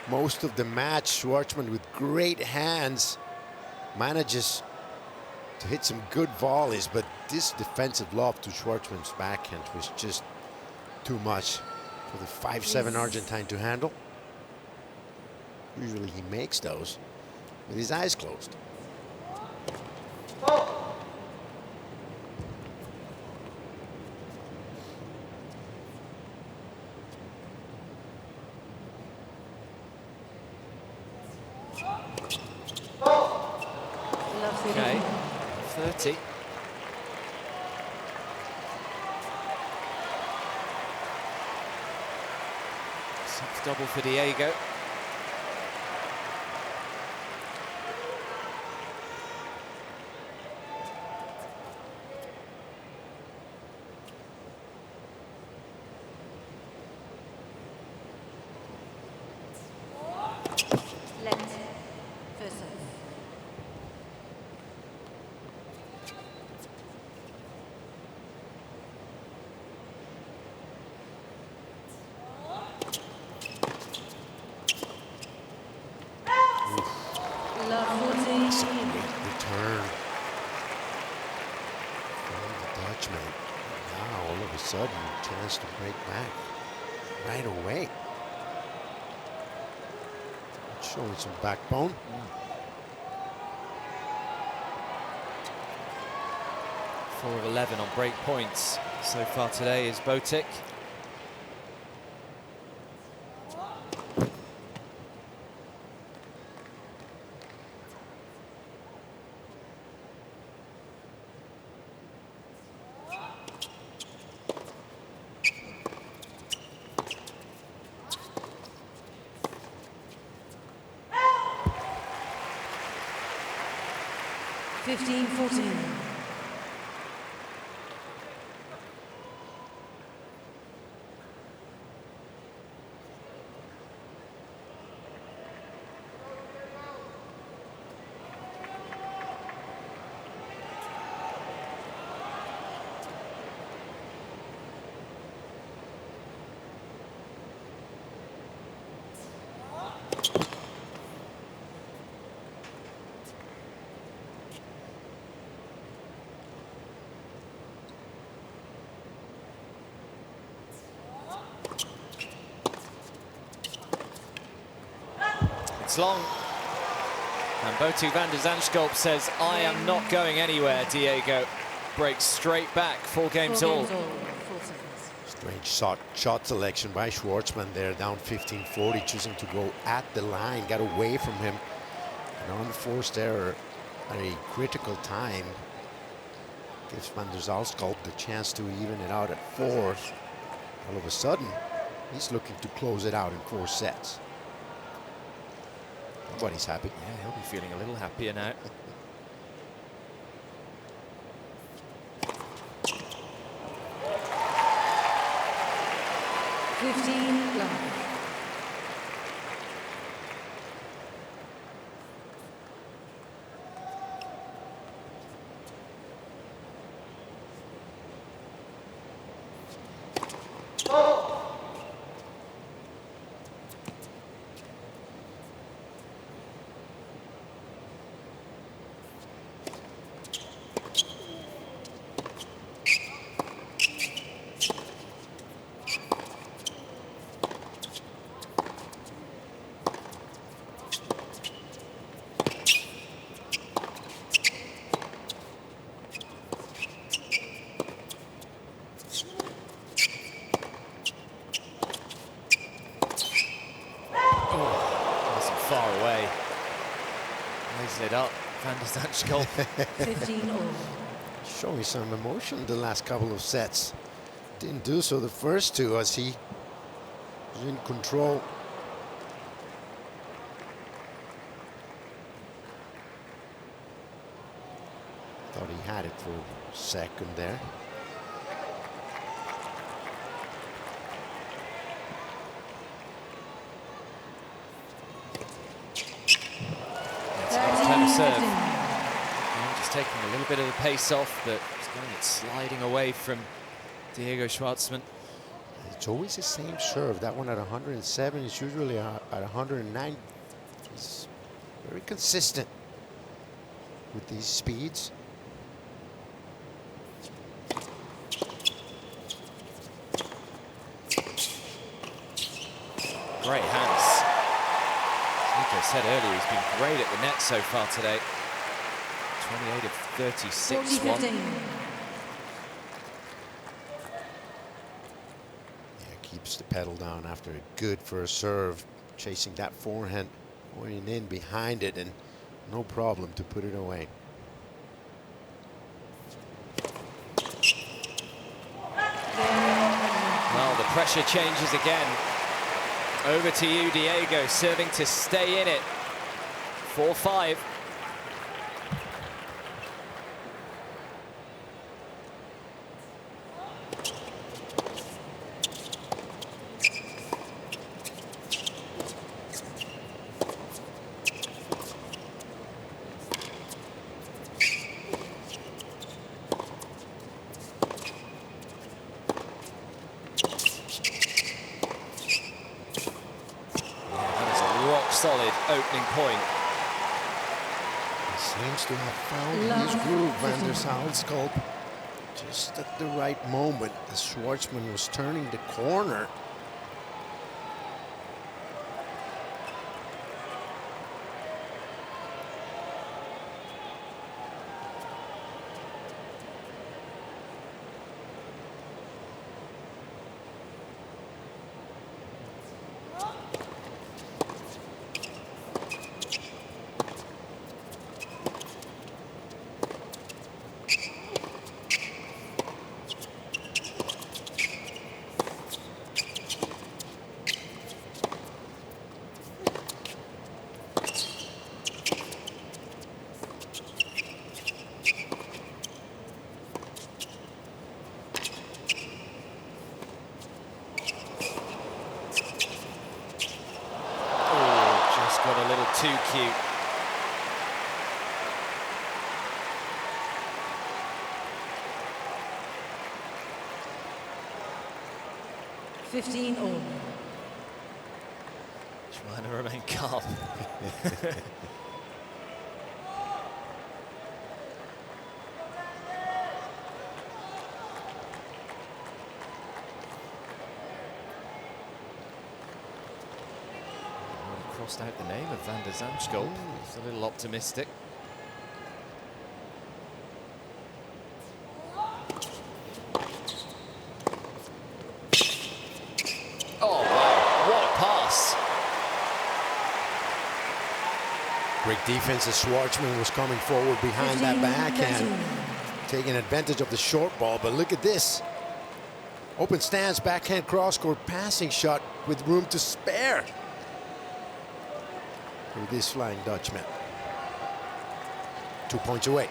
most of the match. Schwartzman with great hands manages to hit some good volleys, but this defensive lob to Schwartzman's backhand was just too much for the 5'7" Argentine to handle. Usually he makes those with his eyes closed. Okay, 30. Sixth double for Diego. That's a great return from the Dutchman. Now all of a sudden, a chance to break back right away. Showing some backbone. 4 of 11 on break points so far today is Botic. Fifteen, 14. It's long. And Botic van der Zandschulp says, I am not going anywhere, Diego. Breaks straight back, 4 games all. Strange shot selection by Schwartzman there, down 15-40, choosing to go at the line, got away from him. An unforced error at a critical time gives Van der Zandschulp the chance to even it out at 4. All of a sudden, he's looking to close it out in 4 sets. But he's happy. Yeah, he'll be feeling a little happier now. Far away. Lays it up, Van der Zandschulp. 15 all. Showing some emotion the last couple of sets. Didn't do so the first 2 as he was in control. Thought he had it for a second there. Serve. Yeah, just taking a little bit of the pace off, but it's going it sliding away from Diego Schwartzman. It's always the same serve. That one at 107 is usually at 109. He's very consistent with these speeds. Great hands. Nico said earlier, he's been great at the net so far today. 28 of 36 won. Yeah, keeps the pedal down after a good first serve. Chasing that forehand, going in behind it, and no problem to put it away. Well, the pressure changes again. Over to you, Diego, serving to stay in it. 4-5. Solid opening point. He seems to have found his groove, Van der Zandschulp. Just at the right moment, as Schwartzman was turning the corner. Too cute. $15 all. Trying to remain calm. Crossed out the name of Van der Zandschulp. He's a little optimistic. Oh, wow. What a pass. Great defense. defense as Schwartzman was coming forward behind that backhand, taking advantage of the short ball. But look at this. Open stance, backhand cross-court passing shot with room to spare for this Flying Dutchman. 2 points away.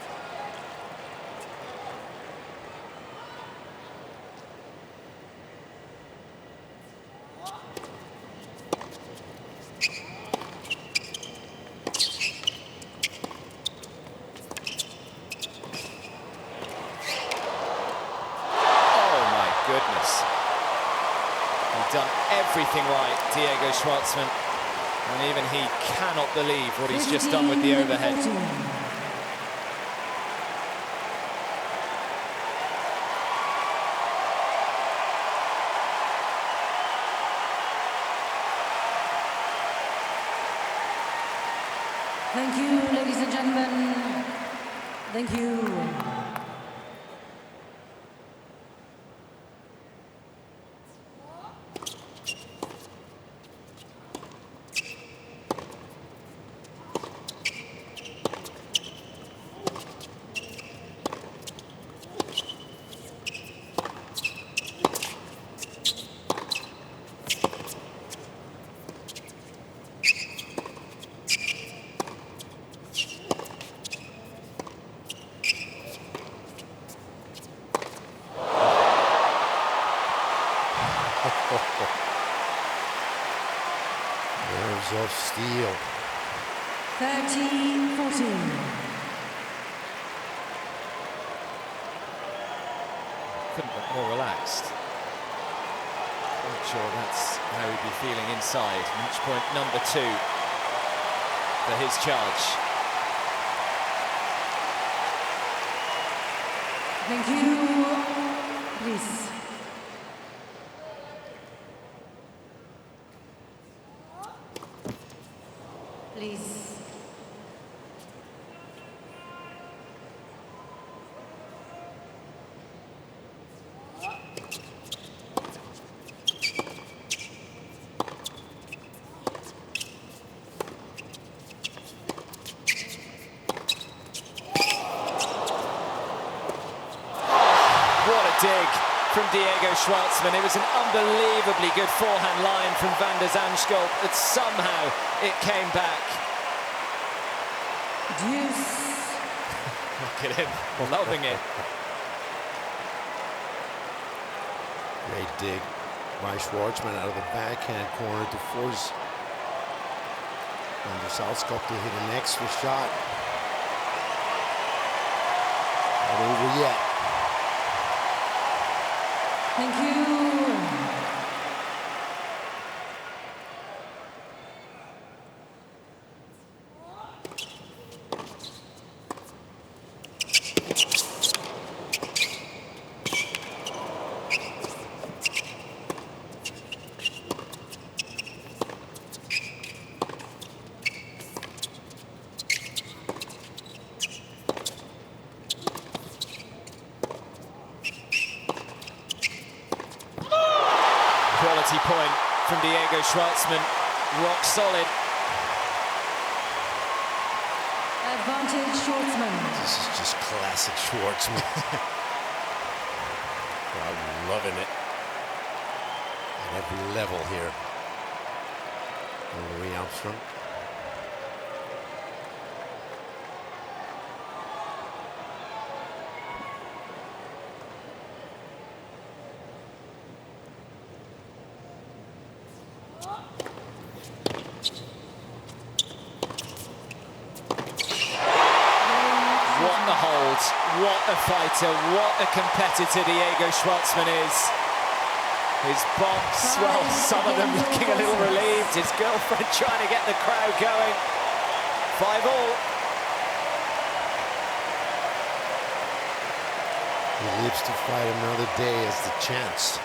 Done everything right, Diego Schwartzman, and even he cannot believe what he's just done with the overhead. Thank you, ladies and gentlemen. Thank you. Nerves of steel. 13-14. Couldn't look more relaxed. Not sure that's how he'd be feeling inside. Match point number 2 for his charge. Thank you. Please. Please. What a dig from Diego Schwartzman. It was an unbelievably good forehand line from van der Zandschulp, but somehow it came back. Deuce. Look at him, loving it. Great dig by Schwartzman out of the backhand corner to force van der Zandschulp to hit an extra shot. Not over yet. Thank you. Quality point from Diego Schwartzman, rock solid. Advantage Schwartzman. This is just classic Schwartzman. I'm loving it at every level here. Louis Armstrong. What a fighter, what a competitor Diego Schwartzman is. His box, well, some of them looking a little relieved. His girlfriend trying to get the crowd going. 5-all. He lives to fight another day as the chants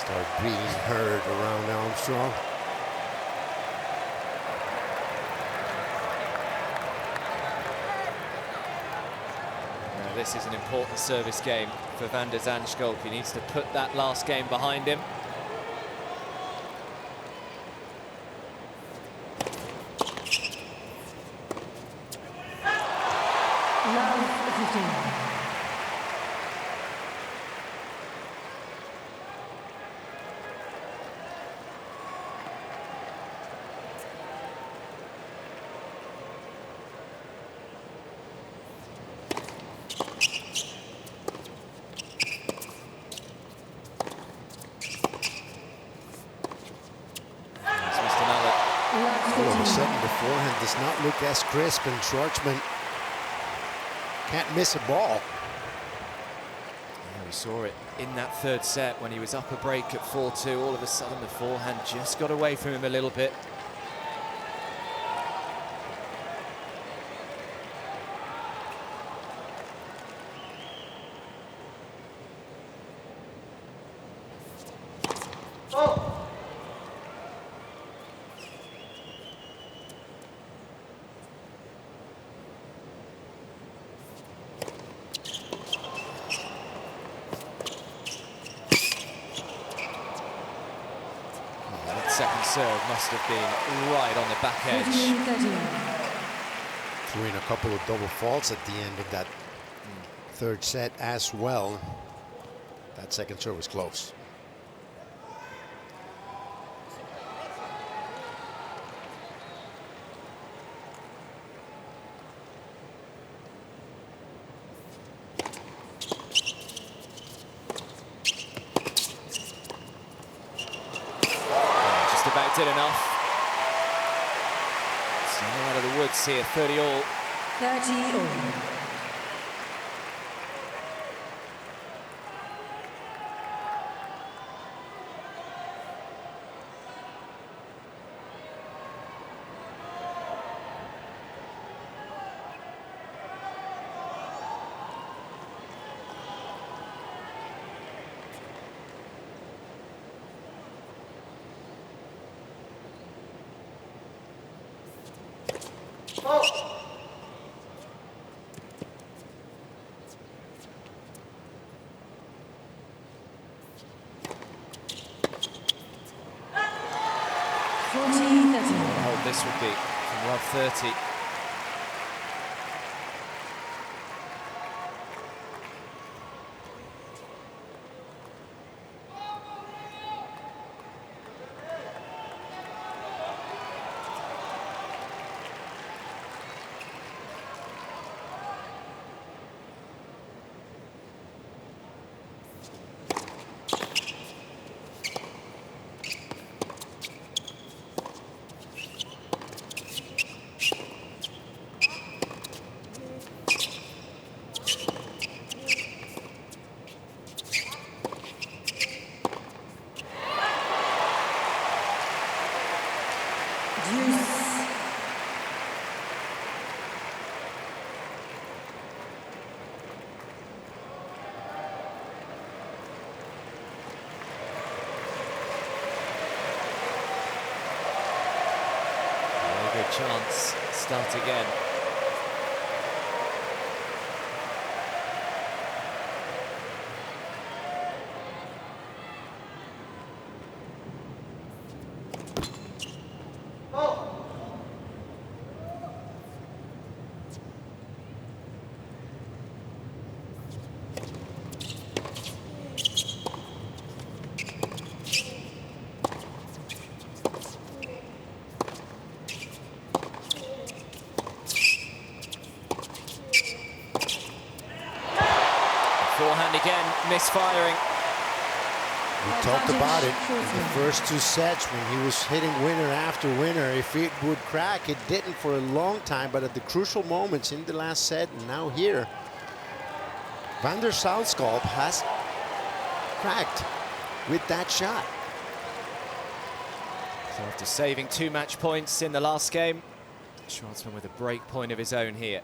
start being heard around Armstrong. This is an important service game for van der Zandschulp. He needs to put that last game behind him. 12-15. All of a sudden, the forehand does not look as crisp, and Schwartzman can't miss a ball. Yeah, we saw it in that third set when he was up a break at 4-2. All of a sudden, the forehand just got away from him a little bit. Second serve must have been right on the back edge. Threw in a couple of double faults at the end of that third set as well. That second serve was close. About did enough. So out of the woods here, 30 all. 30 all. Oh, this would be from love 30. Chance, start again. Forehand again, misfiring. We talked about it in the first two sets when he was hitting winner after winner. If it would crack, it didn't for a long time, but at the crucial moments in the last set and now here, Van der Zandschulp has cracked with that shot. So after saving 2 match points in the last game, Schwartzman with a break point of his own here.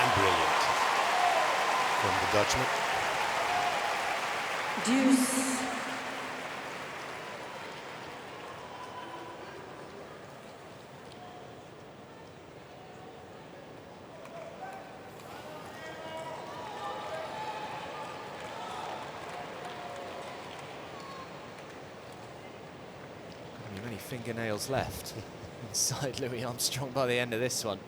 And brilliant from the Dutchman. Deuce. fingernails left inside Louis Armstrong by the end of this one.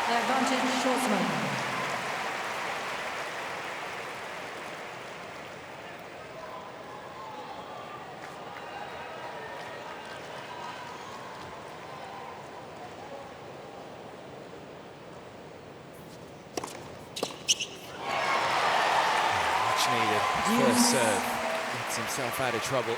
Advantage Schwartzman. Much needed first serve. Gets himself out of trouble.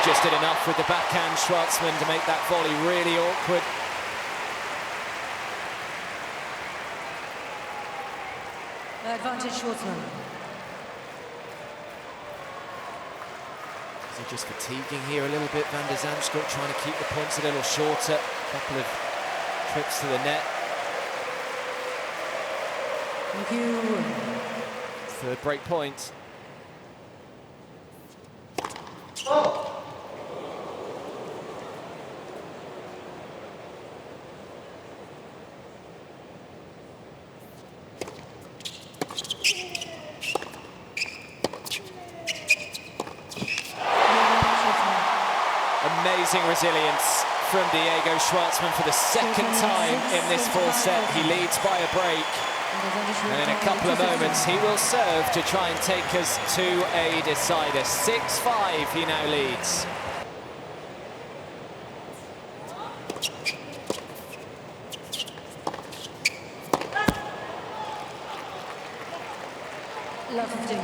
Just did enough with the backhand, Schwartzman, to make that volley really awkward. Advantage Schwartzman. Is he just fatiguing here a little bit? Van der Zandschulp trying to keep the points a little shorter. A couple of trips to the net. Thank you. Third break point. Amazing resilience from Diego Schwartzman for the second time in this full set. He leads by a break. And in a couple of moments, he will serve to try and take us to a decider. 6-5, he now leads. Love 15.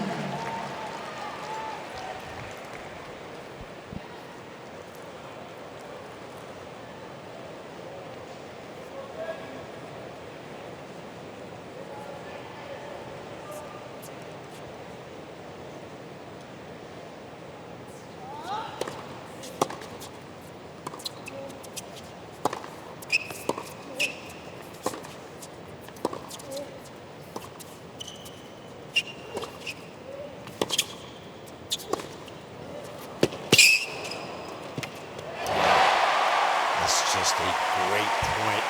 Just a great point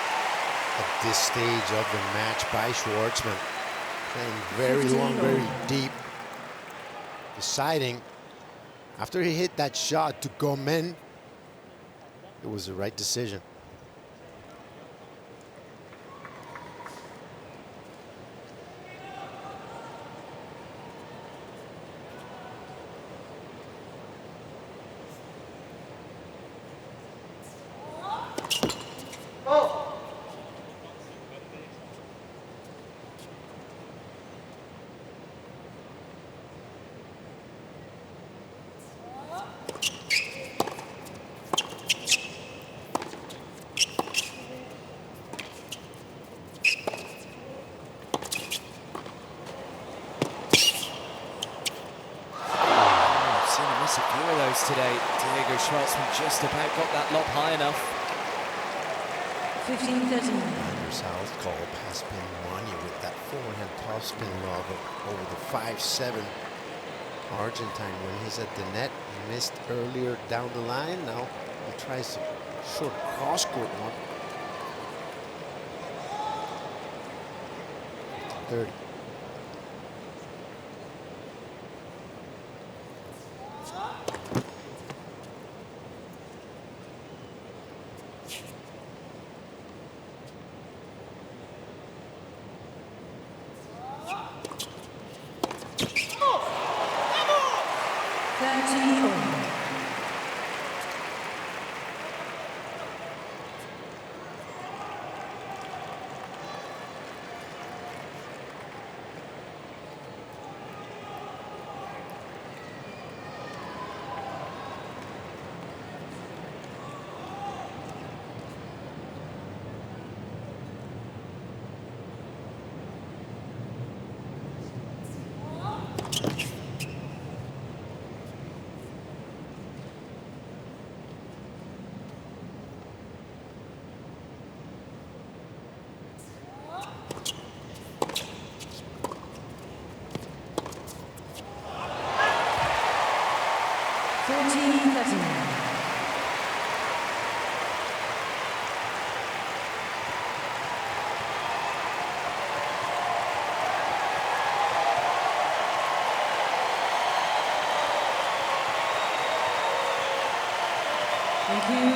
at this stage of the match by Schwartzman. Playing very long, very deep. Deciding, after he hit that shot to come in, it was the right decision. Today, Diego Schwartzman just about got that lob high enough. 15-13. Zandschulp has been money with that forehand topspin lob over the 5-7 Argentine when he's at the net. He missed earlier down the line. Now he tries a short cross-court one. 30. you.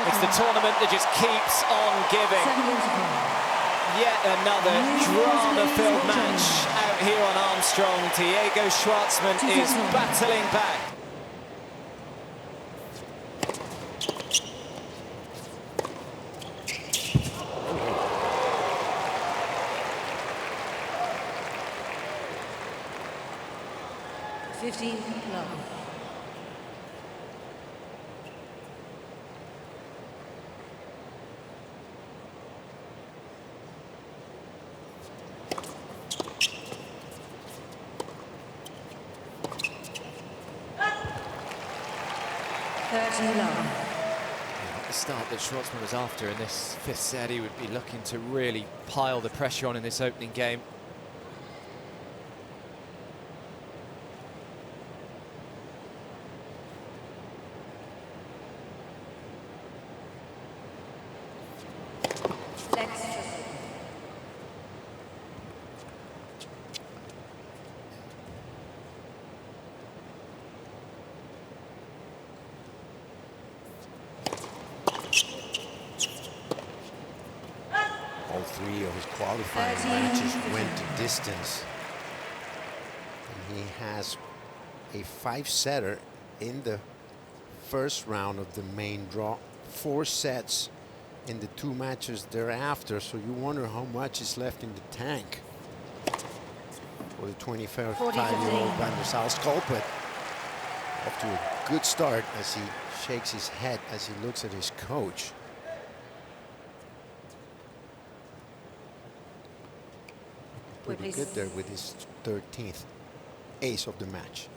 It's the tournament that just keeps on giving. Yet another drama-filled match out here on Armstrong. Diego Schwartzman is battling back. Love. The start that Schwartzman was after in this fifth set, he would be looking to really pile the pressure on in this opening game. All three of his qualifying matches went to distance. And he has a 5-setter in the first round of the main draw. 4 sets in the 2 matches thereafter. So you wonder how much is left in the tank for the 25-year-old Van der Zandschulp. But off to a good start as he shakes his head as he looks at his coach. Pretty good there with his 13th ace of the match.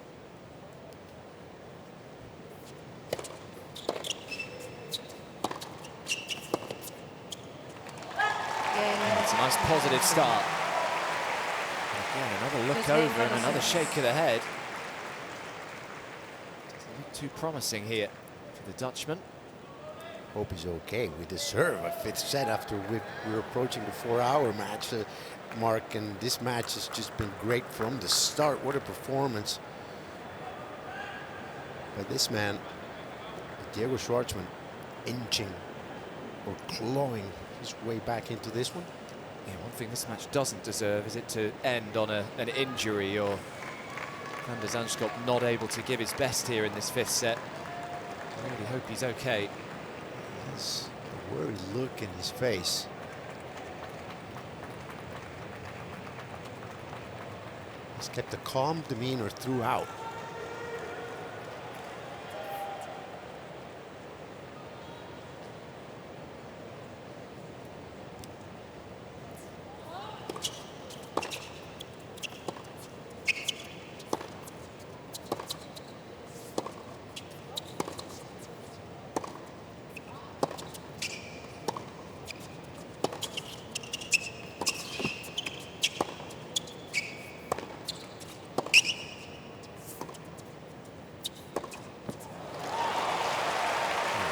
It's a nice positive start. Again, another look over and another shake of the head. Doesn't look too promising here for the Dutchman. Hope he's okay. We deserve a 5th set after we're approaching the 4-hour match mark, and this match has just been great from the start. What a performance by this man, Diego Schwartzman, inching or clawing his way back into this one. Yeah, one thing this match doesn't deserve is it to end on an injury or Van der Zandschulp not able to give his best here in this 5th set. I really hope he's okay. He has a worried look in his face. He's kept a calm demeanor throughout.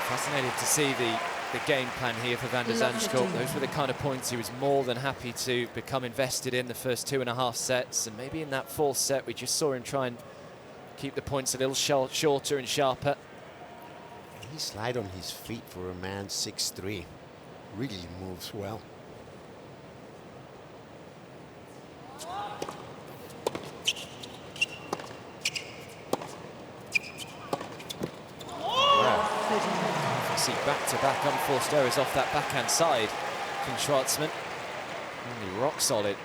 Fascinated to see the game plan here for Van der Zandschulp. Those were the kind of points he was more than happy to become invested in the first 2.5 sets, and maybe in that 4th set we just saw him try and keep the points a little shorter and sharper. He's light on his feet for a man 6'3". Really moves well. See back-to-back unforced errors off that backhand side from Schwartzman. Really rock solid.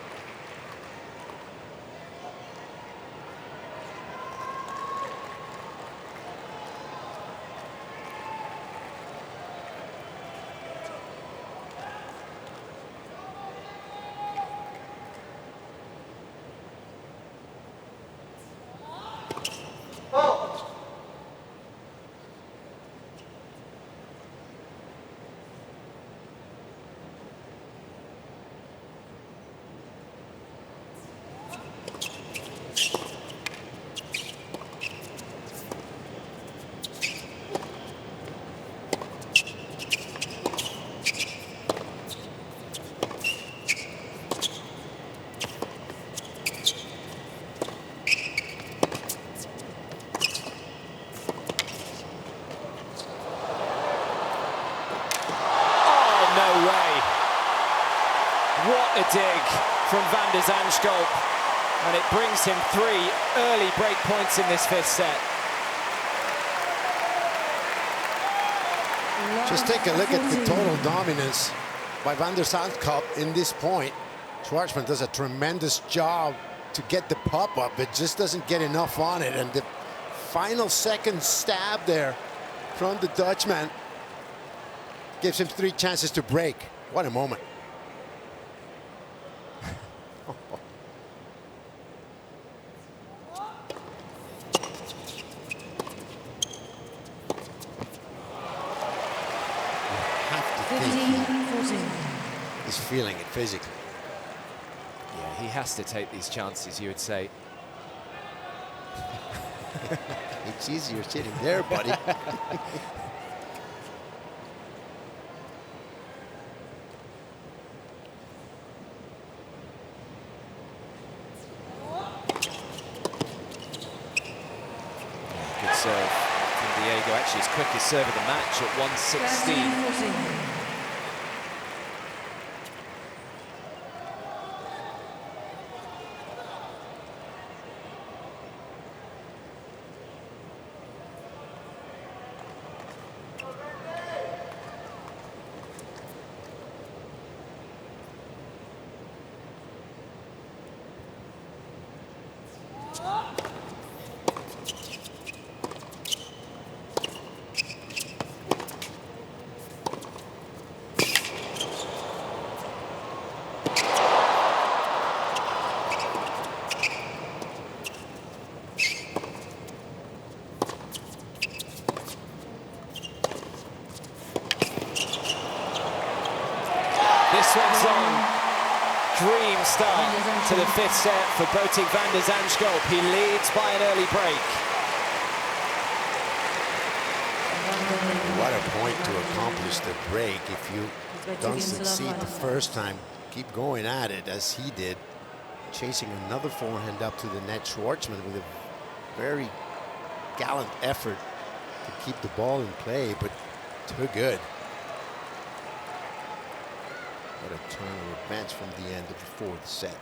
dig from van der Zandschulp, and it brings him 3 early break points in this 5th set. Just take a look at the total dominance by van der Zandschulp in this point. Schwartzman does a tremendous job to get the pop up. It just doesn't get enough on it, and the final second stab there from the Dutchman gives him 3 chances to break. What a moment. He's feeling it physically. Yeah, he has to take these chances, you would say. It's easier sitting there, buddy. Good serve from Diego, actually his quickest serve of the match at 116. This one's on. Dream start to the 5th set for Botic van der Zandschulp. He leads by an early break. What a point to accomplish the break. If you don't succeed the first time, keep going at it as he did. Chasing another forehand up to the net. Schwartzman with a very gallant effort to keep the ball in play, but too good. What a turn of advance from the end of the 4th set.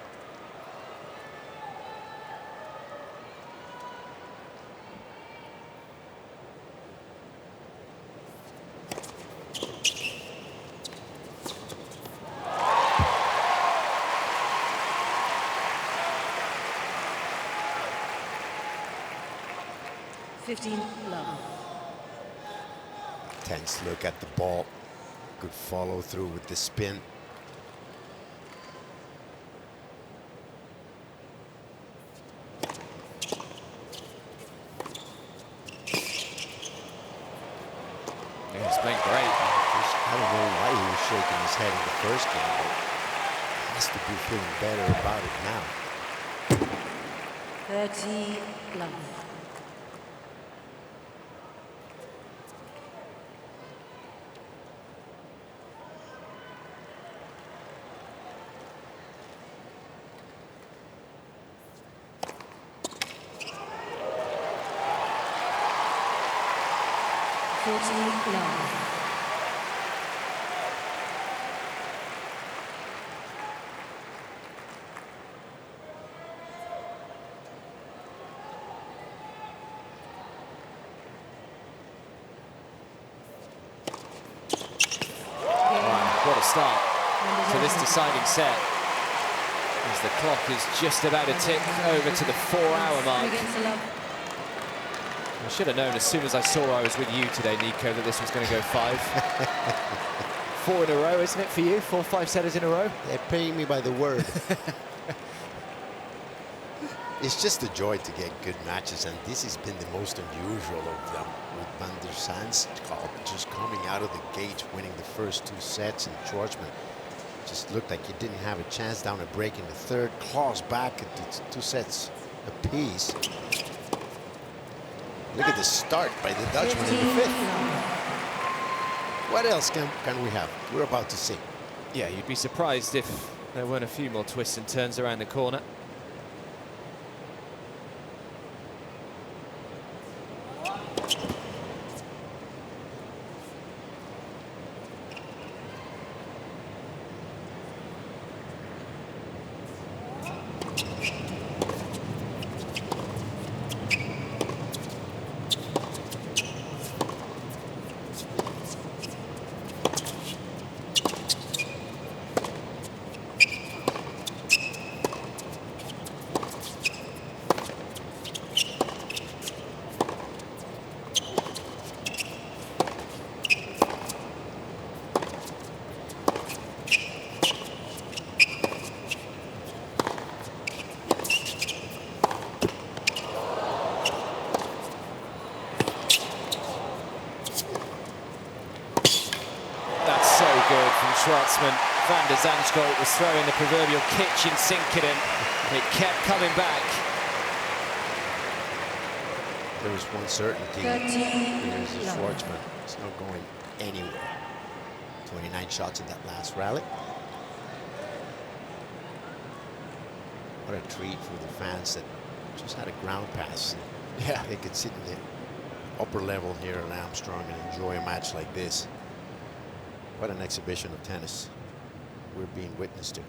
Tense look at the ball. Good follow through with the spin. He's playing great. I don't know why he was shaking his head in the first game, but he has to be feeling better about it now. 30 love. What a start to this deciding set, as the clock is just about to tick over to the 4-hour mark. I should have known as soon as I saw I was with you today, Nico, that this was going to go 5. 4 in a row, isn't it, for you? 4 5-setters in a row? They're paying me by the word. It's just a joy to get good matches, and this has been the most unusual of them, with van der Zandschulp just coming out of the gate, winning the first 2 sets, and Schwartzman just looked like he didn't have a chance down a break in the 3rd, claws back at 2 sets apiece. Look at the start by the Dutchman in the 5th. What else can we have? We're about to see. Yeah, you'd be surprised if there weren't a few more twists and turns around the corner. Schwartzman, van der Zandschulp was throwing the proverbial kitchen sink at him. It kept coming back. There was one certainty. Here's the Schwartzman. It's not going anywhere. 29 shots in that last rally. What a treat for the fans that just had a ground pass. Yeah, they could sit in the upper level here at Armstrong and enjoy a match like this. What an exhibition of tennis we're being witness to.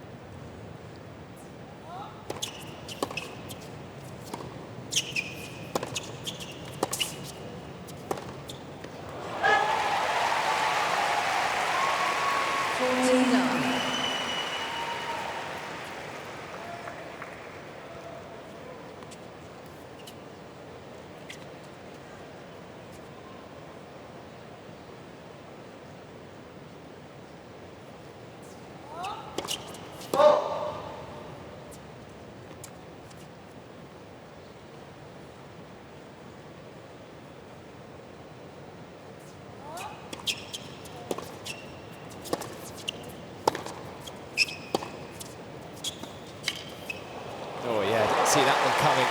Oh yeah, didn't see that one coming.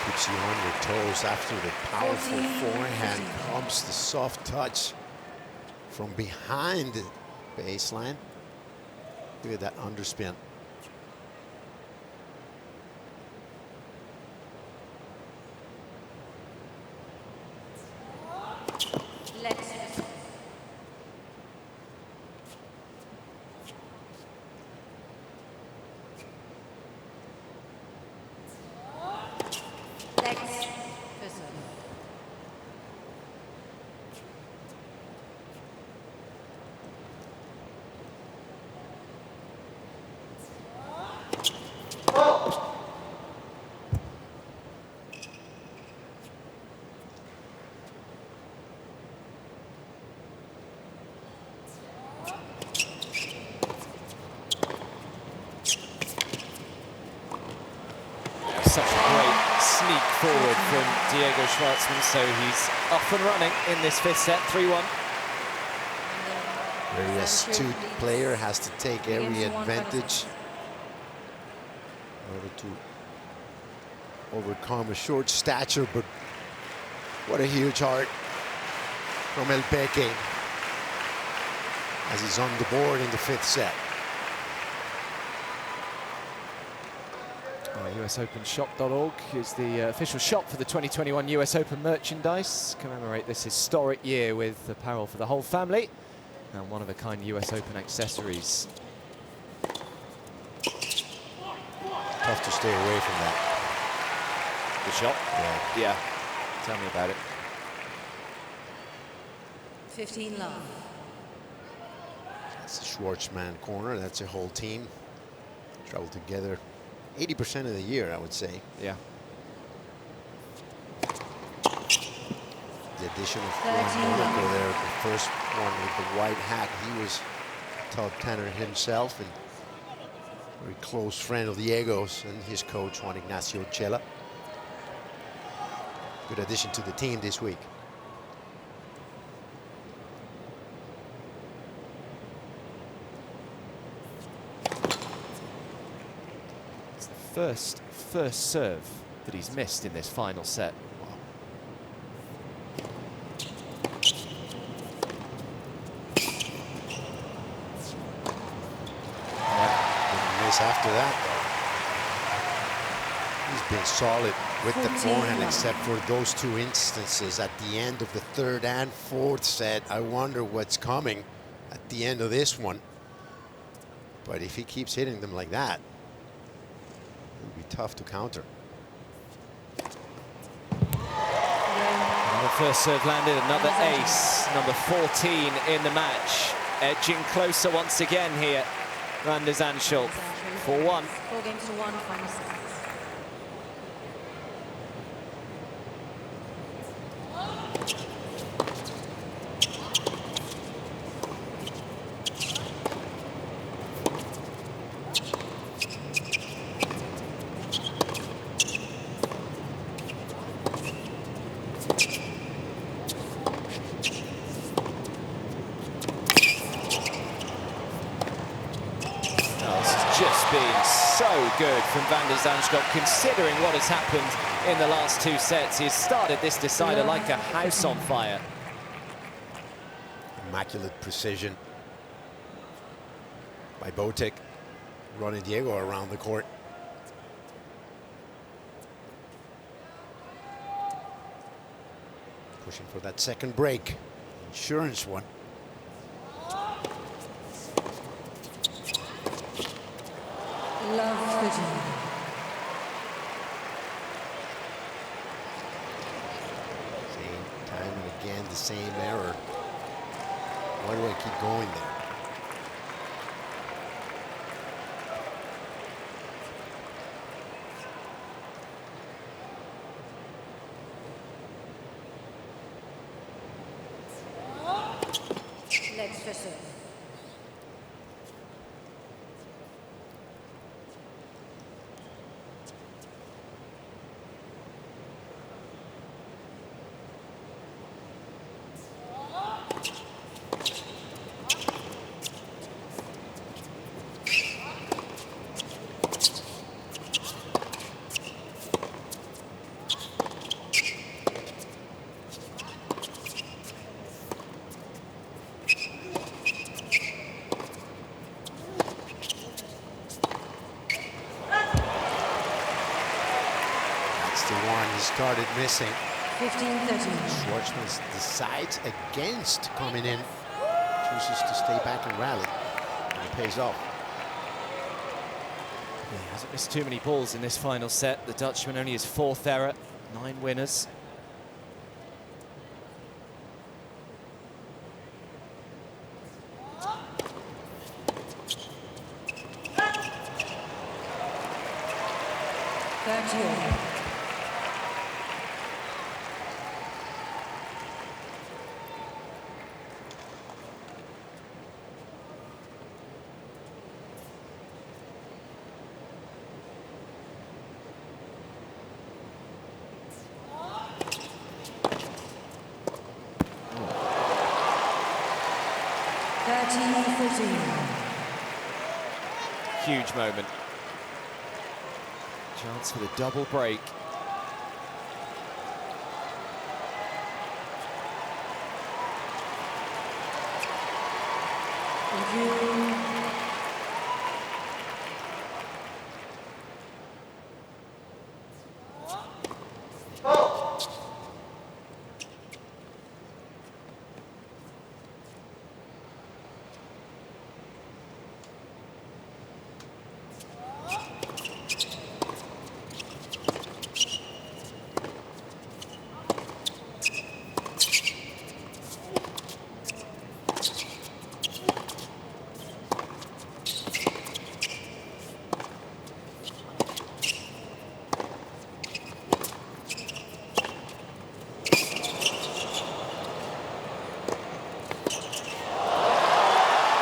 Keeps you on your toes. After the powerful forehand comes the soft touch from behind the baseline. Look at that underspin. Such a great sneak forward from Diego Schwartzman, so he's off and running in this fifth set, 3-1. Very astute player, has to take every advantage in order to overcome a short stature, but what a huge heart from El Peque as he's on the board in the fifth set. USOpenshop.org is the official shop for the 2021 US Open merchandise. Commemorate this historic year with apparel for the whole family and one-of-a-kind US Open accessories. Tough to stay away from that. The shop? Yeah. Yeah. Tell me about it. 15 love. That's the Schwartzman corner. That's a whole team. Travel together 80% of the year, I would say. Yeah. The addition of Juan Monaco there, the first one with the white hat. He was top tenor himself and very close friend of Diego's and his coach, Juan Ignacio Chela. Good addition to the team this week. First serve that he's missed in this final set. Didn't miss after that, though. He's been solid with the forehand, except for those two instances at the end of the third and fourth set. I wonder what's coming at the end of this one. But if he keeps hitting them like that, it'll be tough to counter. Another first serve landed, another ace, number 14 in the match. Edging closer once again here, van der Zandschulp, 4-1. 4 games to 1, final set. from Van der Zandschulp, considering what has happened in the last 2 sets. He has started this decider like a house on fire. Immaculate precision by Botic, running Diego around the court. Pushing for that second break, insurance one. Love switching. Same time and again, the same error. Why do I keep going there? Legs for serve. The one he started missing. 15-13. Schwartzman decides against coming in, chooses to stay back and rally, and it pays off. He hasn't missed too many balls in this final set. The Dutchman only his 4th error, 9 winners. Huge moment. Chance for the double break. Thank you.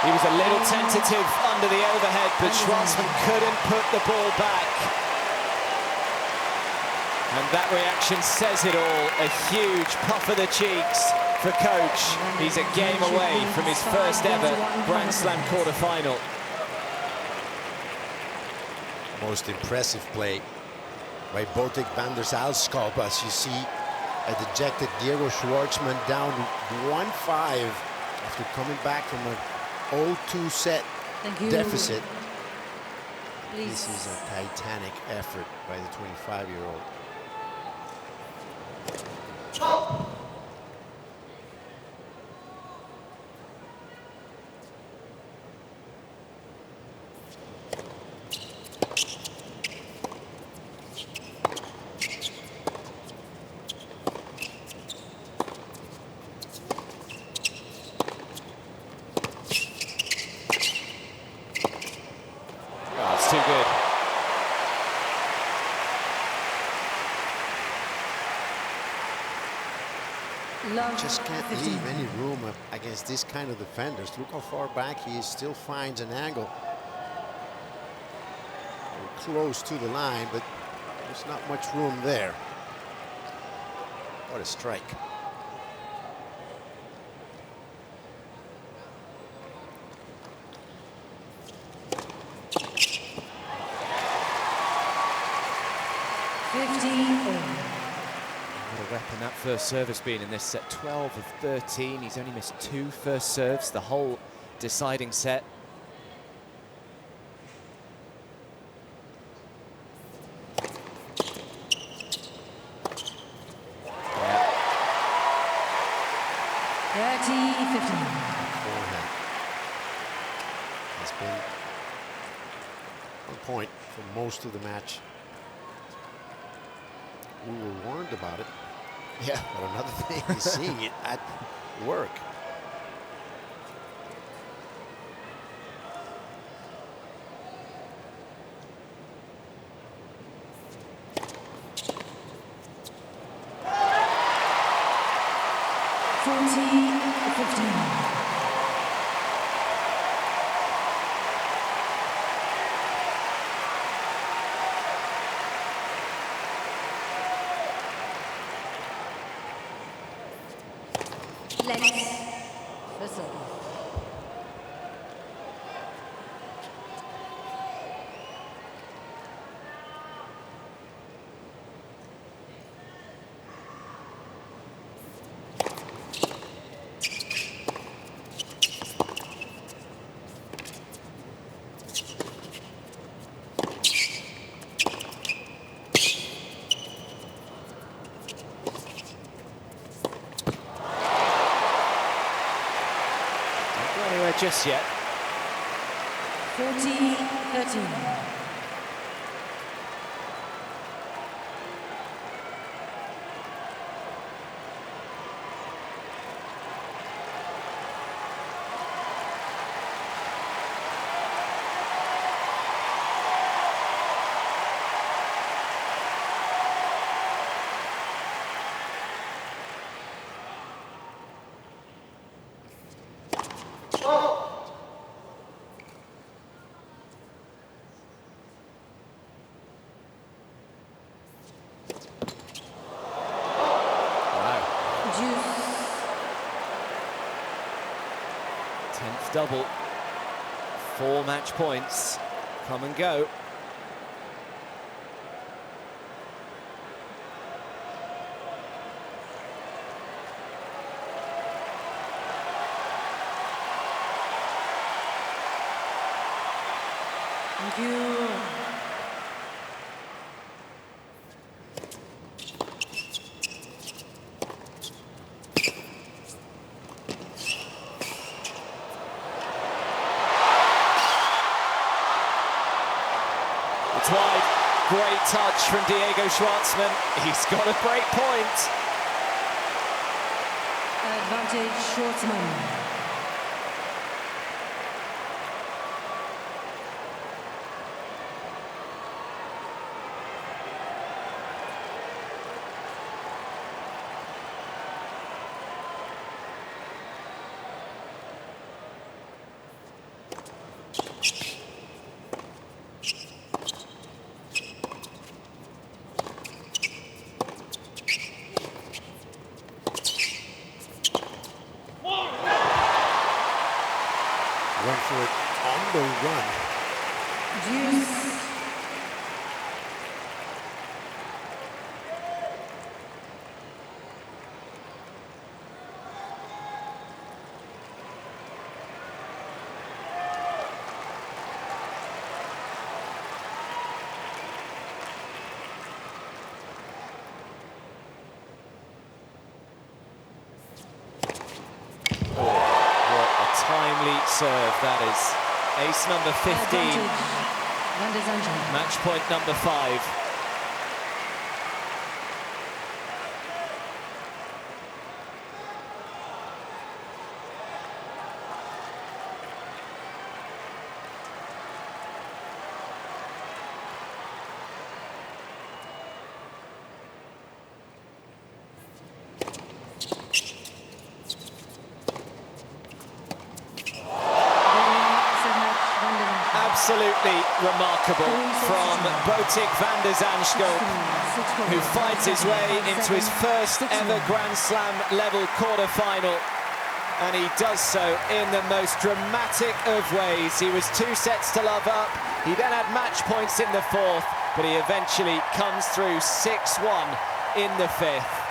He was a little tentative under the overhead, but Schwartzman couldn't put the ball back. And that reaction says it all. A huge puff of the cheeks for coach. He's a game away from his first ever Grand Slam quarterfinal. Most impressive play by Botic Van der Zandschulp, as you see a dejected Diego Schwartzman down 1-5 after coming back from a 0-2 set deficit. Please. This is a titanic effort by the 25-year-old. It's too good. Just can't leave any room against this kind of defenders. Look how far back he is, still finds an angle. Very close to the line, but there's not much room there. What a strike. 15-all. What a weapon that first serve has been in this set. 12 of 13. He's only missed 2 first serves the whole deciding set. Yeah. 30-15. Forehand has been on point for most of the match. We were warned about it. Yeah. But another thing is seeing it at work. Length for serve. Just yet. 40-13. Double, 4 match points, come and go. Thank you. It's wide. Great touch from Diego Schwartzman. He's got a break point. Advantage Schwartzman. Went for it on the run. Deuce. Timely serve, that is. Ace number 15. Match point number 5. Absolutely remarkable from Botic van der Zandschulp, who fights his way into his first ever Grand Slam level quarter-final. And he does so in the most dramatic of ways. He was 2 sets to love up. He then had match points in the 4th. but he eventually comes through 6-1 in the fifth.